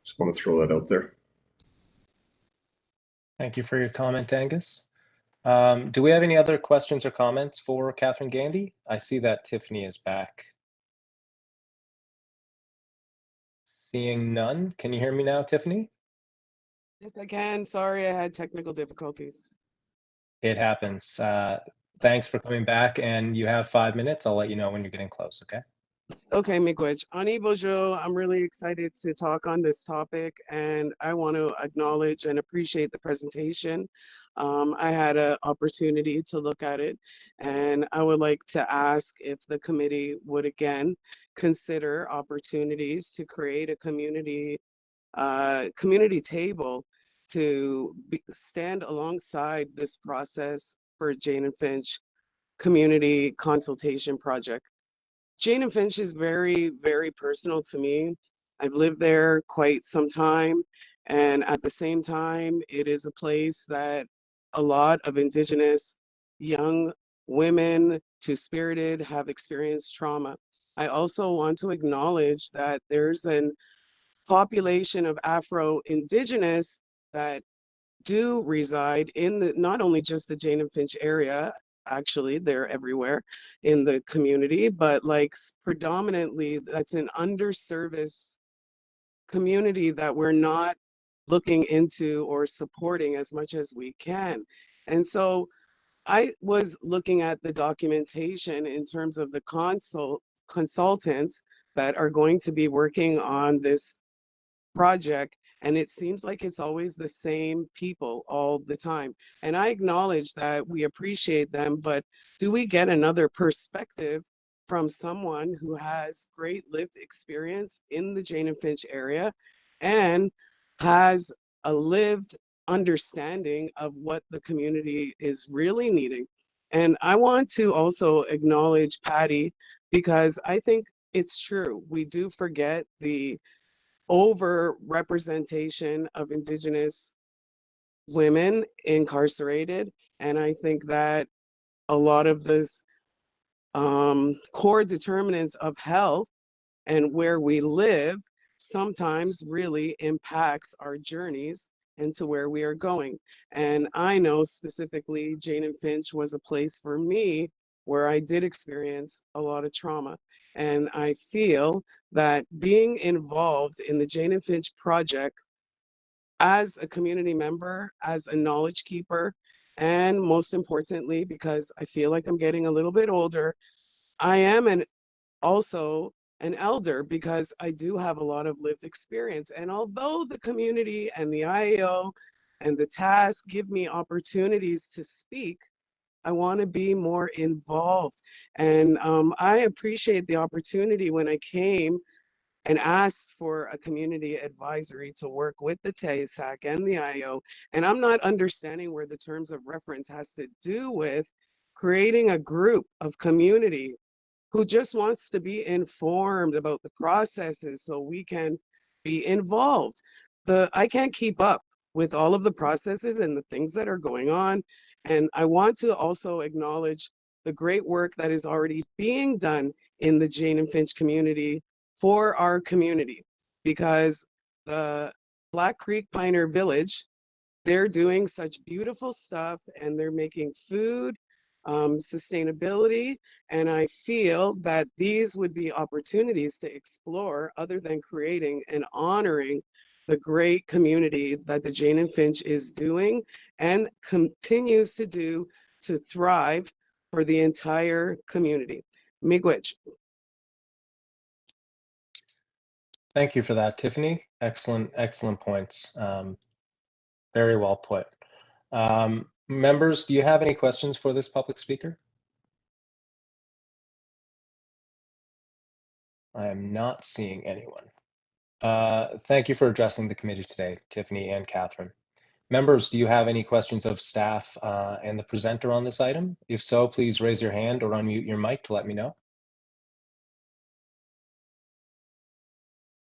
Just want to throw that out there. Thank you for your comment, Angus. Do we have any other questions or comments for Catherine Gandy? I see that Tiffany is back. Seeing none. Can you hear me now, Tiffany? Yes, I can. Sorry, I had technical difficulties. It happens. Thanks for coming back, and you have 5 minutes. I'll let you know when you're getting close, okay? Okay, Miigwech. Ani bonjour. I'm really excited to talk on this topic, and I want to acknowledge and appreciate the presentation. I had an opportunity to look at it, and I would like to ask if the committee would again consider opportunities to create a community table to stand alongside this process for Jane and Finch community consultation project. Jane and Finch is very, very personal to me. I've lived there quite some time, and at the same time, it is a place that a lot of Indigenous young women, two-spirited, have experienced trauma. I also want to acknowledge that there's an population of Afro-Indigenous that do reside in the not only just the Jane and Finch area, actually they're everywhere in the community, but like predominantly that's an underserviced community that we're not looking into or supporting as much as we can. And so I was looking at the documentation in terms of the consultants that are going to be working on this project, and it seems like it's always the same people all the time. And I acknowledge that we appreciate them, but do we get another perspective from someone who has great lived experience in the Jane and Finch area and has a lived understanding of what the community is really needing? And I want to also acknowledge Patty, because I think it's true. We do forget the over representation of Indigenous women incarcerated. And I think that a lot of this core determinants of health and where we live sometimes really impacts our journeys into where we are going. And I know specifically Jane and Finch was a place for me where I did experience a lot of trauma. And I feel that being involved in the Jane and Finch project as a community member, as a knowledge keeper, and most importantly, because I feel like I'm getting a little bit older, I am also an elder because I do have a lot of lived experience. And although the community and the IAO and the task give me opportunities to speak, I want to be more involved. And I appreciate the opportunity when I came and asked for a community advisory to work with the TASAC and the IO. And I'm not understanding where the terms of reference has to do with creating a group of community who just wants to be informed about the processes so we can be involved. I can't keep up with all of the processes and the things that are going on. And I want to also acknowledge the great work that is already being done in the Jane and Finch community for our community, because the Black Creek Pioneer Village, they're doing such beautiful stuff and they're making food, sustainability, and I feel that these would be opportunities to explore other than creating and honoring the great community that the Jane and Finch is doing and continues to do to thrive for the entire community. Miigwech. Thank you for that, Tiffany. Excellent, excellent points. Very well put. Members, do you have any questions for this public speaker? I am not seeing anyone. Thank you for addressing the committee today, Tiffany and Catherine. Members, do you have any questions of staff and the presenter on this item? If so, please raise your hand or unmute your mic to let me know.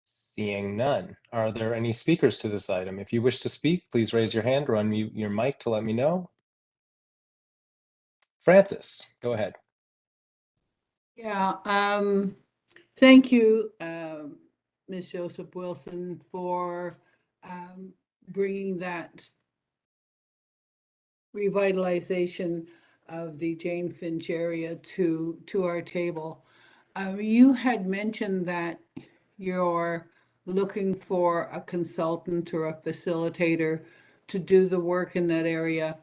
Seeing none. Are there any speakers to this item? If you wish to speak, please raise your hand or unmute your mic to let me know. Francis, go ahead. Yeah, thank you, Ms. Joseph Wilson, for bringing that revitalization of the Jane Finch area to our table. You had mentioned that you're looking for a consultant or a facilitator to do the work in that area.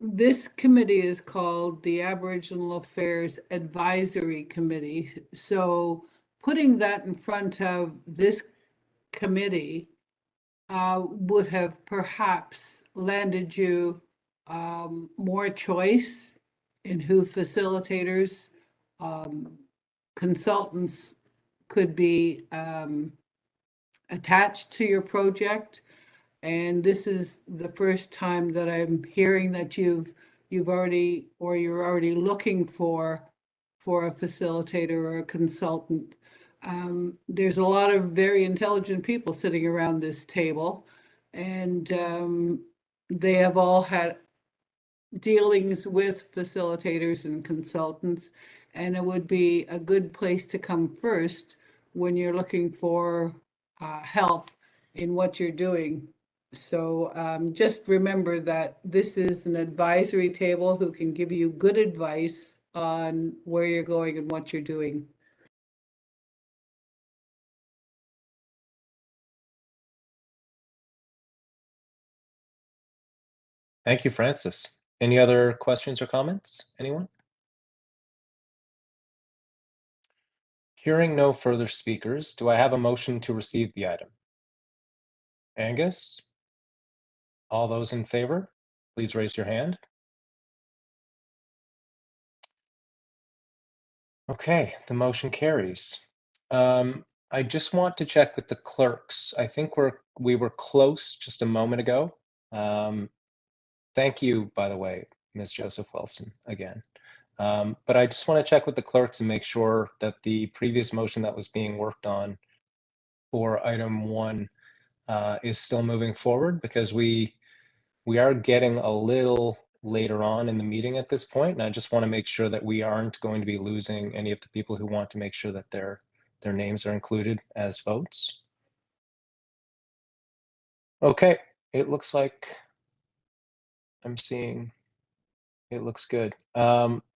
This committee is called the Aboriginal Affairs Advisory Committee. So putting that in front of this committee would have perhaps landed you more choice in who facilitators, consultants could be attached to your project. And this is the first time that I'm hearing that you're already looking for a facilitator or a consultant. There's a lot of very intelligent people sitting around this table, and they have all had dealings with facilitators and consultants, and it would be a good place to come first when you're looking for help in what you're doing. So just remember that this is an advisory table who can give you good advice on where you're going and what you're doing. Thank you, Francis. Any other questions or comments? Anyone? Hearing no further speakers, do I have a motion to receive the item? Angus? All those in favor, please raise your hand. Okay, the motion carries. I just want to check with the clerks. I think we were close just a moment ago. Thank you, by the way, Ms. Joseph Wilson, again. But I just want to check with the clerks and make sure that the previous motion that was being worked on for item 1 is still moving forward, because we are getting a little later on in the meeting at this point, and I just want to make sure that we aren't going to be losing any of the people who want to make sure that their names are included as votes. Okay, it looks like I'm seeing it looks good.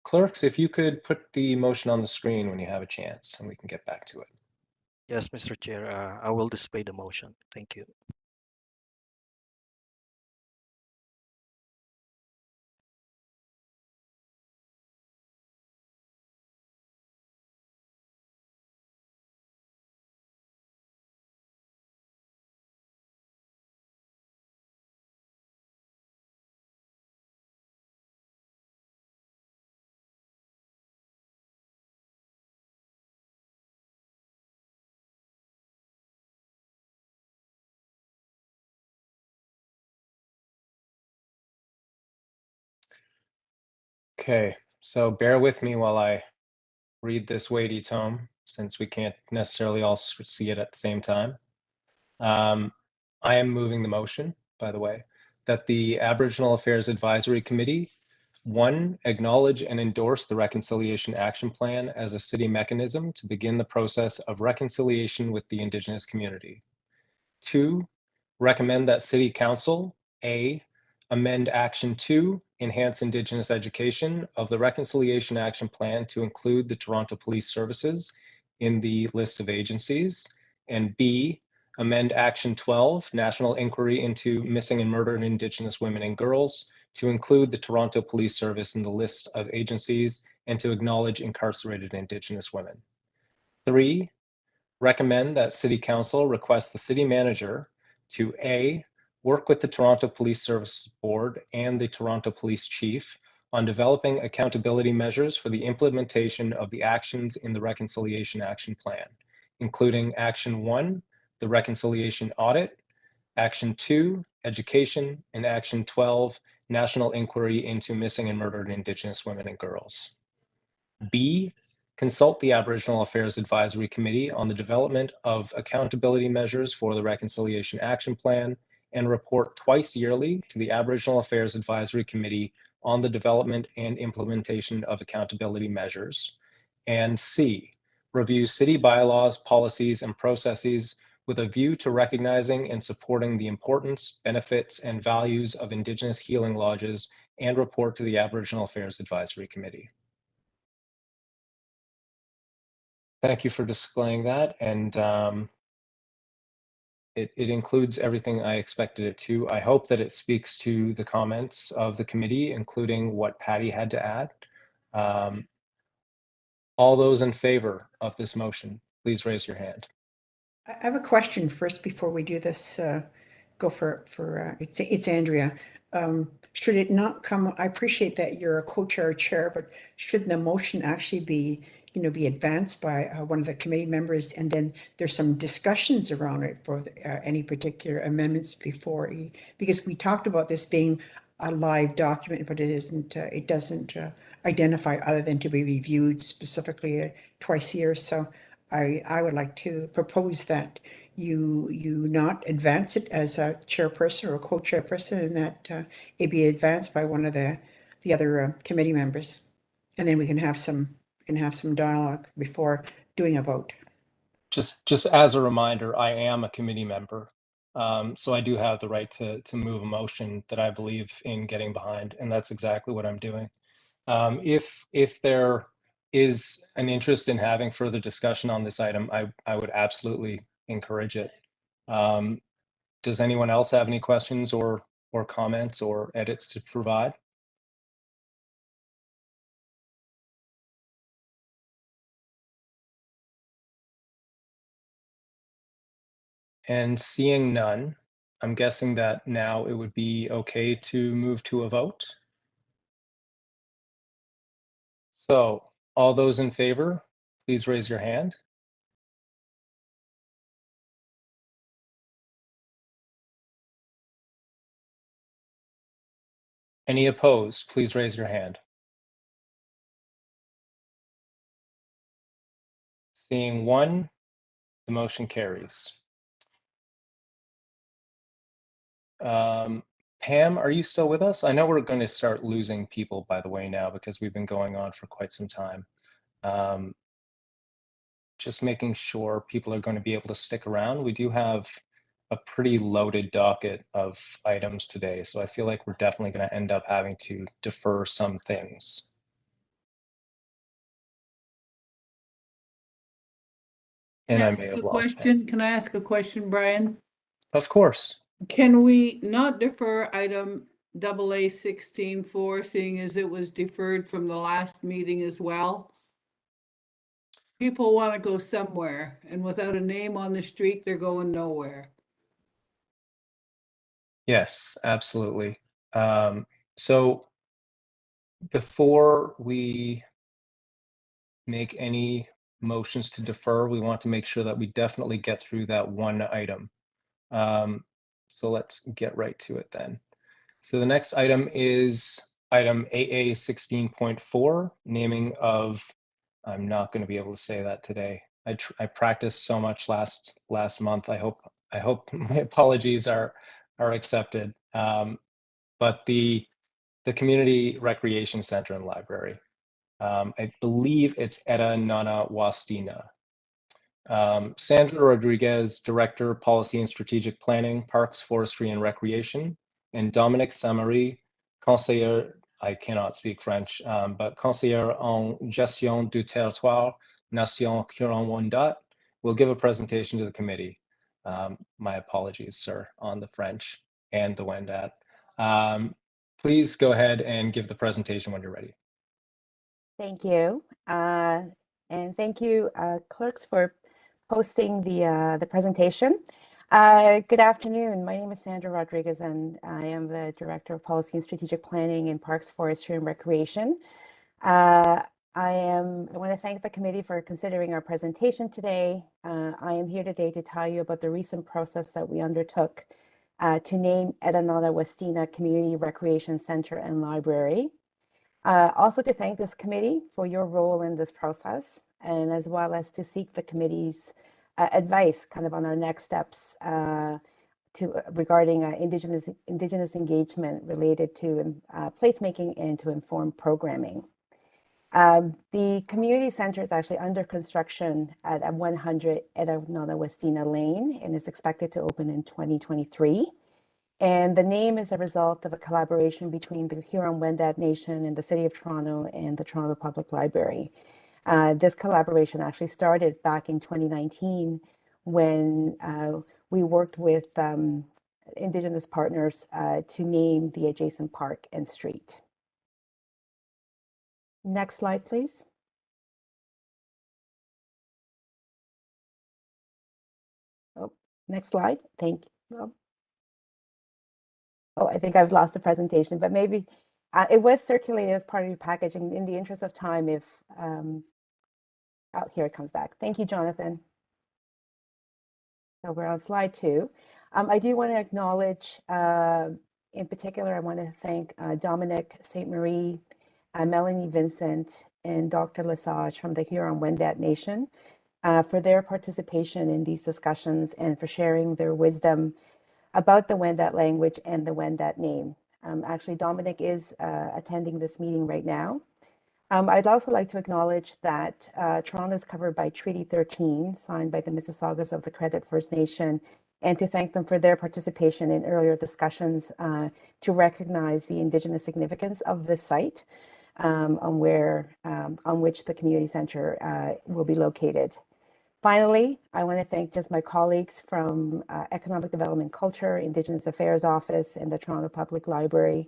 Clerks, if you could put the motion on the screen when you have a chance, and we can get back to it. Yes, Mr. Chair, I will display the motion. Thank you. Okay, so bear with me while I read this weighty tome, since we can't necessarily all see it at the same time. I am moving the motion, by the way, that the Aboriginal Affairs Advisory Committee, 1, acknowledge and endorse the Reconciliation Action Plan as a city mechanism to begin the process of reconciliation with the Indigenous community. 2, recommend that City Council, A, amend Action 2, enhance Indigenous education of the Reconciliation Action Plan to include the Toronto Police Services in the list of agencies, and B, amend Action 12, National Inquiry into Missing and Murdered Indigenous Women and Girls, to include the Toronto Police Service in the list of agencies and to acknowledge incarcerated Indigenous women. 3, recommend that City Council request the City Manager to A, work with the Toronto Police Service Board and the Toronto Police Chief on developing accountability measures for the implementation of the actions in the Reconciliation Action Plan, including Action 1, the Reconciliation Audit, Action 2, Education, and Action 12, National Inquiry into Missing and Murdered Indigenous Women and Girls. B, consult the Aboriginal Affairs Advisory Committee on the development of accountability measures for the Reconciliation Action Plan and report twice yearly to the Aboriginal Affairs Advisory Committee on the development and implementation of accountability measures. And C, review city bylaws, policies, and processes with a view to recognizing and supporting the importance, benefits, and values of Indigenous healing lodges and report to the Aboriginal Affairs Advisory Committee. Thank you for displaying that, and it includes everything I expected it to. I hope that it speaks to the comments of the committee, including what Patty had to add. All those in favor of this motion, please raise your hand. I have a question first before we do this. Go for it's Andrea. Should it not come? I appreciate that you're a co-chair or chair, but should the motion actually be advanced by one of the committee members, and then there's some discussions around it for any particular amendments before? Because we talked about this being a live document, but it isn't. It doesn't identify other than to be reviewed specifically twice a year. So I would like to propose that you not advance it as a chairperson or a co-chairperson, and that it be advanced by one of the other committee members, and then we can have some dialogue before doing a vote. Just as a reminder, I am a committee member, so I do have the right to move a motion that I believe in getting behind, and that's exactly what I'm doing. If there is an interest in having further discussion on this item, I would absolutely encourage it. Does anyone else have any questions or comments or edits to provide? And seeing none, I'm guessing that now it would be okay to move to a vote. So all those in favor, please raise your hand. Any opposed, please raise your hand. Seeing one, the motion carries. Pam, are you still with us? I know we're going to start losing people, by the way, now because we've been going on for quite some time. Just making sure people are going to be able to stick around. We do have a pretty loaded docket of items today, so I feel like we're definitely going to end up having to defer some things. And I may have lost Pam. Can I ask a question, Brian? Of course. Can we not defer item AA 16-4, seeing as it was deferred from the last meeting as well? People want to go somewhere, and without a name on the street, they're going nowhere. Yes, absolutely. So before we make any motions to defer, we want to make sure that we definitely get through that one item. So let's get right to it then. So the next item is item AA 16.4, naming of, I'm not going to be able to say that today. I practiced so much last month. I hope my apologies are accepted. But the community recreation center and library. I believe it's Ethennonnhawahstihnen. Sandra Rodriguez, Director, Policy and Strategic Planning, Parks, Forestry and Recreation, and Dominic Samari, Conseiller, I cannot speak French, but Conseiller en Gestion du Territoire, Nation Huron-Wendat, will give a presentation to the committee. My apologies, sir, on the French and the Wendat. Please go ahead and give the presentation when you're ready. Thank you. And thank you, clerks, for hosting the presentation. Good afternoon. My name is Sandra Rodriguez, and I am the Director of Policy and Strategic Planning in Parks, Forestry and Recreation. I want to thank the committee for considering our presentation today. I am here today to tell you about the recent process that we undertook to name Ethennonnhawahstihnen Community Recreation Center and Library. Also to thank this committee for your role in this process, and as well as to seek the committee's advice kind of on our next steps regarding Indigenous engagement related to placemaking and to inform programming. The community center is actually under construction at 100 Ethennonnhawahstihnen Lane and is expected to open in 2023. And the name is a result of a collaboration between the Huron-Wendat Nation and the City of Toronto and the Toronto Public Library. This collaboration actually started back in 2019 when we worked with Indigenous partners to name the adjacent park and street. Next slide, please. Oh, next slide. Thank you. Oh, I think I've lost the presentation, but maybe it was circulated as part of your package. And in the interest of time, if oh, here it comes back. Thank you, Jonathan. So we're on slide 2. I do want to acknowledge, in particular, I want to thank Dominic St. Marie, Melanie Vincent, and Dr. Lesage from the Huron-Wendat Nation for their participation in these discussions and for sharing their wisdom about the Wendat language and the Wendat name. Actually, Dominic is attending this meeting right now. I'd also like to acknowledge that Toronto is covered by Treaty 13, signed by the Mississaugas of the Credit First Nation, and to thank them for their participation in earlier discussions to recognize the Indigenous significance of this site on which the community center will be located. Finally, I want to thank just my colleagues from Economic Development Culture, Indigenous Affairs Office, and the Toronto Public Library,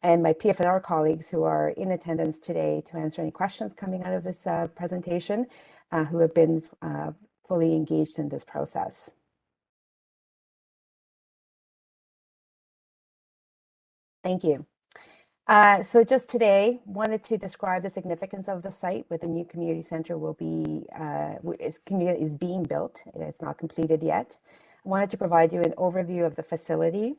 and my PFNR colleagues who are in attendance today to answer any questions coming out of this presentation, who have been fully engaged in this process. Thank you. So just today, wanted to describe the significance of the site where the new community center will be, is being built. It's not completed yet. I wanted to provide you an overview of the facility.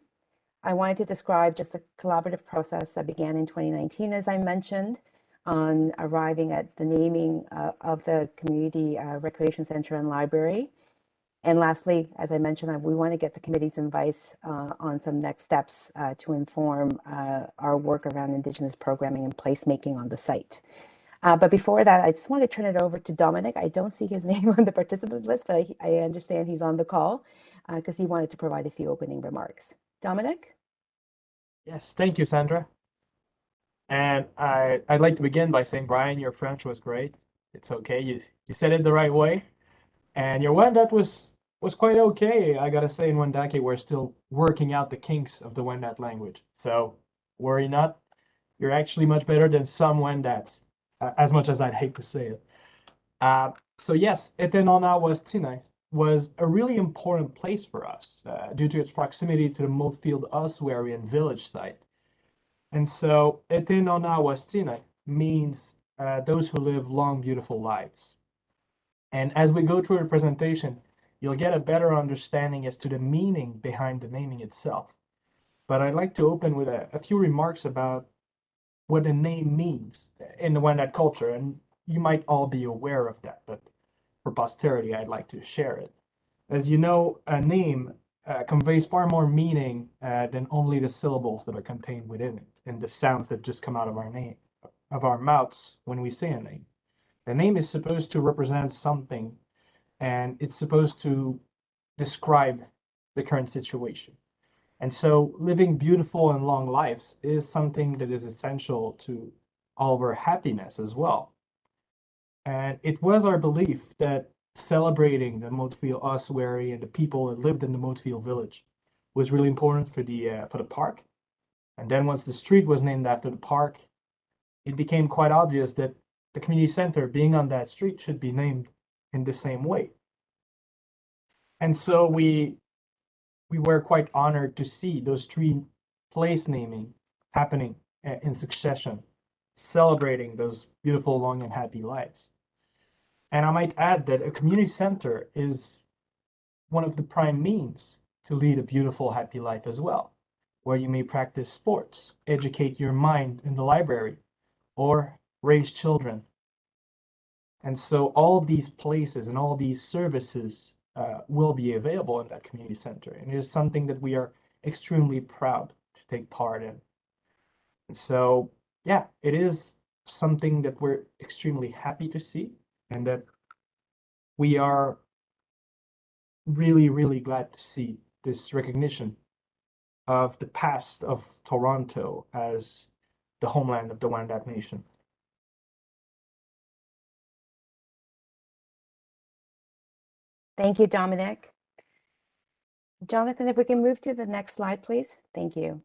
I wanted to describe just a collaborative process that began in 2019, as I mentioned, on arriving at the naming of the community recreation center and library. And lastly, as I mentioned, we want to get the committee's advice on some next steps to inform our work around Indigenous programming and placemaking on the site. But before that, I just want to turn it over to Dominic. I don't see his name on the participants list, but I understand he's on the call because he wanted to provide a few opening remarks. Dominic? Yes, thank you, Sandra. And I'd like to begin by saying, Brian, your French was great. It's okay. You said it the right way. And your Wendat was quite okay. I gotta say, in Wendake, we're still working out the kinks of the Wendat language. So worry not. You're actually much better than some Wendats, as much as I'd hate to say it. So yes, Ethennonnhawahstihnen was a really important place for us due to its proximity to the Moatfield Ossuary village site. And so Ethennonnhawahstihnen means those who live long, beautiful lives. And as we go through the presentation, you'll get a better understanding as to the meaning behind the naming itself. But I'd like to open with a few remarks about what a name means in the Wendat culture. And you might all be aware of that, but for posterity, I'd like to share it. As you know, a name conveys far more meaning than only the syllables that are contained within it and the sounds that just come out of our mouths when we say a name. The name is supposed to represent something, and it's supposed to describe the current situation. And so living beautiful and long lives is something that is essential to all of our happiness as well. And it was our belief that celebrating the Moatfield Ossuary and the people that lived in the Moatfield village was really important for the park. And then once the street was named after the park, it became quite obvious that the community center being on that street should be named in the same way. And so we were quite honored to see those three place naming happening in succession, celebrating those beautiful, long, and happy lives. And I might add that a community center is one of the prime means to lead a beautiful, happy life as well, where you may practice sports, educate your mind in the library, or raise children. And so all these places and all these services will be available in that community center. And it is something that we are extremely proud to take part in. And so, yeah, it is something that we're extremely happy to see, and that we are really, really glad to see this recognition of the past of Toronto as the homeland of the Wendat Nation. Thank you, Dominic. Jonathan, if we can move to the next slide, please. Thank you.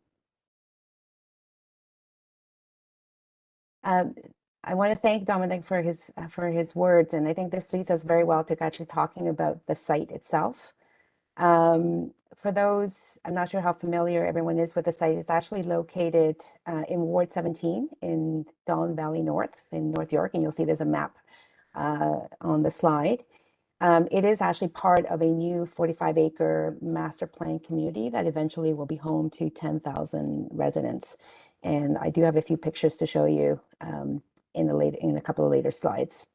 I want to thank Dominic for his words, and I think this leads us very well to actually talking about the site itself. For those, I'm not sure how familiar everyone is with the site, it's actually located in Ward 17 in Don Valley North in North York, and you'll see there's a map on the slide. It is actually part of a new 45-acre master plan community that eventually will be home to 10,000 residents. And I do have a few pictures to show you in a couple of later slides.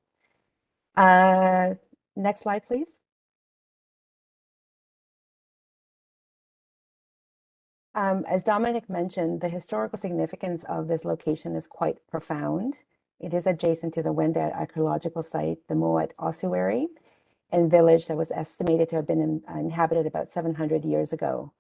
Next slide, please. As Dominic mentioned, the historical significance of this location is quite profound. It is adjacent to the Wendat archaeological site, the Mowat ossuary and village that was estimated to have been inhabited about 700 years ago.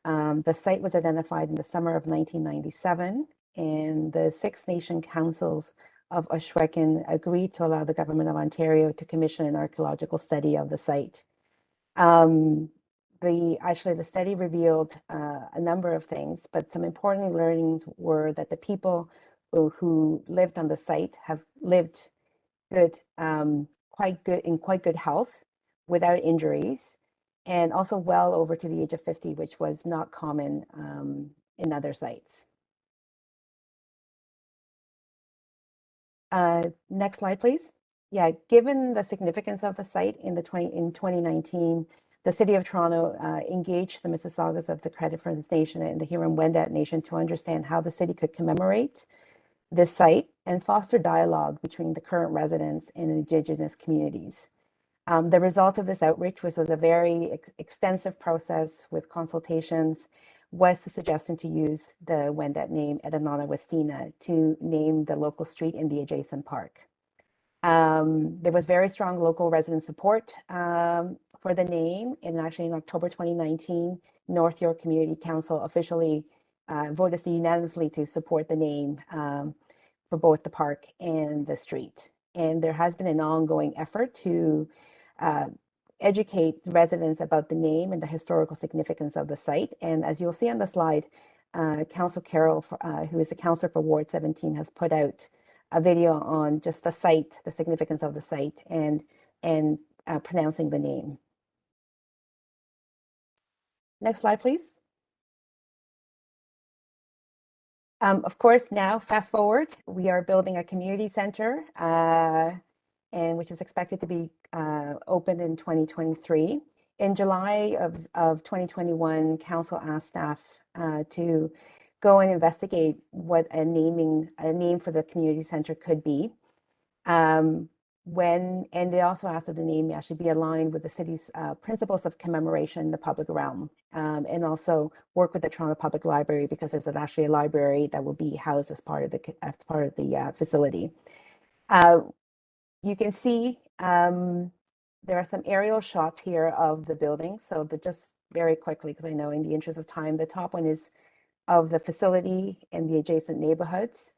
The site was identified in the summer of 1997, and the Six Nation Councils of Ashwekin agreed to allow the Government of Ontario to commission an archaeological study of the site. The study revealed a number of things, but some important learnings were that the people who lived on the site have lived quite good health without injuries, and also well over to the age of 50, which was not common in other sites. Next slide, please. Yeah, given the significance of the site in 2019, the City of Toronto engaged the Mississaugas of the Credit First Nation and the Huron-Wendat Nation to understand how the city could commemorate this site and foster dialogue between the current residents and Indigenous communities. The result of this outreach was a very extensive process with consultations, was the suggestion to use the Wendat name Ethennonnhawahstihnen to name the local street in the adjacent park. There was very strong local resident support for the name, and actually in October 2019, North York Community Council officially voted unanimously to support the name for both the park and the street. And there has been an ongoing effort to educate residents about the name and the historical significance of the site. And as you'll see on the slide, Councillor Carroll, who is the councillor for Ward 17, has put out a video on just the site, the significance of the site, and pronouncing the name. Next slide, please. Of course, now fast forward, we are building a community center, and which is expected to be opened in 2023. In July of 2021, Council asked staff to go and investigate what a name for the community center could be. And they also asked that the name actually be aligned with the city's principles of commemoration in the public realm, and also work with the Toronto Public Library, because there's actually a library that will be housed as part of the facility. You can see there are some aerial shots here of the building. So just very quickly, because I know in the interest of time, the top one is of the facility and the adjacent neighborhoods.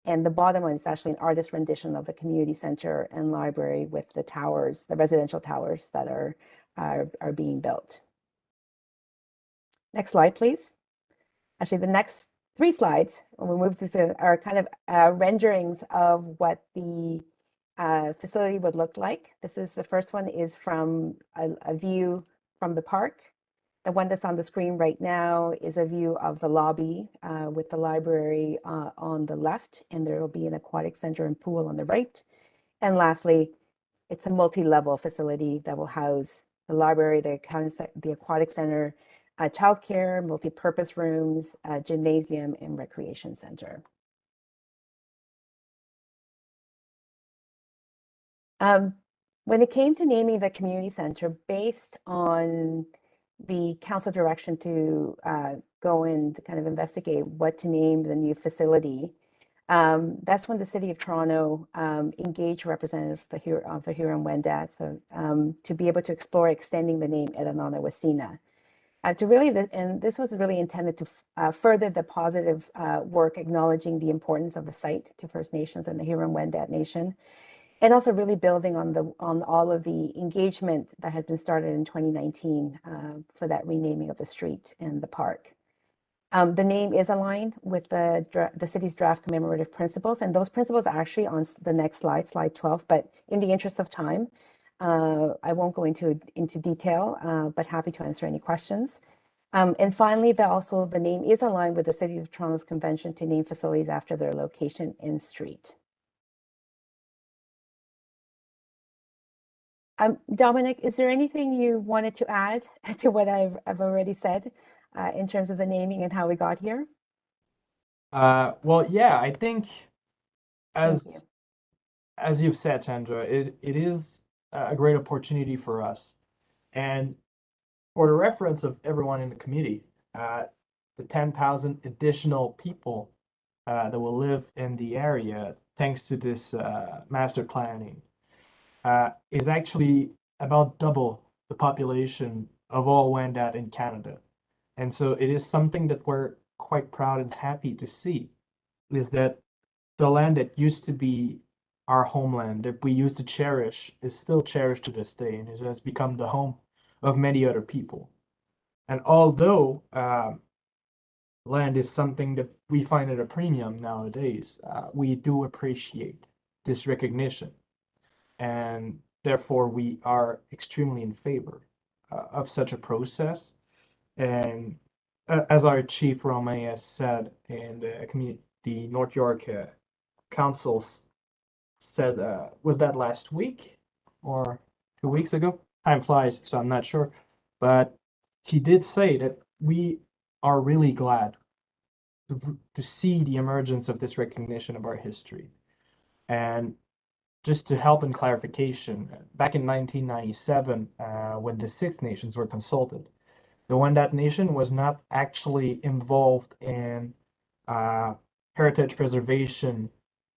And the bottom one is actually an artist rendition of the community center and library with the towers, the residential towers that are being built. Next slide, please. Actually, the next 3 slides, when we move through are kind of renderings of what the facility would look like. The first one is from a view from the park. The one that's on the screen right now is a view of the lobby with the library on the left, and there will be an aquatic center and pool on the right. And lastly, it's a multi-level facility that will house the library, the aquatic center, childcare, multi-purpose rooms, gymnasium, and recreation center. When it came to naming the community center, based on the council direction to go and kind of investigate what to name the new facility, that's when the City of Toronto engaged representatives of the Huron-Wendat, so to be able to explore extending the name Ethennonnhawahstihnen. To really, and this was really intended to further the positive work acknowledging the importance of the site to First Nations and the Huron-Wendat Nation, and also really building on all of the engagement that had been started in 2019 for that renaming of the street and the park. The name is aligned with the city's draft commemorative principles, and those principles are actually on the next slide, slide 12, but in the interest of time, I won't go into detail, but happy to answer any questions. And finally, the name is aligned with the City of Toronto's convention to name facilities after their location and street. Dominic, is there anything you wanted to add to what I've already said in terms of the naming and how we got here? Well, yeah, I think as you've said, Sandra, it is a great opportunity for us. And for the reference of everyone in the committee, the 10,000 additional people that will live in the area thanks to this master planning is actually about double the population of all Wendat in Canada. And so it is something that we're quite proud and happy to see, is that the land that used to be our homeland, that we used to cherish, is still cherished to this day, and it has become the home of many other people. And although land is something that we find at a premium nowadays, we do appreciate this recognition. And therefore, we are extremely in favor of such a process. And as our chief Romain has said, and the North York councils said, was that last week or 2 weeks ago? Time flies, so I'm not sure. But he did say that we are really glad to see the emergence of this recognition of our history. And just to help in clarification, back in 1997, when the Six Nations were consulted, the Wendat Nation was not actually involved in heritage preservation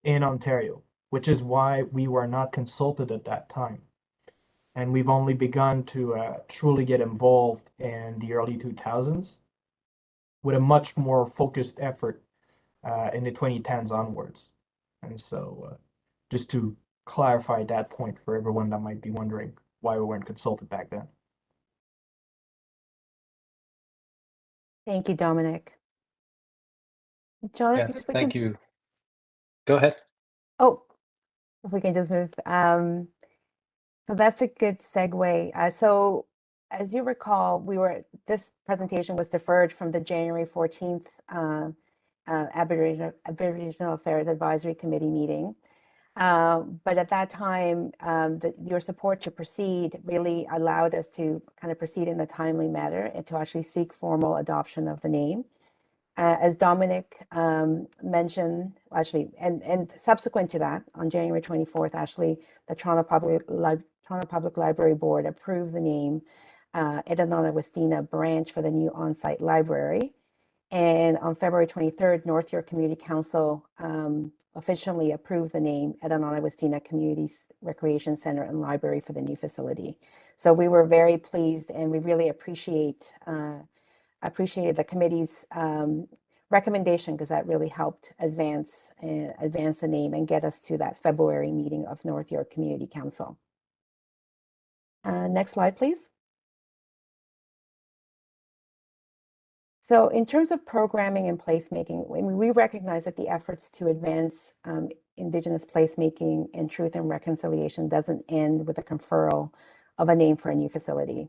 in Ontario, which is why we were not consulted at that time. And we've only begun to truly get involved in the early 2000s with a much more focused effort in the 2010s onwards. And so just to clarify that point for everyone that might be wondering why we weren't consulted back then. Thank you, Dominic. Jonathan, Yes, thank you. Go ahead. Oh, if we can just move. So that's a good segue. So as you recall, this presentation was deferred from the January 14th Aboriginal Affairs Advisory Committee meeting. But at that time, your support to proceed really allowed us to kind of proceed in a timely manner and to actually seek formal adoption of the name. As Dominic mentioned, actually, and subsequent to that, on January 24th, actually, the Toronto Public Library Board approved the name Ethennonnhawahstihnen branch for the new on-site library. And on February 23rd, North York Community Council officially approved the name Ethennonnhawahstihnen Community Recreation Center and Library for the new facility. So we were very pleased, and we really appreciated the committee's recommendation, because that really helped advance the name and get us to that February meeting of North York Community Council. Next slide, please. So in terms of programming and placemaking, we recognize that the efforts to advance Indigenous placemaking and truth and reconciliation doesn't end with the conferral of a name for a new facility.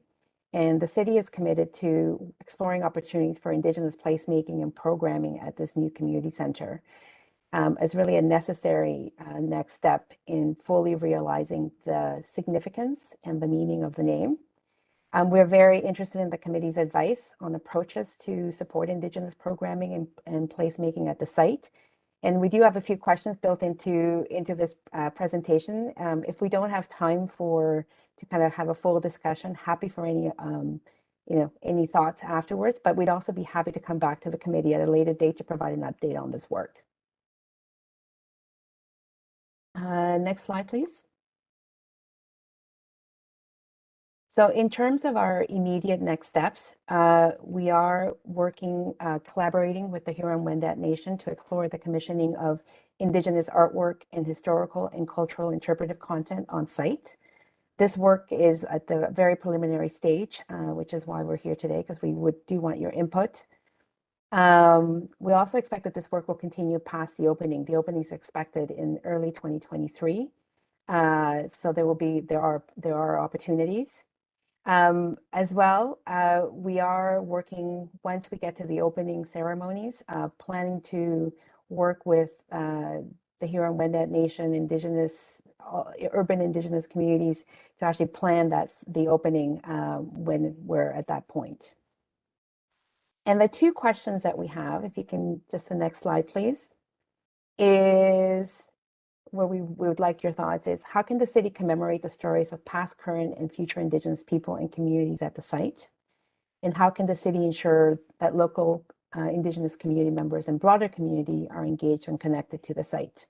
And the city is committed to exploring opportunities for Indigenous placemaking and programming at this new community center as really a necessary next step in fully realizing the significance and the meaning of the name. We're very interested in the committee's advice on approaches to support Indigenous programming and placemaking at the site. And we do have a few questions built into this presentation. If we don't have time to kind of have a full discussion, happy for any any thoughts afterwards, but we'd also be happy to come back to the committee at a later date to provide an update on this work. Next slide, please. So in terms of our immediate next steps, we are working, collaborating with the Huron-Wendat Nation to explore the commissioning of Indigenous artwork and historical and cultural interpretive content on site. This work is at the very preliminary stage, which is why we're here today, because we do want your input. We also expect that this work will continue past the opening. The opening is expected in early 2023. So there are opportunities. As well, we are working, once we get to the opening ceremonies, planning to work with the Huron-Wendat Nation, urban Indigenous communities to actually plan the opening when we're at that point. And the two questions that we have, if you can, just the next slide, please, is where we would like your thoughts is, how can the city commemorate the stories of past, current, and future Indigenous people and communities at the site? And how can the city ensure that local Indigenous community members and broader community are engaged and connected to the site?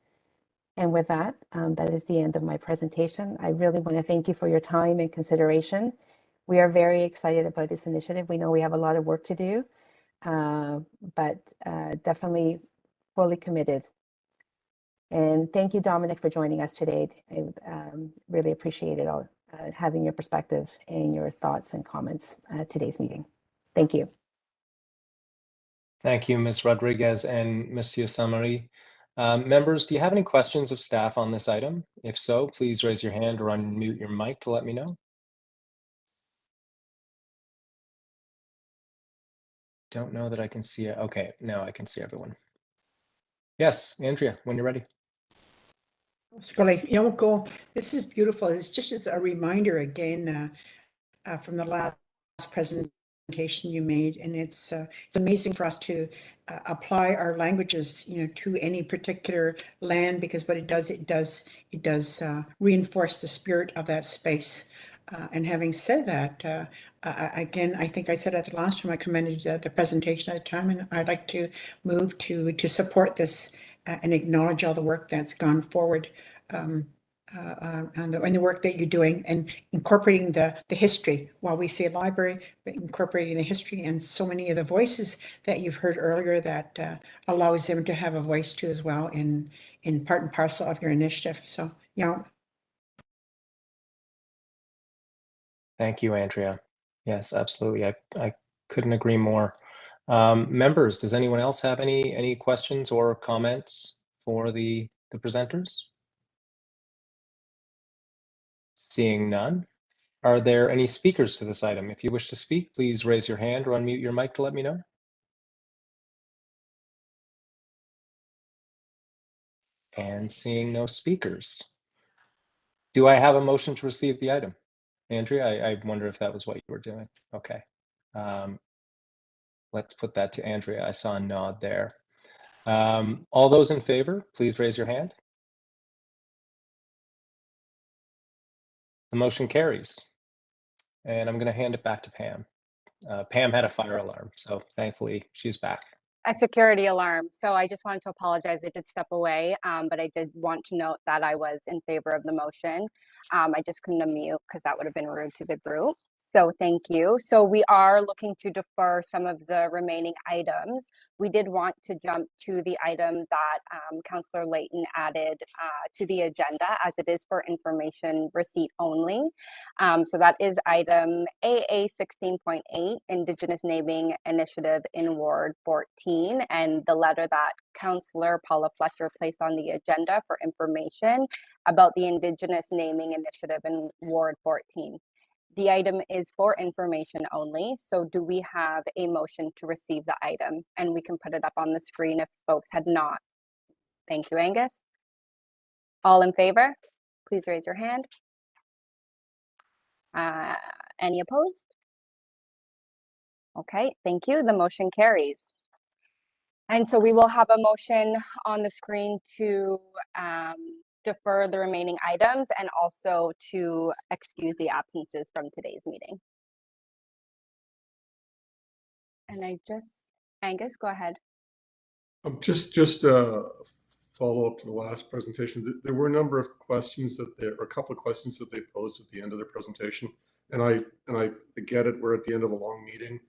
And with that, that is the end of my presentation. I really want to thank you for your time and consideration. We are very excited about this initiative. We know we have a lot of work to do, but definitely fully committed. And thank you, Dominic, for joining us today. I really appreciated having your perspective and your thoughts and comments at today's meeting. Thank you. Thank you, Ms. Rodriguez and Monsieur Samari. Members, do you have any questions of staff on this item? If so, please raise your hand or unmute your mic to let me know. Don't know that I can see it. Okay, now I can see everyone. Yes, Andrea, when you're ready. This is beautiful. It's just as a reminder again from the last presentation you made, and it's amazing for us to apply our languages, to any particular land, because what it does reinforce the spirit of that space. And having said that, again, I think I said at the last time I commended the presentation at the time, and I'd like to move to support this and acknowledge all the work that's gone forward and the work that you're doing, and incorporating the history. While we say library, but incorporating the history and so many of the voices that you've heard earlier that allows them to have a voice too as well in part and parcel of your initiative. So, Thank you, Andrea. Yes, absolutely. I couldn't agree more. Members, does anyone else have any questions or comments for the presenters? Seeing none. Are there any speakers to this item? If you wish to speak, please raise your hand or unmute your mic to let me know. And seeing no speakers. Do I have a motion to receive the item? Andrea, I wonder if that was what you were doing. Okay. Let's put that to Andrea. I saw a nod there. All those in favor, please raise your hand. The motion carries. And I'm going to hand it back to Pam. Pam had a fire alarm, so thankfully she's back. A security alarm. So I just wanted to apologize. I did step away, but I did want to note that I was in favor of the motion. I just couldn't unmute because that would have been rude to the group. So thank you. So we are looking to defer some of the remaining items. We did want to jump to the item that Councillor Layton added to the agenda, as it is for information receipt only. So that is item AA 16.8, Indigenous Naming Initiative in Ward 14, and the letter that Councillor Paula Fletcher placed on the agenda for information about the Indigenous Naming Initiative in Ward 14. The item is for information only. So do we have a motion to receive the item? And we can put it up on the screen if folks had not. Thank you, Angus. All in favor, please raise your hand. Any opposed? Okay, thank you. The motion carries. And so we will have a motion on the screen to defer the remaining items and also to excuse the absences from today's meeting. And Angus, go ahead. Just follow up to the last presentation. There were a number of questions or a couple of questions that they posed at the end of their presentation, and I get it. We're at the end of a long meeting.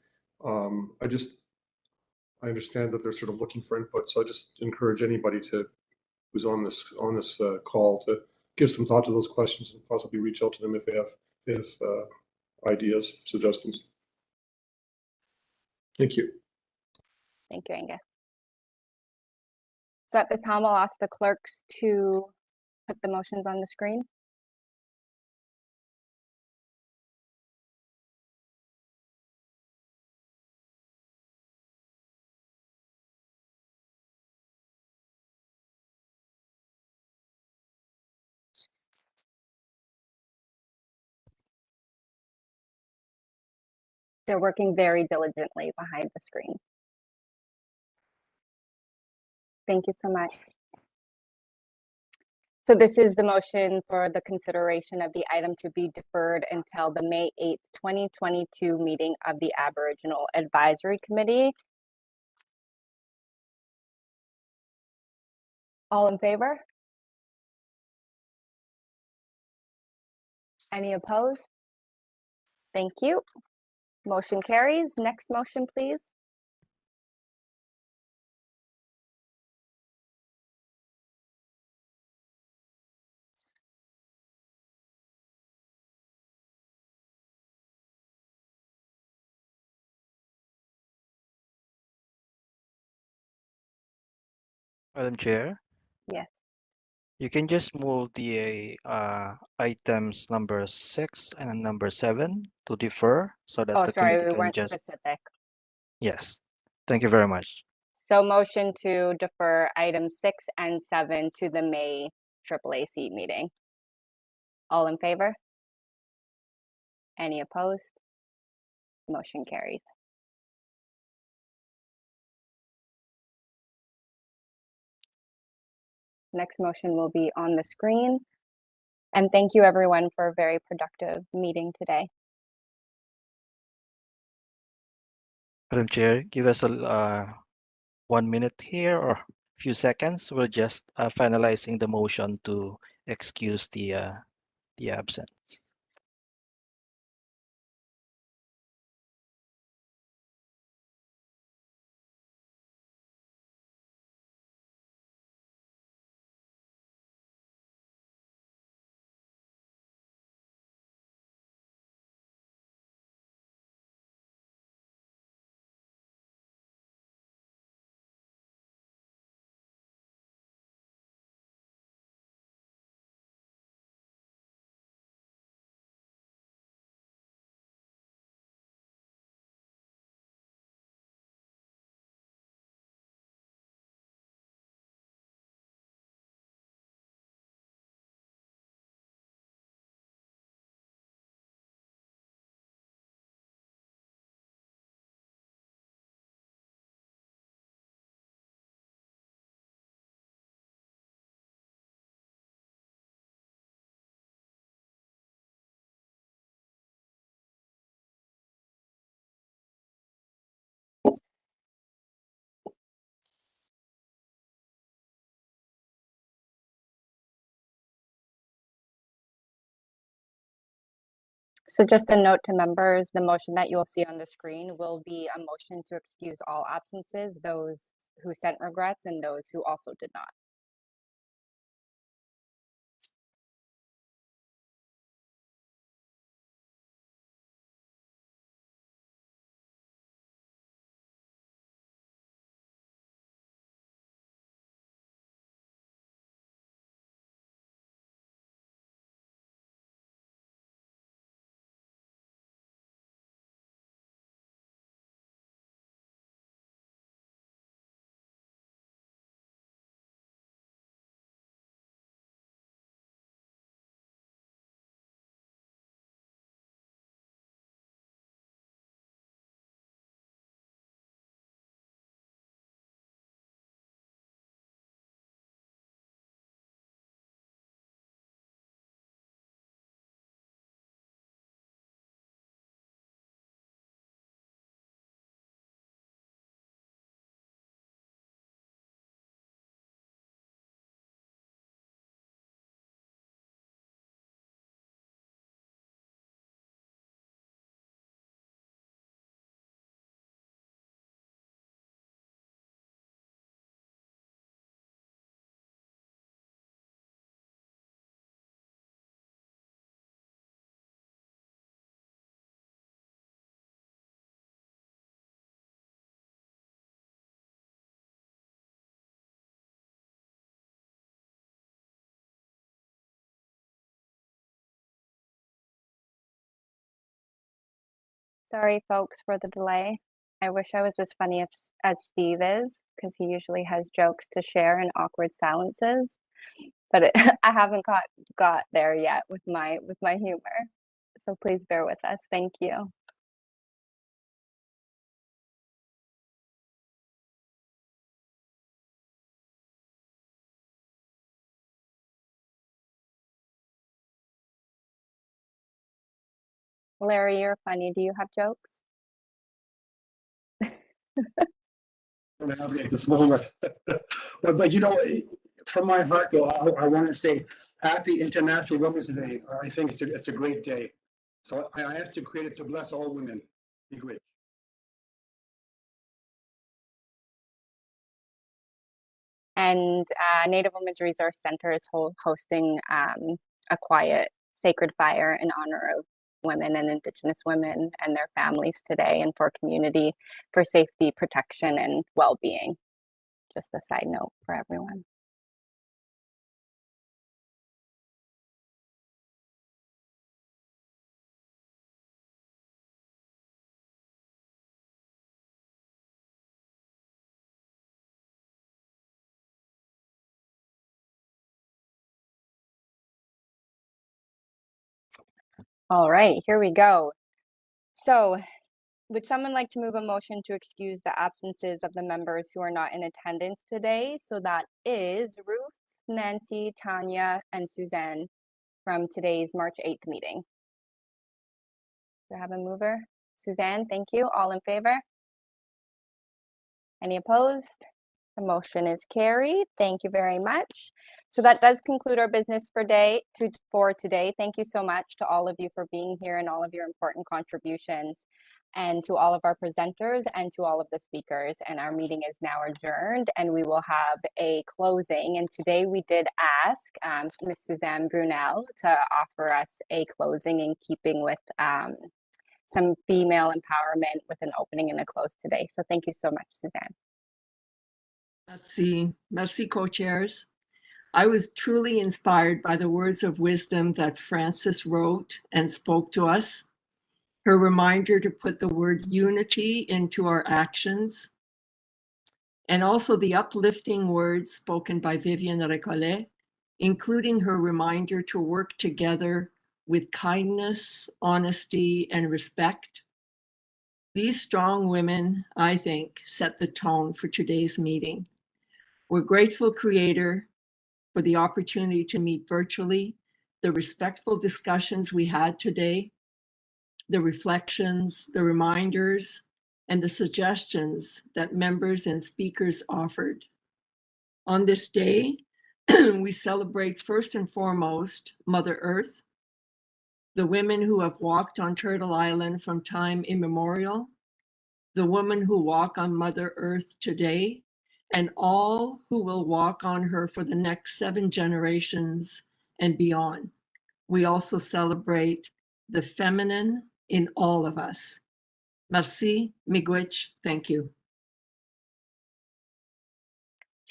I understand that they're sort of looking for input, so I just encourage anybody who's on this call to give some thought to those questions and possibly reach out to them if they have ideas, suggestions. Thank you. Thank you, Angus. So at this time, I'll ask the clerks to put the motions on the screen. They're working very diligently behind the screen. Thank you so much. So this is the motion for the consideration of the item to be deferred until the May 8th, 2022 meeting of the Aboriginal Advisory Committee. All in favor? Any opposed? Thank you. Motion carries. Next motion, please. Madam Chair, Yes. you can just move the items number 6 and number 7 to defer so that Oh, the sorry, committee we can weren't just, specific. yes. Thank you very much. So motion to defer items 6 and 7 to the May AAAC meeting. All in favor? Any opposed? Motion carries. Next motion will be on the screen. And thank you everyone for a very productive meeting today. Madam Chair, give us a 1 minute here or a few seconds. We're just finalizing the motion to excuse the absence. So just a note to members, the motion that you'll see on the screen will be a motion to excuse all absences, those who sent regrets and those who also did not. Sorry, folks, for the delay. I wish I was as funny as Steve is, because he usually has jokes to share in awkward silences. But I haven't got there yet with my humor. So please bear with us. Thank you. Larry, you're funny. Do you have jokes? Don't have any at this moment. but you know, from my heart, though, I want to say Happy International Women's Day. I think it's a great day. So I ask the Creator to bless all women. Be great. And Native Women's Resource Center is hosting a quiet sacred fire in honor of women and Indigenous women and their families today, and for community, for safety, protection, and well-being. Just a side note for everyone. All right, here we go. So would someone like to move a motion to excuse the absences of the members who are not in attendance today? So that is Ruth, Nancy, Tanya, and Suzanne from today's March 8th meeting. Do I have a mover? Suzanne, thank you. All in favor? Any opposed? The motion is carried. Thank you very much. So that does conclude our business for today. Thank you so much to all of you for being here and all of your important contributions, and to all of our presenters and to all of the speakers. And our meeting is now adjourned, and we will have a closing. And today we did ask Ms. Suzanne Brunel to offer us a closing in keeping with some female empowerment with an opening and a close today. So thank you so much, Suzanne. Merci, co-chairs. I was truly inspired by the words of wisdom that Frances wrote and spoke to us. Her reminder to put the word unity into our actions, and also the uplifting words spoken by Vivienne Recollet, including her reminder to work together with kindness, honesty, and respect. These strong women, I think, set the tone for today's meeting. We're grateful, Creator, for the opportunity to meet virtually, the respectful discussions we had today, the reflections, the reminders, and the suggestions that members and speakers offered. On this day, we celebrate first and foremost Mother Earth, the women who have walked on Turtle Island from time immemorial, the women who walk on Mother Earth today, and all who will walk on her for the next 7 generations and beyond. We also celebrate the feminine in all of us. Merci, miigwech, thank you.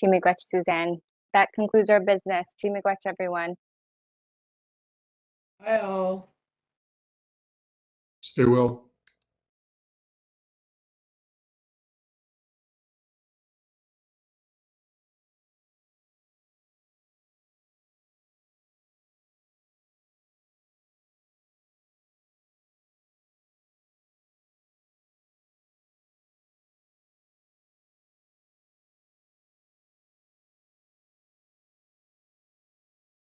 Miigwech, Suzanne. That concludes our business. Miigwech, everyone. Bye all. Stay well.